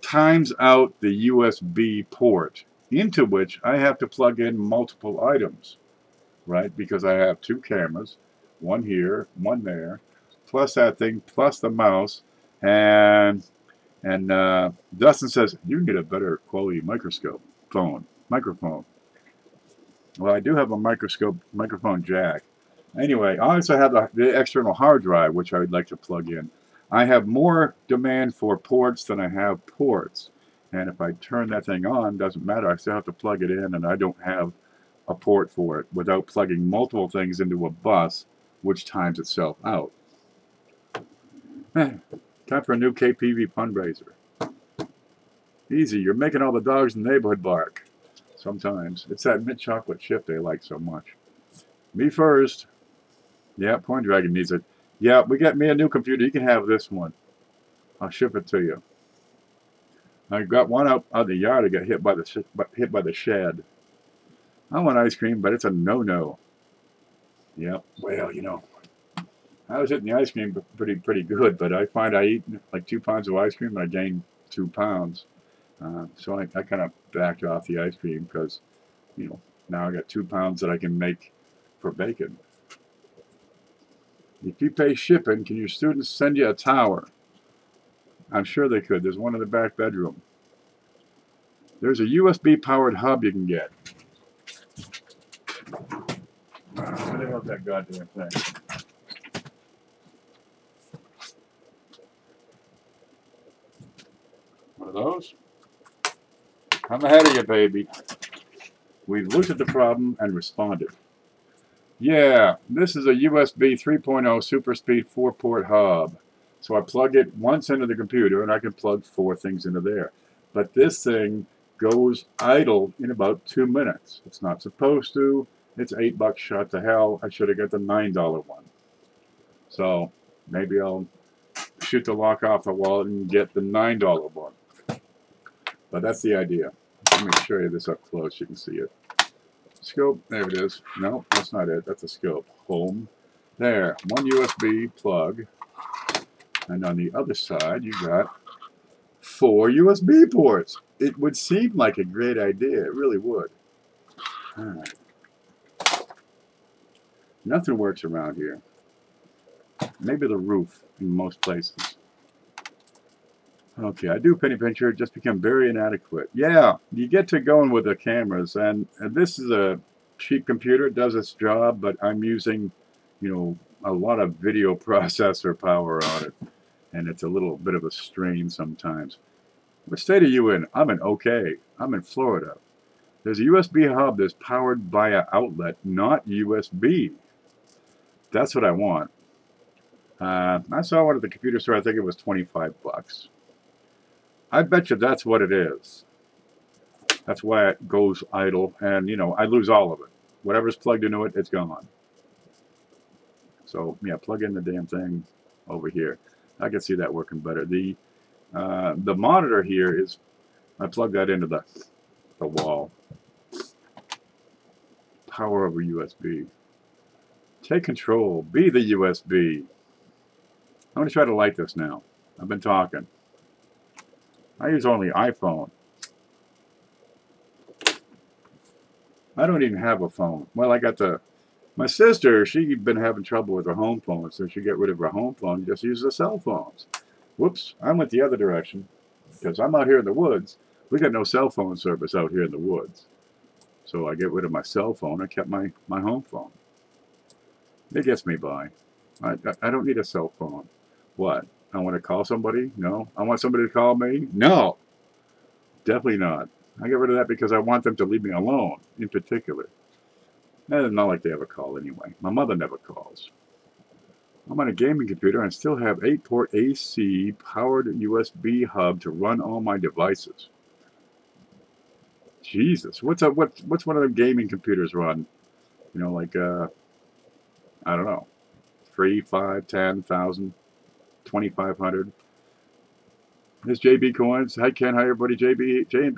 S1: times out the USB port into which I have to plug in multiple items, right? Because I have 2 cameras, one here, one there, plus that thing, plus the mouse, and Dustin says you can get a better quality microphone. Well, I do have a microphone jack. Anyway, I also have the external hard drive, which I would like to plug in. I have more demand for ports than I have ports. And if I turn that thing on, doesn't matter. I still have to plug it in, and I don't have a port for it without plugging multiple things into a bus, which times itself out. Time for a new KPV fundraiser. Easy. You're making all the dogs in the neighborhood bark. Sometimes. It's that mint chocolate chip they like so much. Me first. Yeah, Coin Dragon needs it. Yeah, we got me a new computer. You can have this one. I'll ship it to you. I got one out of the yard. I got hit by the shed. I want ice cream, but it's a no-no. Yep. Well, I was eating the ice cream pretty good, but I find I eat like 2 pounds of ice cream and I gain 2 pounds. So I kind of backed off the ice cream because, now I got 2 pounds that I can make for bacon. If you pay shipping, can your students send you a tower? I'm sure they could. There's one in the back bedroom. There's a USB-powered hub you can get. What the hell's that goddamn thing? One of those? I'm ahead of you, baby. We've looked at the problem and responded. Yeah, this is a USB 3.0 super speed 4-port hub. So I plug it once into the computer and I can plug 4 things into there. But this thing goes idle in about 2 minutes. It's not supposed to. It's $8 shot to hell. I should have got the $9 one. So maybe I'll shoot the lock off the wallet and get the $9 one. But that's the idea. Let me show you this up close. You can see it. Scope, there it is. No, that's not it. That's a scope. Home. There. One USB plug. And on the other side, you got 4 USB ports. It would seem like a great idea. It really would. Nothing works around here. Maybe the roof in most places. Okay, I do penny pincher. It just become very inadequate. Yeah, you get to going with the cameras, and this is a cheap computer. It does its job, but I'm using, a lot of video processor power on it, and it's a little bit of a strain sometimes. What state are you in? I'm in OK. I'm in Florida. There's a USB hub that's powered by an outlet, not USB. That's what I want. I saw one at the computer store. I think it was 25 bucks. I bet you that's what it is. That's why it goes idle, and you know, I lose all of it. Whatever's plugged into it, it's gone. So yeah, plug in the damn thing over here. I can see that working better. The monitor here is, I plug that into the wall. Power over USB. Take control. Be the USB. I'm going to try to light this now. I've been talking. I use only iPhone. I don't even have a phone. Well, I got my sister, she'd been having trouble with her home phone, so she got rid of her home phone and just used the cell phones. Whoops, I went the other direction because I'm out here in the woods. We got no cell phone service out here in the woods. So I get rid of my cell phone. I kept my home phone. It gets me by. I don't need a cell phone. What? I want to call somebody? No. I want somebody to call me? No. Definitely not. I get rid of that because I want them to leave me alone, in particular. And it's not like they ever call anyway. My mother never calls. I'm on a gaming computer and I still have 8-port AC powered USB hub to run all my devices. Jesus, what's one of them gaming computers run? You know, like I don't know, 3, 5, 10,000, 2,500. There's JB Coins. Hi Ken, hi everybody.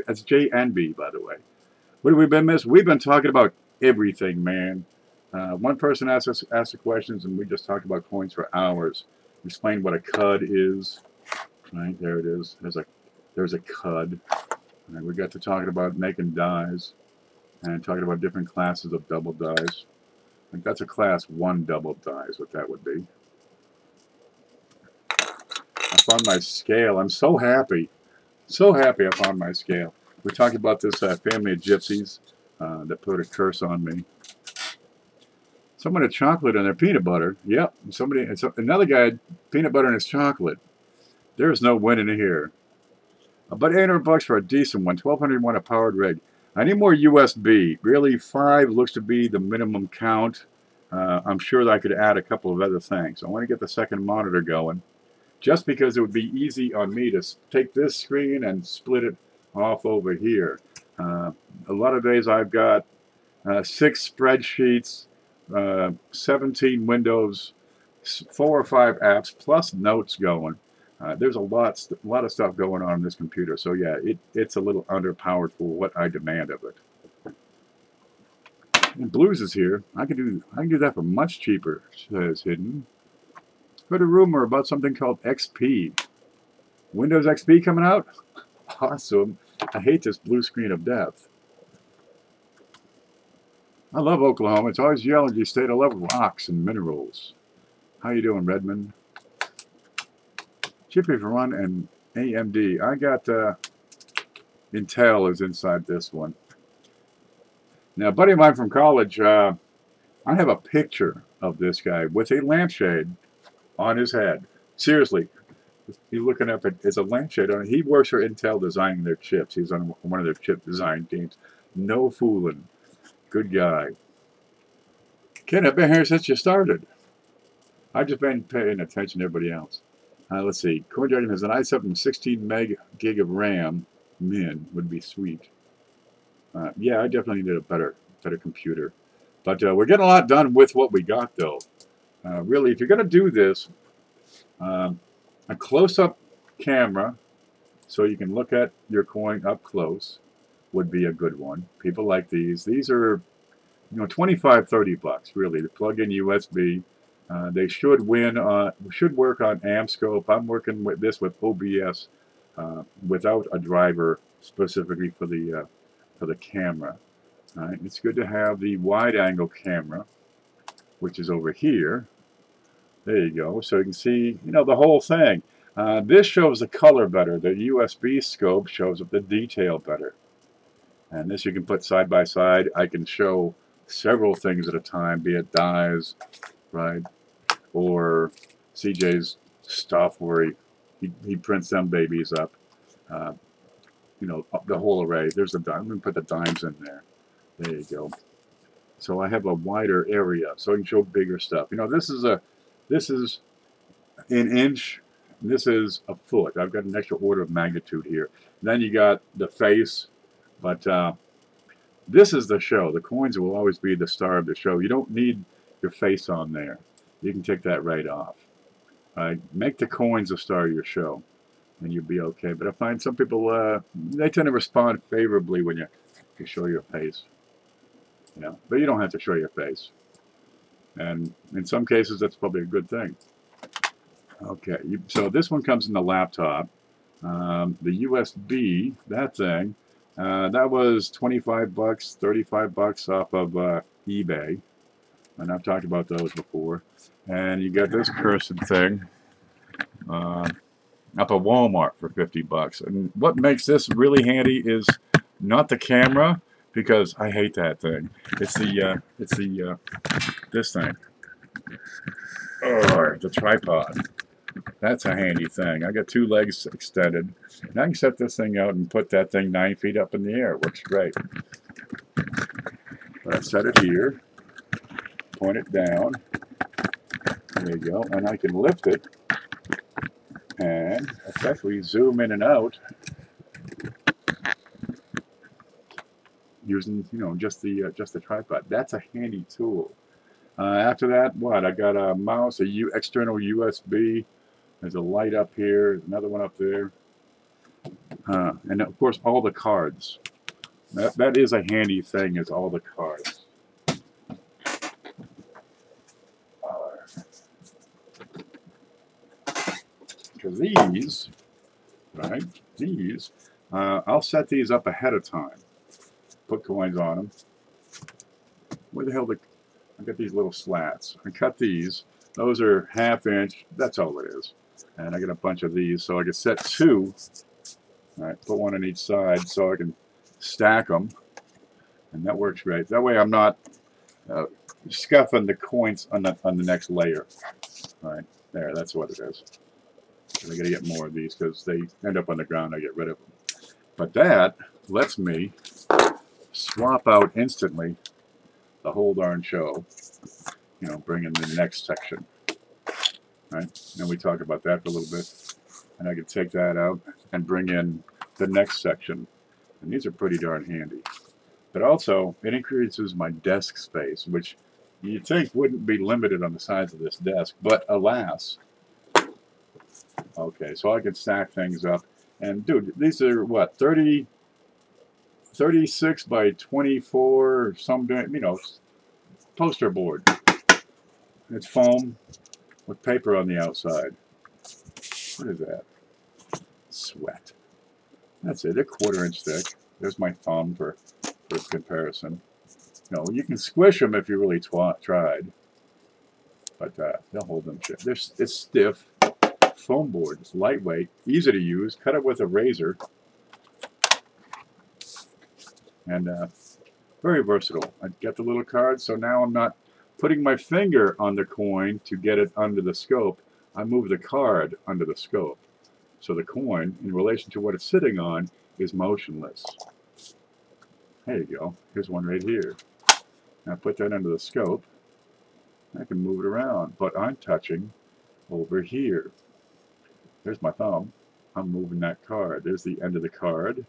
S1: That's J and B, by the way. What have we been missing? We've been talking about everything, man. One person asked the questions, and we just talked about coins for hours. We explained what a CUD is. Right there, it is. There's a CUD. And we got to talking about making dies, and talking about different classes of double dies. I think that's a class 1 double die is what that would be. I found my scale. I'm so happy. So happy I found my scale. We're talking about this family of gypsies that put a curse on me. Someone had chocolate in their peanut butter. Yep. Another guy had peanut butter in his chocolate. There's no winning here. About $800 for a decent one. 1,200 won a powered rig. I need more USB. Really, 5 looks to be the minimum count. I'm sure that I could add a couple of other things. I want to get the second monitor going, just because it would be easy on me to take this screen and split it off over here. A lot of days I've got 6 spreadsheets, 17 windows, 4 or 5 apps, plus notes going. There's a lot of stuff going on this computer. So yeah, it's a little underpowered for what I demand of it. And Blues is here. I can do that for much cheaper, says Hidden. Heard a rumor about something called XP. Windows XP coming out? Awesome. I hate this blue screen of death. I love Oklahoma. It's always geology state. I love rocks and minerals. How you doing, Redmond? Chippy for Run and AMD. I got Intel is inside this one. Now, a buddy of mine from college, I have a picture of this guy with a lampshade on his head. Seriously, he's looking up at, it's a lampshade on it. He works for Intel designing their chips. He's on one of their chip design teams. No fooling. Good guy. Ken, I've been here since you started. I've just been paying attention to everybody else. Let's see. Core Dragon has an i7 16 gig of RAM. Min would be sweet. Yeah, I definitely need a better computer. But we're getting a lot done with what we got, though. Really, if you're going to do this, a close-up camera, so you can look at your coin up close, would be a good one. People like these. These are, you know, 25, 30 bucks, really. To plug in USB. They should should work on AmScope. I'm working with this with OBS without a driver specifically for the camera. It's good to have the wide-angle camera, which is over here. There you go. So you can see, you know, the whole thing. This shows the color better. The USB scope shows up the detail better. And this you can put side by side. I can show several things at a time, be it dies, right? Or CJ's stuff where he prints them babies up. You know, the whole array. There's the dime. I'm going to put the dimes in there. There you go. So I have a wider area, so I can show bigger stuff. You know, this is an inch. This is a foot. I've got an extra order of magnitude here. Then you got the face, but this is the show. The coins will always be the star of the show. You don't need your face on there. You can take that right off. Make the coins the star of your show, and you'll be okay. But I find some people, they tend to respond favorably when you show your face. You know, but you don't have to show your face. And in some cases, that's probably a good thing. Okay, so this one comes in the laptop. The USB, that thing, that was 25 bucks, 35 bucks off of eBay. And I've talked about those before. And you got this cursed thing up at Walmart for 50 bucks. And what makes this really handy is not the camera, because I hate that thing. It's this thing. Oh, the tripod. That's a handy thing. I got 2 legs extended. And I can set this thing out and put that thing 9 feet up in the air. It works great. But I set it here. Point it down. There you go. And I can lift it. And especially zoom in and out. Using, you know, just the tripod. That's a handy tool. After that, what? I got a mouse, external USB. There's a light up here, another one up there, and of course all the cards. That is a handy thing, is all the cards. Because these, right? These, I'll set these up ahead of time. Put coins on them. Where the hell I got these little slats. I cut these. Those are 1/2 inch. That's all it is. And I got a bunch of these, so I can set 2. All right, put one on each side so I can stack them, and that works great. That way I'm not scuffing the coins on the next layer. All right, there. That's what it is. And I got to get more of these because they end up on the ground. I get rid of them. But that lets me swap out instantly the whole darn show. You know, bring in the next section. Right? And we talk about that for a little bit. And I can take that out and bring in the next section. And these are pretty darn handy. But also, it increases my desk space, which you'd think wouldn't be limited on the size of this desk. But alas. Okay, so I can stack things up. And dude, these are what, 36 by 24, some, you know, poster board. It's foam with paper on the outside. What is that? Sweat. That's it, a 1/4 inch thick. There's my thumb for comparison. You know, you can squish them if you really tried. But they'll hold them shit. It's stiff. Foam board. It's lightweight, easy to use. Cut it with a razor. And very versatile. I get the little card, so now I'm not putting my finger on the coin to get it under the scope. I move the card under the scope. So the coin, in relation to what it's sitting on, is motionless. There you go. Here's one right here. Now put that under the scope. I can move it around, but I'm touching over here. There's my thumb. I'm moving that card. There's the end of the card.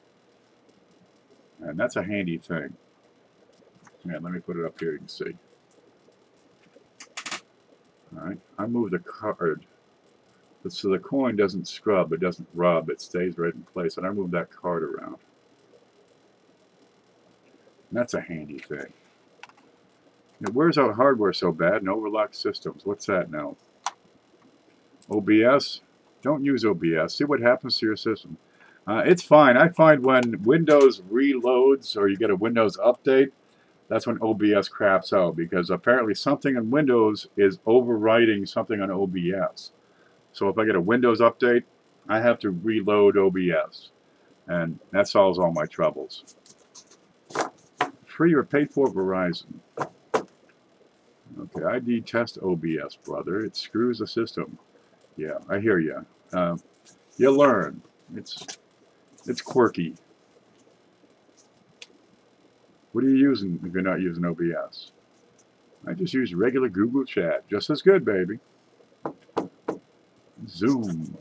S1: And that's a handy thing. Yeah, let me put it up here, you can see. Alright, I move the card so the coin doesn't scrub, it doesn't rub, it stays right in place, and I move that card around. And that's a handy thing. Now, where's our hardware so bad? And overlocked systems. What's that now? OBS? Don't use OBS. See what happens to your system. It's fine. I find when Windows reloads or you get a Windows update, that's when OBS craps out, because apparently something in Windows is overwriting something on OBS. So if I get a Windows update, I have to reload OBS. And that solves all my troubles. Free or paid for Verizon. Okay, I detest OBS, brother. It screws the system. Yeah, I hear you. You learn. It's quirky. What are you using if you're not using OBS? I just use regular Google Chat. Just as good, baby. Zoom.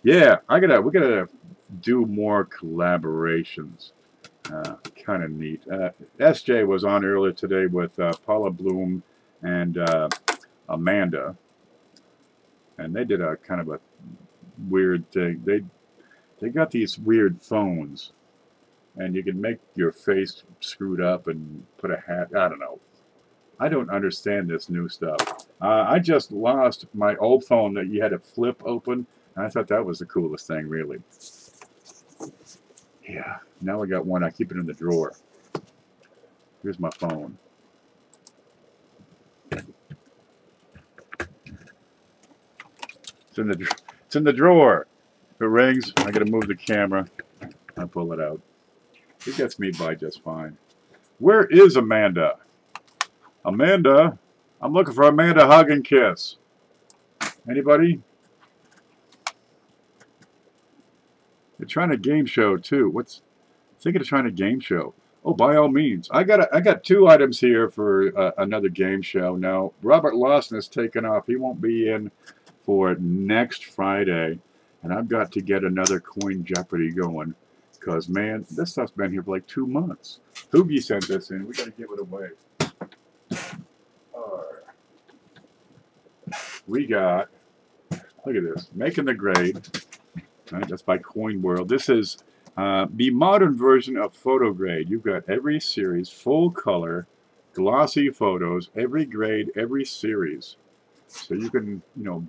S1: Yeah, we gotta do more collaborations. Kind of neat. SJ was on earlier today with Paula Bloom and Amanda, and they did a kind of a weird thing. They got these weird phones, and you can make your face screwed up and put a hat. I don't know. I don't understand this new stuff. I just lost my old phone that you had to flip open, and I thought that was the coolest thing, really. Yeah, now I got one. I keep it in the drawer. Here's my phone. It's in the drawer. If it rings, I got to move the camera. I pull it out. It gets me by just fine. Where is Amanda? Amanda? I'm looking for Amanda Hug and Kiss. Anybody? They're trying a game show too. Thinking of trying a game show. Oh, by all means. I got 2 items here for another game show. Now, Robert Lawson has taken off. He won't be in for next Friday. And I've got to get another Coin Jeopardy going. Because, man, this stuff's been here for like 2 months. Hoogie sent this in. We got to give it away. We got, look at this, Making the Grade. Right, that's by Coin World. This is the modern version of Photo Grade. You've got every series, full color, glossy photos, every grade, every series. So you can,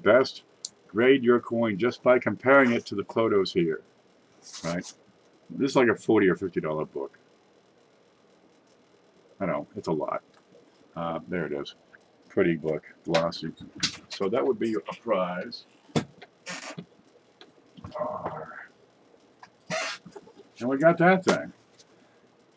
S1: best grade your coin just by comparing it to the photos here. Right? This is like a $40 or $50 book. I know, it's a lot. There it is. Pretty book, glossy. So that would be a prize. And we got that thing.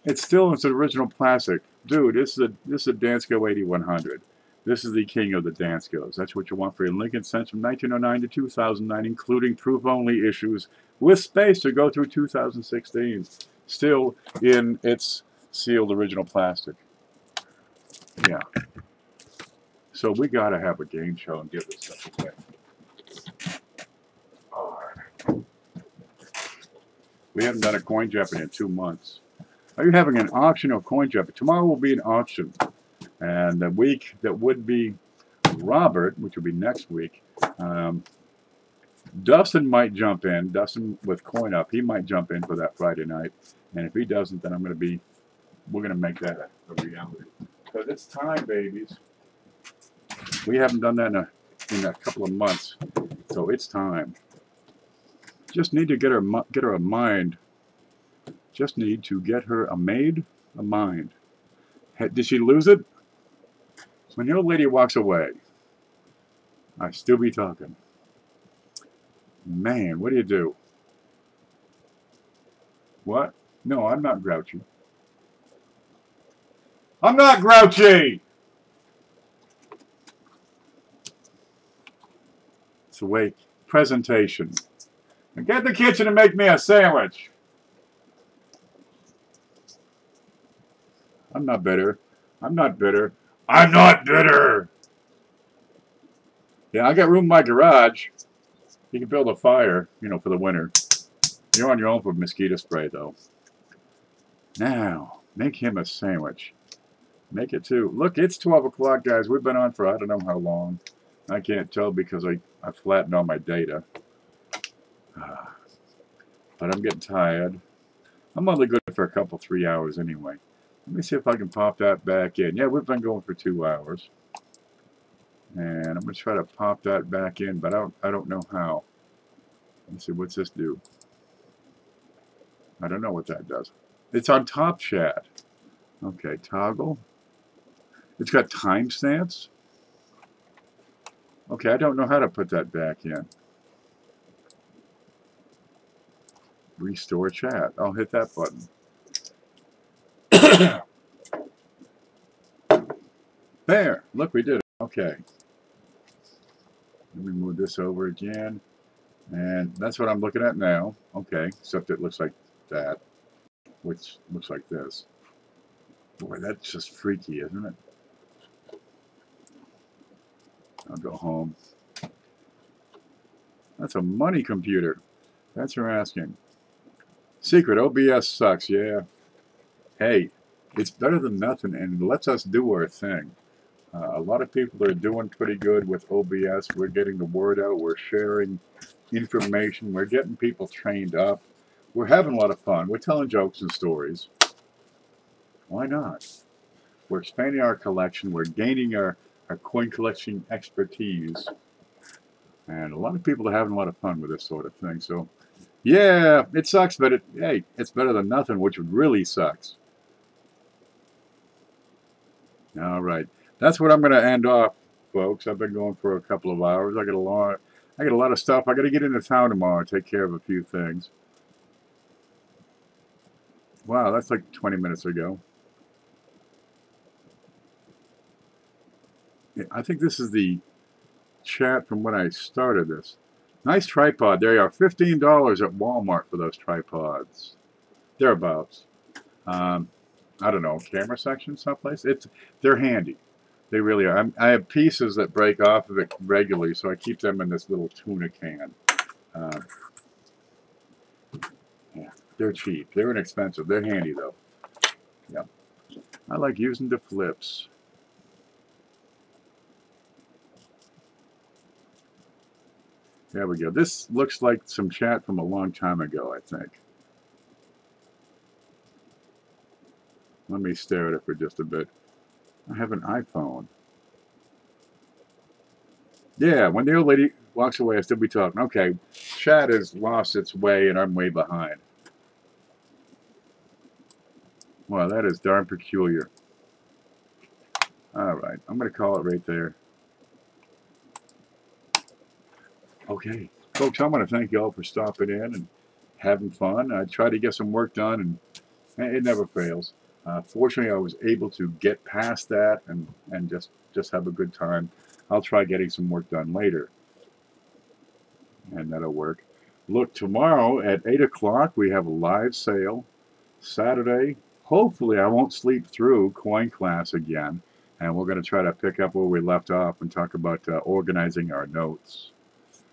S1: It's an original plastic. Dude, this is a Dansko 8100. This is the king of the Danskos. That's what you want for your Lincoln Cents from 1909 to 2009, including proof-only issues with space to go through 2016. Still in its sealed original plastic. Yeah. So we got to have a game show and give this stuff away. We haven't done a Coin Jeopardy in 2 months. Are you having an auction or Coin Jeopardy? Tomorrow will be an auction. And the week that would be Robert, which will be next week, Dustin might jump in. Dustin with Coin Up, he might jump in for that Friday night. And if he doesn't, then we're going to make that a reality. Because it's time, babies. We haven't done that in a couple of months. So it's time. Just need to get her a mind. Just need to get her a mind. Did she lose it? When the old lady walks away, I still be talking. Man, what do you do? What? No, I'm not grouchy. I'm not grouchy! It's the way, presentation. Now get in the kitchen and make me a sandwich. I'm not bitter. I'm not bitter. I'm not bitter! Yeah, I got room in my garage. You can build a fire, for the winter. You're on your own for mosquito spray, though. Now, make him a sandwich. Make it 2. Look, it's 12 o'clock, guys. We've been on for I don't know how long. I can't tell because I flattened all my data. But I'm getting tired. I'm only good for a couple, 3 hours anyway. Let me see if I can pop that back in. Yeah, we've been going for 2 hours. And I'm going to try to pop that back in, but I don't know how. Let's see, what's this do? I don't know what that does. It's on Top Chat. Okay, toggle. It's got timestamps. Okay, I don't know how to put that back in. Restore chat. I'll hit that button. There. Look, we did it. Okay. Let me move this over again. And that's what I'm looking at now. Okay, except it looks like that, which looks like this. Boy, that's just freaky, isn't it? I'll go home. That's a money computer. That's her asking. Secret, OBS sucks, yeah. Hey, it's better than nothing and lets us do our thing. A lot of people are doing pretty good with OBS. We're getting the word out. We're sharing information. We're getting people trained up. We're having a lot of fun. We're telling jokes and stories. Why not? We're expanding our collection. We're gaining our coin collection expertise. And a lot of people are having a lot of fun with this sort of thing. So, yeah, it sucks, but hey, it's better than nothing, which really sucks. All right. That's what I'm going to end off, folks. I've been going for a couple of hours. I got a lot of stuff. I got to get into town tomorrow and take care of a few things. Wow, that's like 20 minutes ago. Yeah, I think this is the chat from when I started this. Nice tripod. There you are. $15 at Walmart for those tripods. Thereabouts. I don't know, camera section someplace. They're handy. They really are. I have pieces that break off of it regularly, so I keep them in this little tuna can. Yeah, they're cheap. They're inexpensive. They're handy, though. Yeah. I like using the flips. There we go. This looks like some chat from a long time ago, I think. Let me stare at it for just a bit. I have an iPhone. Yeah, when the old lady walks away, I still be talking. Okay, chat has lost its way, and I'm way behind. Wow, that is darn peculiar. All right, I'm going to call it right there. Okay, folks, I want to thank you all for stopping in and having fun. I try to get some work done, and it never fails. Fortunately, I was able to get past that and just have a good time. I'll try getting some work done later, and that'll work. Look, tomorrow at 8 o'clock, we have a live sale. Saturday, hopefully I won't sleep through coin class again, and we're going to try to pick up where we left off and talk about organizing our notes.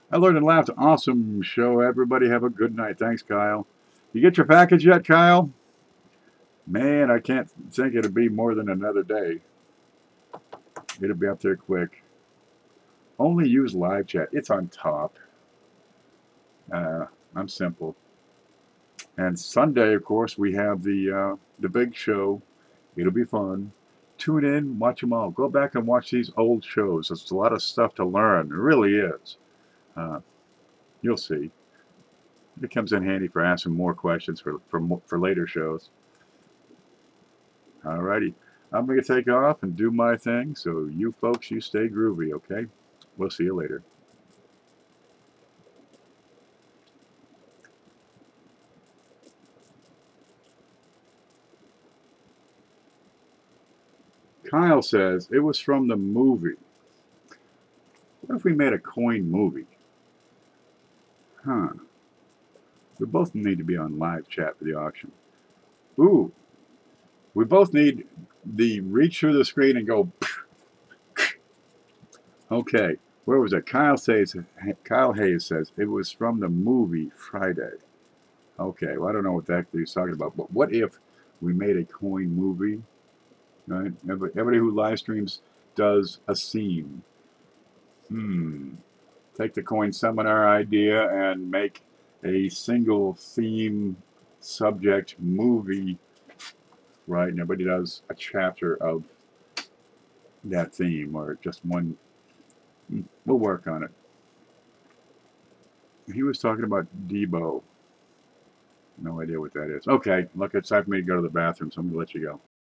S1: I learned and laughed. Awesome show, everybody. Have a good night. Thanks, Kyle. You get your package yet, Kyle? Man, I can't think it'll be more than another day. It'll be up there quick. Only use live chat. It's on top. I'm simple. And Sunday, of course, we have the big show. It'll be fun. Tune in, watch them all. Go back and watch these old shows. There's a lot of stuff to learn. It really is. You'll see. It comes in handy for asking more questions for later shows. Alrighty. I'm going to take off and do my thing. So you folks, you stay groovy, okay? We'll see you later. Kyle says, it was from the movie. What if we made a coin movie? Huh. We both need to be on live chat for the auction. Ooh. We both need the reach through the screen and go. Okay. Where was it? Kyle Hayes says, it was from the movie Friday. Okay. Well, I don't know what that he's talking about. But what if we made a coin movie? Right? Everybody who live streams does a scene. Take the coin seminar idea and make a single theme subject movie, right? And everybody does a chapter of that theme or just one. We'll work on it. He was talking about Debo. No idea what that is. Okay, look, it's time for me to go to the bathroom, so I'm going to let you go.